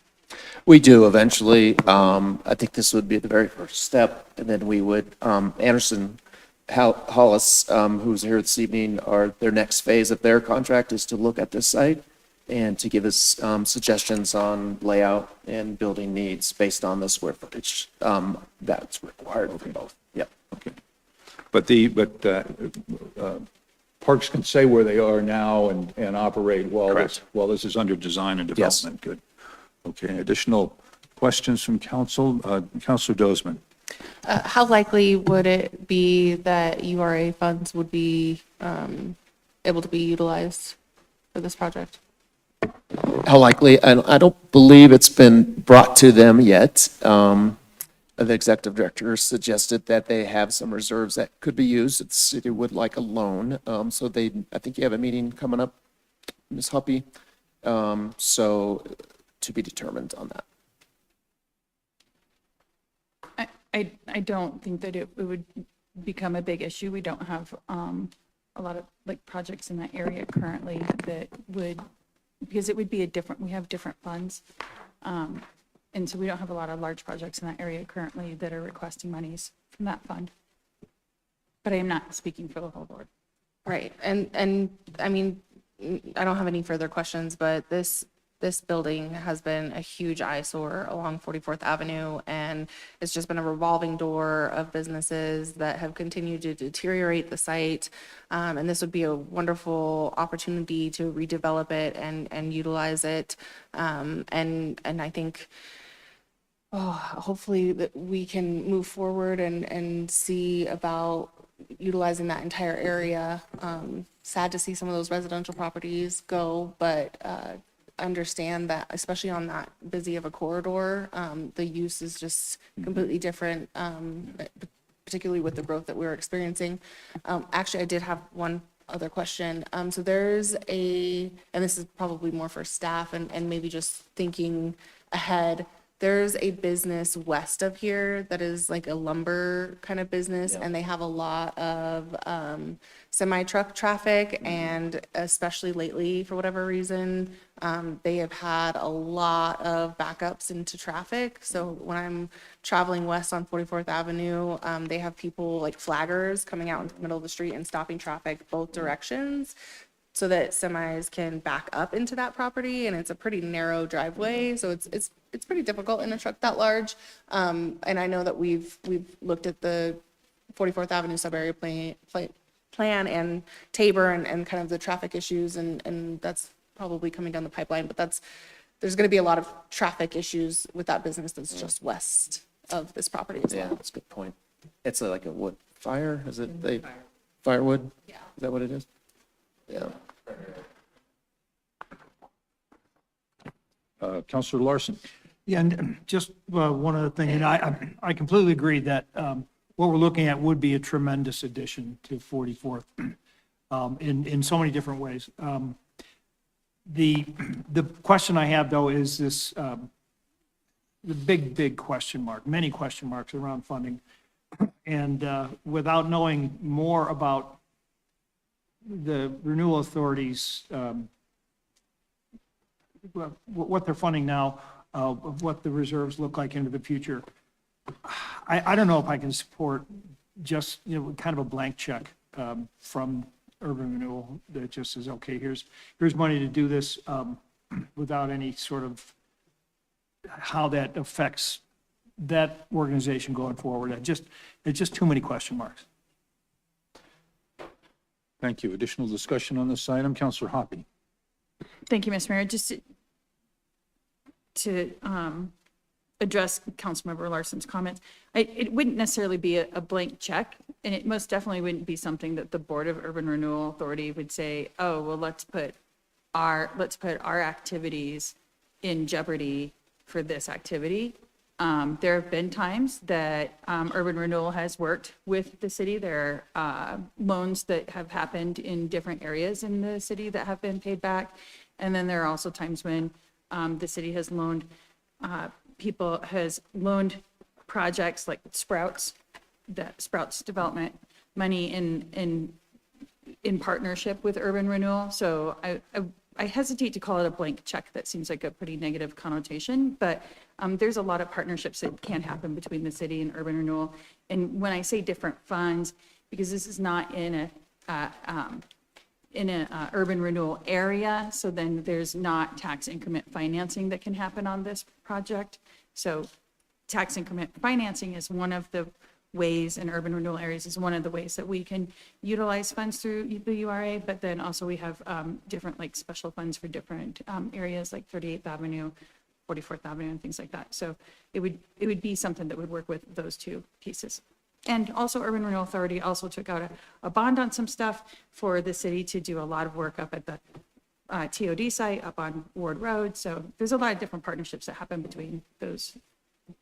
[SPEAKER 4] We do eventually. I think this would be the very first step, and then we would, Anderson Hollis, who's here this evening, their next phase of their contract is to look at this site and to give us suggestions on layout and building needs based on the square footage that's required for both. Yep.
[SPEAKER 1] okay. But parks can stay where they are now and operate
[SPEAKER 4] Correct.
[SPEAKER 1] while this is under design and
[SPEAKER 4] Yes.
[SPEAKER 1] development. Good. Okay. Additional questions from council? Councilor Dozeman.
[SPEAKER 9] How likely would it be that URA funds would be able to be utilized for this project?
[SPEAKER 4] How likely? I don't believe it's been brought to them yet. The executive director suggested that they have some reserves that could be used. The city would like a loan. So I think you have a meeting coming up, Ms. Huppy. So to be determined on that.
[SPEAKER 6] I don't think that it would become a big issue. We don't have a lot of like projects in that area currently that would, because it would be we have different funds. And so we don't have a lot of large projects in that area currently that are requesting monies from that fund. But I am not speaking for the whole board.
[SPEAKER 9] Right. And I mean, I don't have any further questions, but this building has been a huge eyesore along 44th Avenue, and it's just been a revolving door of businesses that have continued to deteriorate the site. And this would be a wonderful opportunity to redevelop it and utilize it. And I think, hopefully that we can move forward and see about utilizing that entire area. Sad to see some of those residential properties go, but understand that, especially on that busy of a corridor, the use is just completely different, particularly with the growth that we're experiencing. Actually, I did have one other question. So there's and this is probably more for staff and maybe just thinking ahead, there's a business west of here that is like a lumber kind of business, and they have a lot of semi-truck traffic, and especially lately, for whatever reason, they have had a lot of backups into traffic. So when I'm traveling west on 44th Avenue, they have people like flaggers coming out into the middle of the street and stopping traffic both directions, so that semis can back up into that property, and it's a pretty narrow driveway, so it's pretty difficult in a truck that large. And I know that we've looked at the 44th Avenue sub-area plan and Tabor and kind of the traffic issues, and that's probably coming down the pipeline, but there's going to be a lot of traffic issues with that business that's just west of this property as well.
[SPEAKER 4] Yeah, that's a good point. It's like a wood fire, is it? Firewood?
[SPEAKER 9] Yeah.
[SPEAKER 4] Is that what it is? Yeah.
[SPEAKER 1] Councilor Larson.
[SPEAKER 10] Yeah, and just one other thing, and I completely agree that what we're looking at would be a tremendous addition to 44th in so many different ways. The question I have, though, is this, the big question mark, many question marks around funding. And without knowing more about the renewal authorities, what they're funding now, of what the reserves look like into the future, I don't know if I can support just, kind of a blank check from urban renewal that just says, okay, here's money to do this, without any sort of how that affects that organization going forward. It's just too many question marks.
[SPEAKER 1] Thank you. Additional discussion on this item? Counselor Hoppy.
[SPEAKER 6] Thank you, Mr. Mayor. Just to address Councilmember Larson's comments, it wouldn't necessarily be a blank check, and it most definitely wouldn't be something that the Board of Urban Renewal Authority would say, oh, well, let's put our activities in jeopardy for this activity. There have been times that Urban Renewal has worked with the city. There are loans that have happened in different areas in the city that have been paid back. And then there are also times when the city has loaned projects like Sprouts development money in partnership with Urban Renewal. So I hesitate to call it a blank check. That seems like a pretty negative connotation, but there's a lot of partnerships that can happen between the city and Urban Renewal. And when I say different funds, because this is not in a urban renewal area, so then there's not tax increment financing that can happen on this project. So tax increment financing is one of the ways, in urban renewal areas is one of the ways that we can utilize funds through the URA, but then also we have different like special funds for different areas like 38th Avenue, 44th Avenue and things like that. So it would be something that would work with those two pieces. And also Urban Renewal Authority also took out a bond on some stuff for the city to do a lot of work up at the TOD site up on Ward Road. So there's a lot of different partnerships that happen between those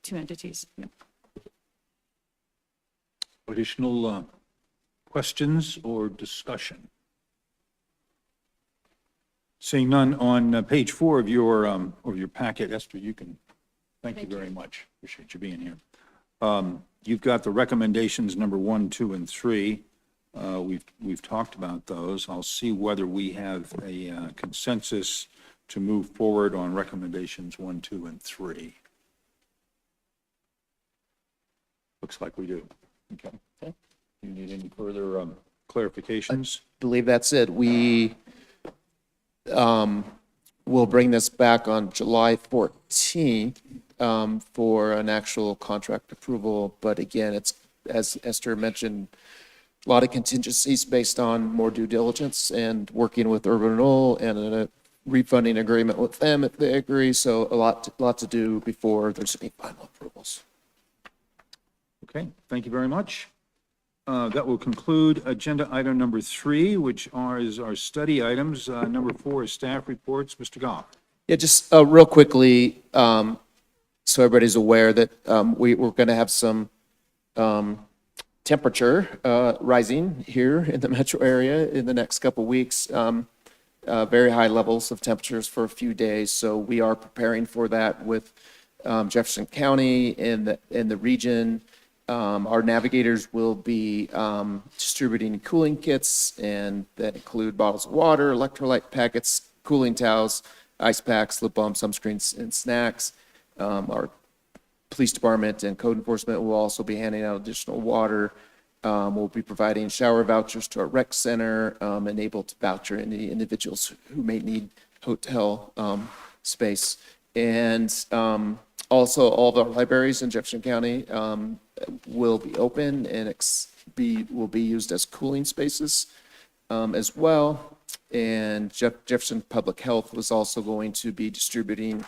[SPEAKER 6] two entities. Yeah.
[SPEAKER 1] Additional questions or discussion? Seeing none, on page 4 of your packet, Esther, you can, thank you very much. Appreciate you being here. You've got the recommendations number 1, 2, and 3. We've talked about those. I'll see whether we have a consensus to move forward on recommendations 1, 2, and 3. Looks like we do. Okay. Do you need any further clarifications?
[SPEAKER 4] Believe that's it. We will bring this back on July 14th for an actual contract approval. But again, it's, as Esther mentioned, a lot of contingencies based on more due diligence and working with Urban Renewal and a refunding agreement with them if they agree. So a lot to do before there's any final approvals.
[SPEAKER 1] Okay, thank you very much. That will conclude agenda item number 3, which is our study items. Number 4 is staff reports. Mr. Goff.
[SPEAKER 4] Yeah, just real quickly, so everybody's aware that we're going to have some temperature rising here in the metro area in the next couple weeks. Very high levels of temperatures for a few days. So we are preparing for that with Jefferson County and the region. Our navigators will be distributing cooling kits, and that include bottles of water, electrolyte packets, cooling towels, ice packs, lip balm, sunscreens, and snacks. Our police department and code enforcement will also be handing out additional water. We'll be providing shower vouchers to our rec center and able to voucher any individuals who may need hotel space. And also, all of our libraries in Jefferson County will be open and will be used as cooling spaces as well. And Jefferson Public Health was also going to be distributing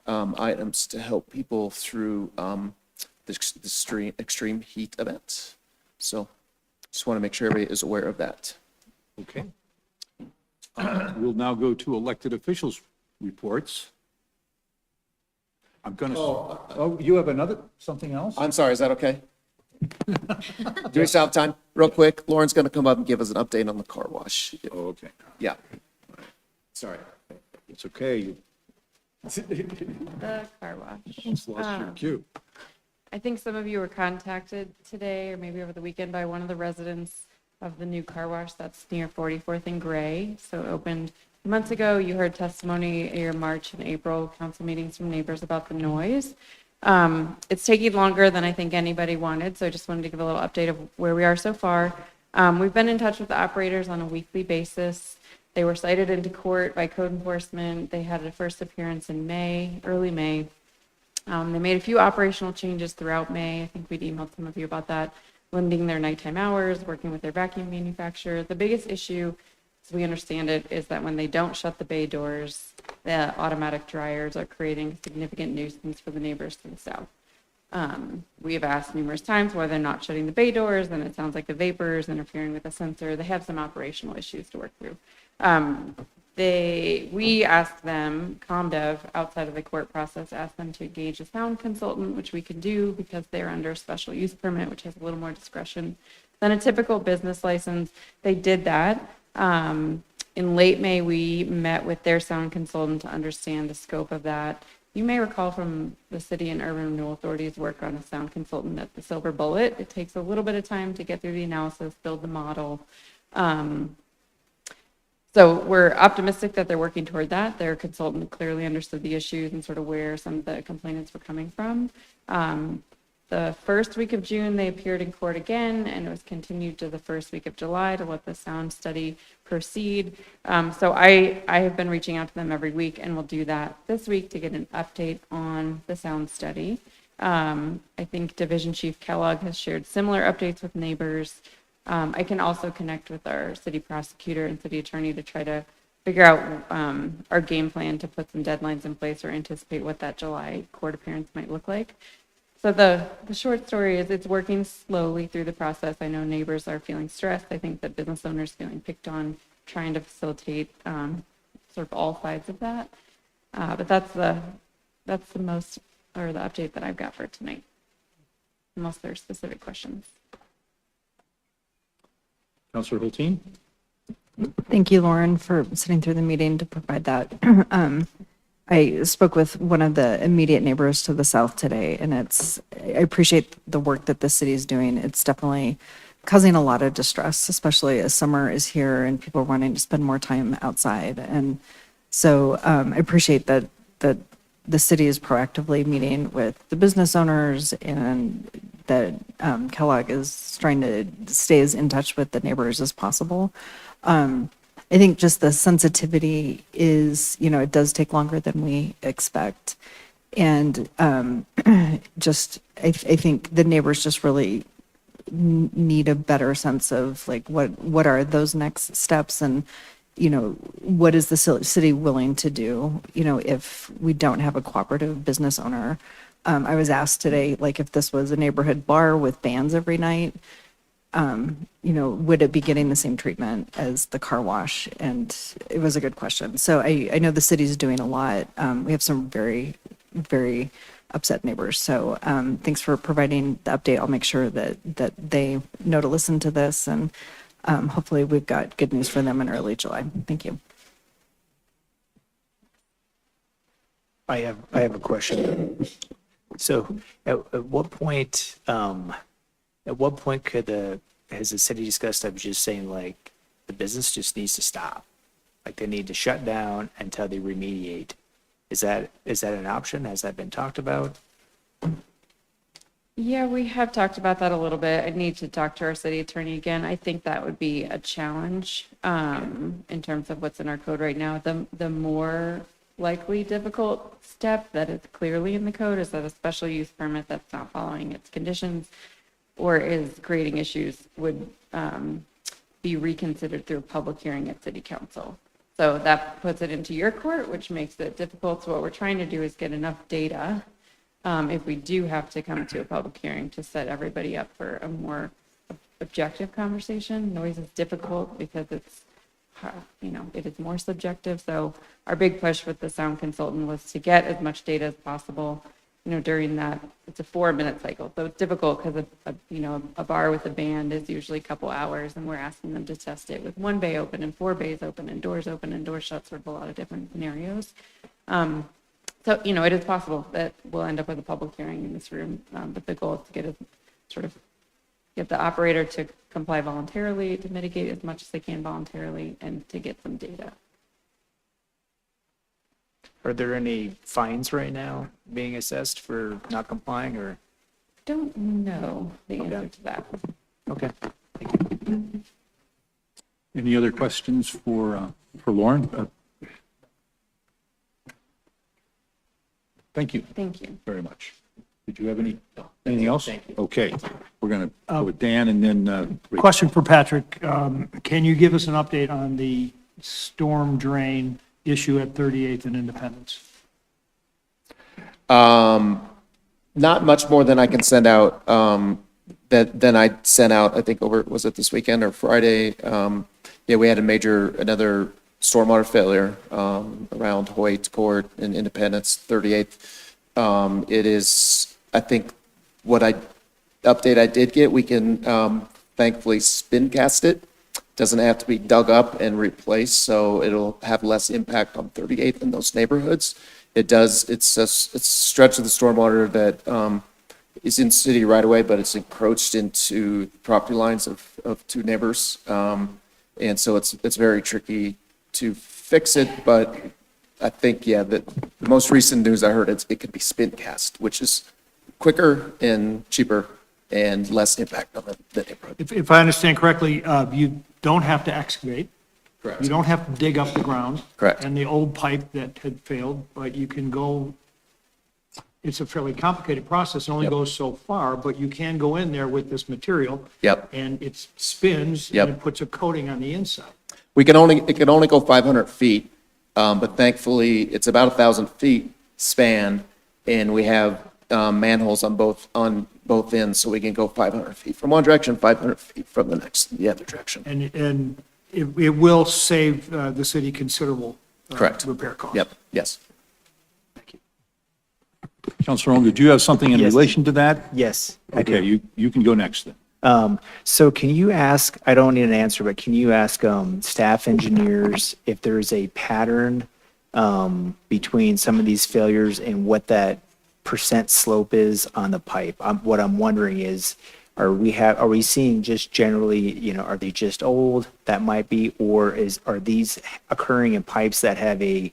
[SPEAKER 4] items to help people through the extreme heat event. So just want to make sure everybody is aware of that.
[SPEAKER 1] Okay. We'll now go to elected officials' reports. I'm going to, you have something else?
[SPEAKER 4] I'm sorry, is that okay? Do we still have time? Real quick, Lauren's going to come up and give us an update on the car wash.
[SPEAKER 1] Oh, okay.
[SPEAKER 4] Yeah. Sorry.
[SPEAKER 1] It's okay.
[SPEAKER 16] The car wash.
[SPEAKER 1] Just lost your cue.
[SPEAKER 16] I think some of you were contacted today or maybe over the weekend by one of the residents of the new car wash that's near 44th and Gray. So it opened months ago. You heard testimony in your March and April council meetings from neighbors about the noise. It's taking longer than I think anybody wanted. So I just wanted to give a little update of where we are so far. We've been in touch with the operators on a weekly basis. They were cited into court by code enforcement. They had a first appearance in May, early May. They made a few operational changes throughout May. I think we'd emailed some of you about that limiting their nighttime hours, working with their vacuum manufacturer. The biggest issue, as we understand it, is that when they don't shut the bay doors, the automatic dryers are creating a significant nuisance for the neighbors to the south. We have asked numerous times why they're not shutting the bay doors, and it sounds like the vapors interfering with the sensor. They have some operational issues to work through. We asked them, ComDev, outside of the court process, asked them to engage a sound consultant, which we can do because they're under a special use permit, which has a little more discretion than a typical business license. They did that. In late May, we met with their sound consultant to understand the scope of that. You may recall from the City and Urban Renewal Authority's work on a sound consultant at the Silver Bullet. It takes a little bit of time to get through the analysis, build the model. So we're optimistic that they're working toward that. Their consultant clearly understood the issues and sort of where some of the complainants were coming from. The first week of June, they appeared in court again, and it was continued to the first week of July to let the sound study proceed. So I have been reaching out to them every week, and will do that this week to get an update on the sound study. I think Division Chief Kellogg has shared similar updates with neighbors. I can also connect with our city prosecutor and city attorney to try to figure out our game plan to put some deadlines in place or anticipate what that July court appearance might look like. So the short story is it's working slowly through the process. I know neighbors are feeling stressed. I think that business owners feeling picked on, trying to facilitate sort of all sides of that. But that's the most, or the update that I've got for tonight, unless there's specific questions.
[SPEAKER 1] Councilor Hulteen?
[SPEAKER 8] Thank you, Lauren, for sitting through the meeting to provide that. I spoke with one of the immediate neighbors to the south today, and I appreciate the work that the city is doing. It's definitely causing a lot of distress, especially as summer is here and people are wanting to spend more time outside. And so I appreciate that the city is proactively meeting with the business owners, and that Kellogg is trying to stay as in touch with the neighbors as possible. I think just the sensitivity is, it does take longer than we expect. And I think the neighbors just really need a better sense of like, what are those next steps, and, what is the city willing to do, if we don't have a cooperative business owner. I was asked today, like, if this was a neighborhood bar with bands every night, would it be getting the same treatment as the car wash? And it was a good question. So I know the city's doing a lot. We have some very, very upset neighbors. So thanks for providing the update. I'll make sure that they know to listen to this, and hopefully we've got good news for them in early July. Thank you.
[SPEAKER 7] I have a question. So at what point has the city discussed of just saying like the business just needs to stop? Like they need to shut down until they remediate. Is that an option? Has that been talked about?
[SPEAKER 16] Yeah, we have talked about that a little bit. I need to talk to our city attorney again. I think that would be a challenge in terms of what's in our code right now. The more likely difficult step that is clearly in the code is that a special use permit that's not following its conditions or is creating issues would be reconsidered through a public hearing at city council. So that puts it into your court, which makes it difficult. So what we're trying to do is get enough data if we do have to come to a public hearing to set everybody up for a more objective conversation. Noise is difficult because it's, it is more subjective. So our big push with the sound consultant was to get as much data as possible, during that. It's a 4-minute cycle. So it's difficult because a bar with a band is usually a couple hours, and we're asking them to test it with 1 bay open and 4 bays open and doors shut, sort of a lot of different scenarios. So, it is possible that we'll end up with a public hearing in this room, but the goal is to get the operator to comply voluntarily, to mitigate as much as they can voluntarily, and to get some data.
[SPEAKER 7] Are there any fines right now being assessed for not complying, or?
[SPEAKER 16] Don't know the answer to that.
[SPEAKER 7] Okay.
[SPEAKER 1] Any other questions for Lauren? Thank you.
[SPEAKER 16] Thank you.
[SPEAKER 1] Very much. Did you have anything else? Okay, we're going to go with Dan and then Rick.
[SPEAKER 10] Question for Patrick. Can you give us an update on the storm drain issue at 38th and Independence?
[SPEAKER 4] Not much more than I can send out, than I sent out, I think over, was it this weekend or Friday? Yeah, we had another stormwater failure, around Hoyt Court and Independence, 38th. It is, I think, update I did get, we can, thankfully spin cast it. Doesn't have to be dug up and replaced, so it'll have less impact on 38th in those neighborhoods. It's a stretch of the stormwater that is in city right away, but it's encroached into property lines of two neighbors. And so it's very tricky to fix it, but I think, yeah, the most recent news I heard, it could be spin cast, which is quicker and cheaper and less impact on the neighborhood.
[SPEAKER 10] If I understand correctly, you don't have to excavate.
[SPEAKER 4] Correct.
[SPEAKER 10] You don't have to dig up the ground.
[SPEAKER 4] Correct.
[SPEAKER 10] And the old pipe that had failed, but you can go, it's a fairly complicated process, it only
[SPEAKER 4] Yep.
[SPEAKER 10] goes so far, but you can go in there with this material.
[SPEAKER 4] Yep.
[SPEAKER 10] And it spins
[SPEAKER 4] Yep.
[SPEAKER 10] and it puts a coating on the inside.
[SPEAKER 4] It can only go 500 feet, but thankfully, it's about 1,000 feet span, and we have manholes on both ends, so we can go 500 feet from one direction, 500 feet from the other direction.
[SPEAKER 10] And it will save the city considerable
[SPEAKER 4] Correct.
[SPEAKER 10] repair costs.
[SPEAKER 4] Yep, yes.
[SPEAKER 1] Counselor Ong, do you have something in
[SPEAKER 7] Yes.
[SPEAKER 1] relation to that?
[SPEAKER 7] Yes, I do.
[SPEAKER 1] Okay, you can go next then.
[SPEAKER 7] So can you ask, I don't need an answer, but can you ask staff engineers if there's a pattern between some of these failures and what that percent slope is on the pipe? What I'm wondering is, are we seeing just generally, are they just old? That might be, or are these occurring in pipes that have a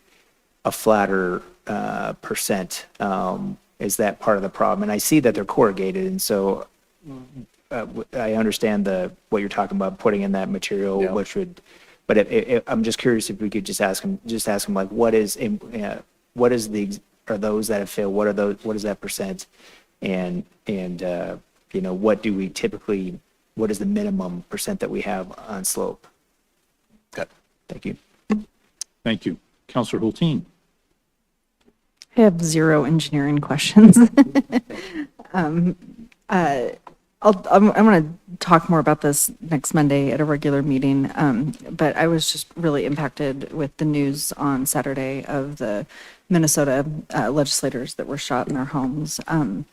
[SPEAKER 7] flatter percent? Is that part of the problem? And I see that they're corrugated, and so I understand what you're talking about, putting in that material,
[SPEAKER 4] Yeah.
[SPEAKER 7] which would, but I'm just curious if we could just ask them like, what is are those that have failed? What is that percent? And what do we typically, what is the minimum percent that we have on slope?
[SPEAKER 4] Okay.
[SPEAKER 7] Thank you.
[SPEAKER 1] Thank you. Counselor Hulteen.
[SPEAKER 8] I have zero engineering questions. I'm going to talk more about this next Monday at a regular meeting, but I was just really impacted with the news on Saturday of the Minnesota legislators that were shot in their homes. When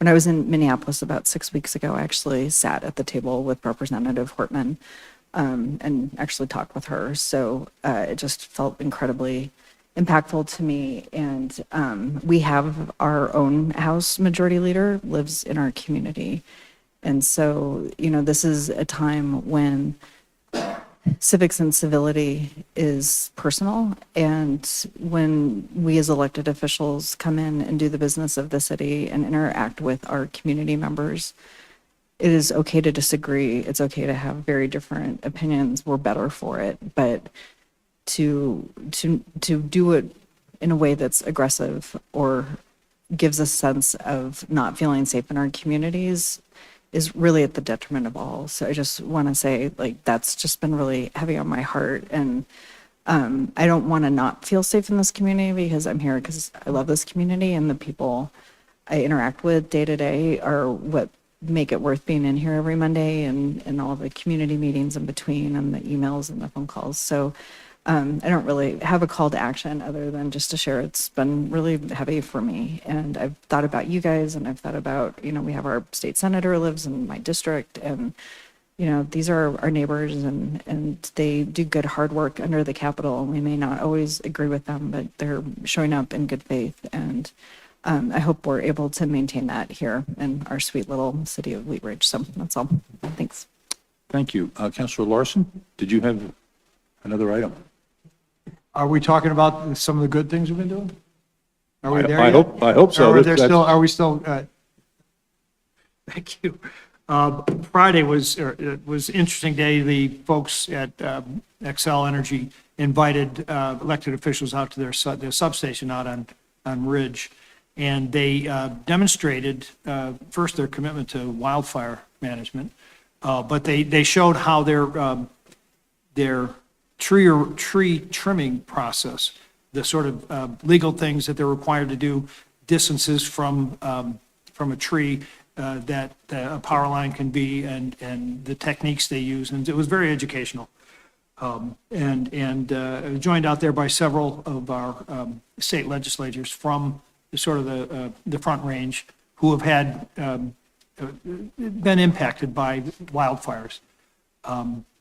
[SPEAKER 8] I was in Minneapolis about 6 weeks ago, I actually sat at the table with Representative Hortman and actually talked with her. So it just felt incredibly impactful to me. And we have our own House Majority Leader, lives in our community. And so, this is a time when civics and civility is personal. And when we as elected officials come in and do the business of the city and interact with our community members, it is okay to disagree. It's okay to have very different opinions. We're better for it. But to do it in a way that's aggressive or gives a sense of not feeling safe in our communities is really at the detriment of all. So I just want to say, that's just been really heavy on my heart. And I don't want to not feel safe in this community because I'm here because I love this community, and the people I interact with day to day are what make it worth being in here every Monday, and all the community meetings in between, and the emails and the phone calls. So I don't really have a call to action other than just to share. It's been really heavy for me. And I've thought about you guys, and I've thought about, we have our state senator who lives in my district, and, these are our neighbors, and they do good, hard work under the Capitol. We may not always agree with them, but they're showing up in good faith. And I hope we're able to maintain that here in our sweet little city of Wheat Ridge. So that's all. Thanks.
[SPEAKER 1] Thank you. Counselor Larson, did you have another item?
[SPEAKER 10] Are we talking about some of the good things we've been doing? Are we there
[SPEAKER 1] I
[SPEAKER 10] yet?
[SPEAKER 1] hope so.
[SPEAKER 10] Are we still, thank you. Friday was an interesting day. The folks at Xcel Energy invited elected officials out to their substation out on Ridge. And they demonstrated, first, their commitment to wildfire management, but they showed how their tree trimming process, the sort of legal things that they're required to do, distances from a tree that a power line can be, and the techniques they use, and it was very educational. Joined out there by several of our state legislators from sort of the Front Range who have had been impacted by wildfires.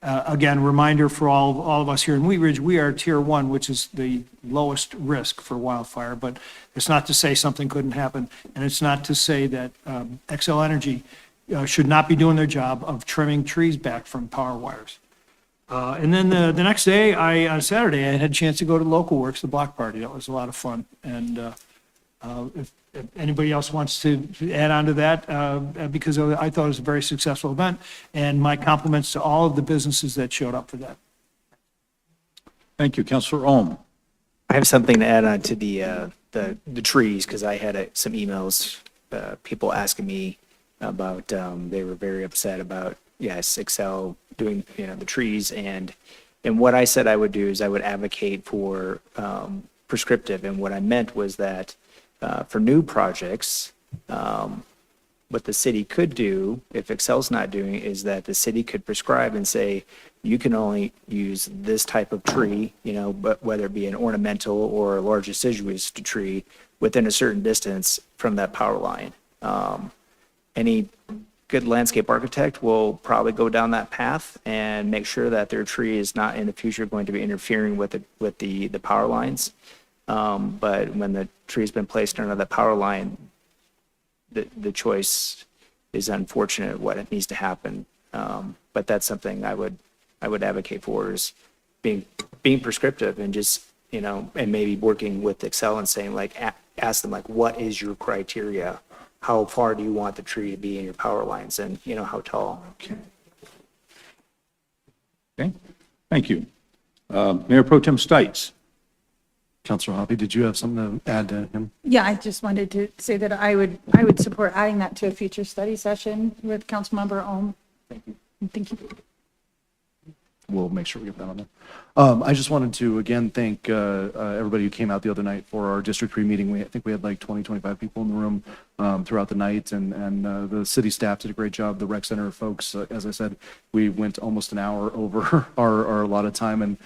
[SPEAKER 10] Again, reminder for all of us here in Wheat Ridge, we are Tier 1, which is the lowest risk for wildfire, but it's not to say something couldn't happen, and it's not to say that Xcel Energy should not be doing their job of trimming trees back from power wires. And then the next day, on Saturday, I had a chance to go to Local Works, the block party. That was a lot of fun. And if anybody else wants to add on to that, because I thought it was a very successful event, and my compliments to all of the businesses that showed up for that.
[SPEAKER 1] Thank you. Councilor Ohm.
[SPEAKER 7] I have something to add on to the trees, because I had some emails, people asking me about, they were very upset about, yes, Xcel doing, the trees. And what I said I would do is I would advocate for prescriptive. And what I meant was that for new projects, what the city could do, if Xcel's not doing, is that the city could prescribe and say, you can only use this type of tree, but whether it be an ornamental or a large deciduous tree within a certain distance from that power line. Any good landscape architect will probably go down that path and make sure that their tree is not in the future going to be interfering with the power lines. But when the tree's been placed under the power line, the choice is unfortunate what it needs to happen. But that's something I would advocate for, is being prescriptive and just, and maybe working with Xcel and saying, like, ask them, like, what is your criteria? How far do you want the tree to be in your power lines, and, how tall?
[SPEAKER 1] Okay. Thank you. Mayor Pro Tem Stites.
[SPEAKER 12] Councilor Hoppe, did you have something to add to him?
[SPEAKER 13] Yeah, I just wanted to say that I would support adding that to a future study session with Councilmember Ohm.
[SPEAKER 12] Thank you.
[SPEAKER 13] Thank you.
[SPEAKER 12] We'll make sure we get that on there. I just wanted to, again, thank everybody who came out the other night for our District 3 meeting. I think we had like 20, 25 people in the room throughout the night, and the city staff did a great job. The rec center folks, as I said, we went almost an hour over our allotted time and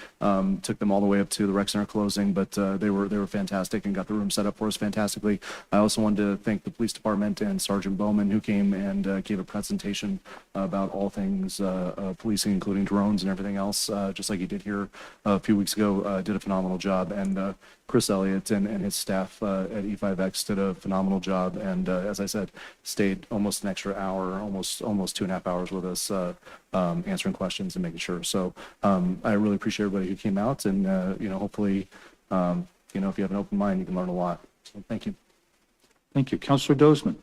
[SPEAKER 12] took them all the way up to the rec center closing, but they were fantastic and got the room set up for us fantastically. I also wanted to thank the police department and Sergeant Bowman, who came and gave a presentation about all things policing, including drones and everything else, just like he did here a few weeks ago. Did a phenomenal job, and Chris Elliott and his staff at E5X did a phenomenal job, and as I said, stayed almost an extra hour, almost 2.5 hours with us, answering questions and making sure. So I really appreciate everybody who came out, and hopefully, if you have an open mind, you can learn a lot. So thank you.
[SPEAKER 1] Thank you. Councilor Dozeman.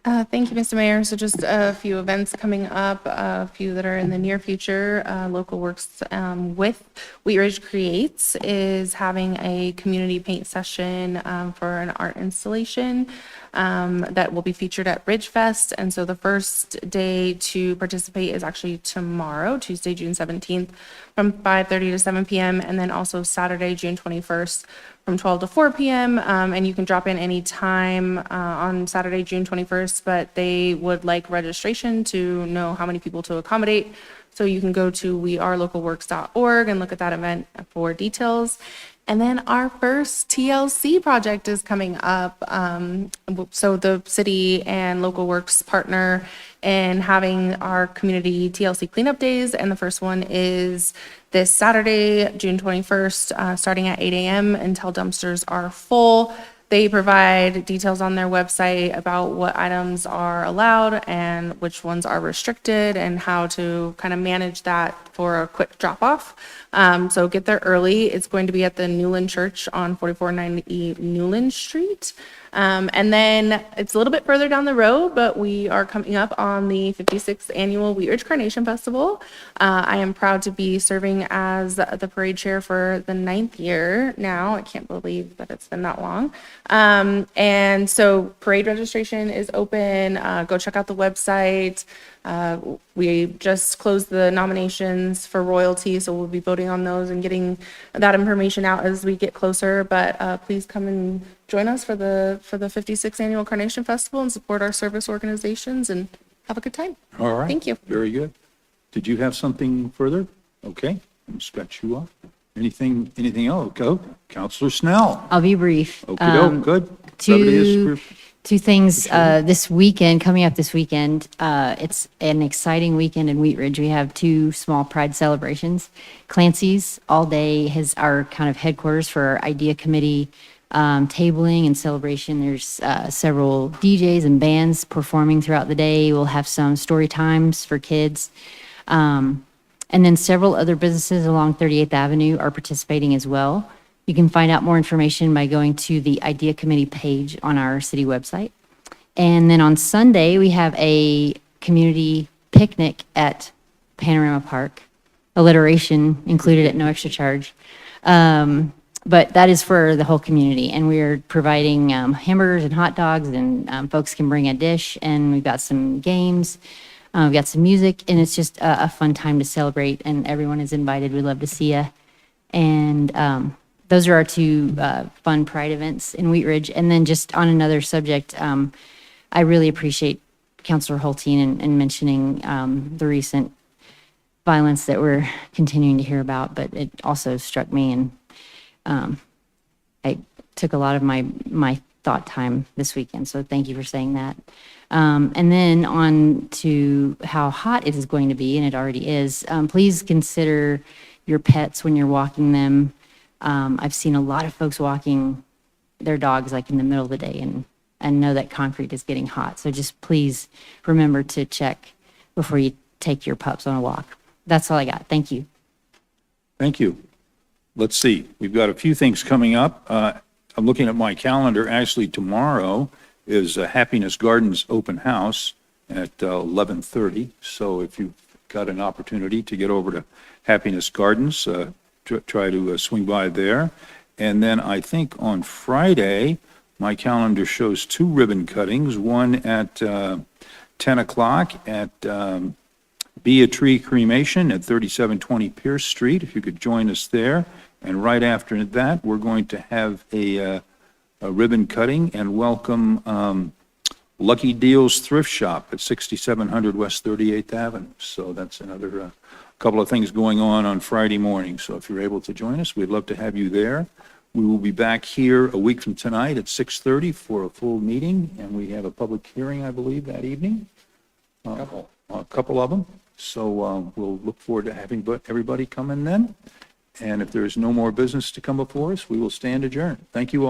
[SPEAKER 9] Thank you, Mr. Mayor. So just a few events coming up, a few that are in the near future. Local Works with Wheat Ridge Creates is having a community paint session for an art installation that will be featured at Ridge Fest. And so the first day to participate is actually tomorrow, Tuesday, June 17th, from 5:30 to 7 p.m. And then also Saturday, June 21st, from 12 to 4 p.m. And you can drop in any time on Saturday, June 21st, but they would like registration to know how many people to accommodate. So you can go to wearelocalworks.org and look at that event for details. And then our first TLC project is coming up. So the city and Local Works partner in having our community TLC cleanup days. And the first one is this Saturday, June 21st, starting at 8 a.m. until dumpsters are full. They provide details on their website about what items are allowed and which ones are restricted, and how to kind of manage that for a quick drop off. So get there early. It's going to be at the Newland Church on 4490 Newland Street. And then it's a little bit further down the road, but we are coming up on the 56th annual Wheat Ridge Carnation Festival. I am proud to be serving as the parade chair for the 9th year now. I can't believe that it's been that long. And so parade registration is open. Go check out the website. We just closed the nominations for royalty, so we'll be voting on those and getting that information out as we get closer. But please come and join us for the 56th Annual Carnation Festival and support our service organizations and have a good time.
[SPEAKER 1] All right.
[SPEAKER 9] Thank you.
[SPEAKER 1] Very good. Did you have something further? Okay, I'm scratch you off. Anything else? Go. Counselor Snell.
[SPEAKER 11] I'll be brief.
[SPEAKER 1] Okey-doke, good. Brevity is-
[SPEAKER 11] Two things, this weekend, coming up this weekend, it's an exciting weekend in Wheat Ridge. We have two small pride celebrations. Clancy's all day is our kind of headquarters for our idea committee tabling and celebration. There's several DJs and bands performing throughout the day. We'll have some story times for kids. And then several other businesses along 38th Avenue are participating as well. You can find out more information by going to the Idea Committee page on our city website. And then on Sunday, we have a community picnic at Panorama Park. Alliteration included at no extra charge. But that is for the whole community, and we're providing hamburgers and hot dogs, and folks can bring a dish, and we've got some games. We've got some music, and it's just a fun time to celebrate, and everyone is invited. We'd love to see you. And those are our two fun Pride events in Wheat Ridge. And then just on another subject, I really appreciate Councilor Hulteen in mentioning the recent violence that we're continuing to hear about, but it also struck me, and I took a lot of my thought time this weekend, so thank you for saying that. And then on to how hot it is going to be, and it already is. Please consider your pets when you're walking them. I've seen a lot of folks walking their dogs like in the middle of the day, and know that concrete is getting hot. So just please remember to check before you take your pups on a walk. That's all I got. Thank you.
[SPEAKER 1] Thank you. Let's see, we've got a few things coming up. I'm looking at my calendar. Actually, tomorrow is Happiness Gardens Open House at 11:30. So if you've got an opportunity to get over to Happiness Gardens, try to swing by there. And then I think on Friday, my calendar shows two ribbon cuttings, one at 10 o'clock at Be a Tree Cremation at 3720 Pierce Street, if you could join us there. And right after that, we're going to have a ribbon cutting and welcome Lucky Deals Thrift Shop at 6700 West 38th Avenue. So that's another couple of things going on Friday morning. So if you're able to join us, we'd love to have you there. We will be back here a week from tonight at 6:30 for a full meeting, and we have a public hearing, I believe, that evening. A couple of them. So we'll look forward to having everybody come in then. And if there is no more business to come before us, we will stand adjourned. Thank you all.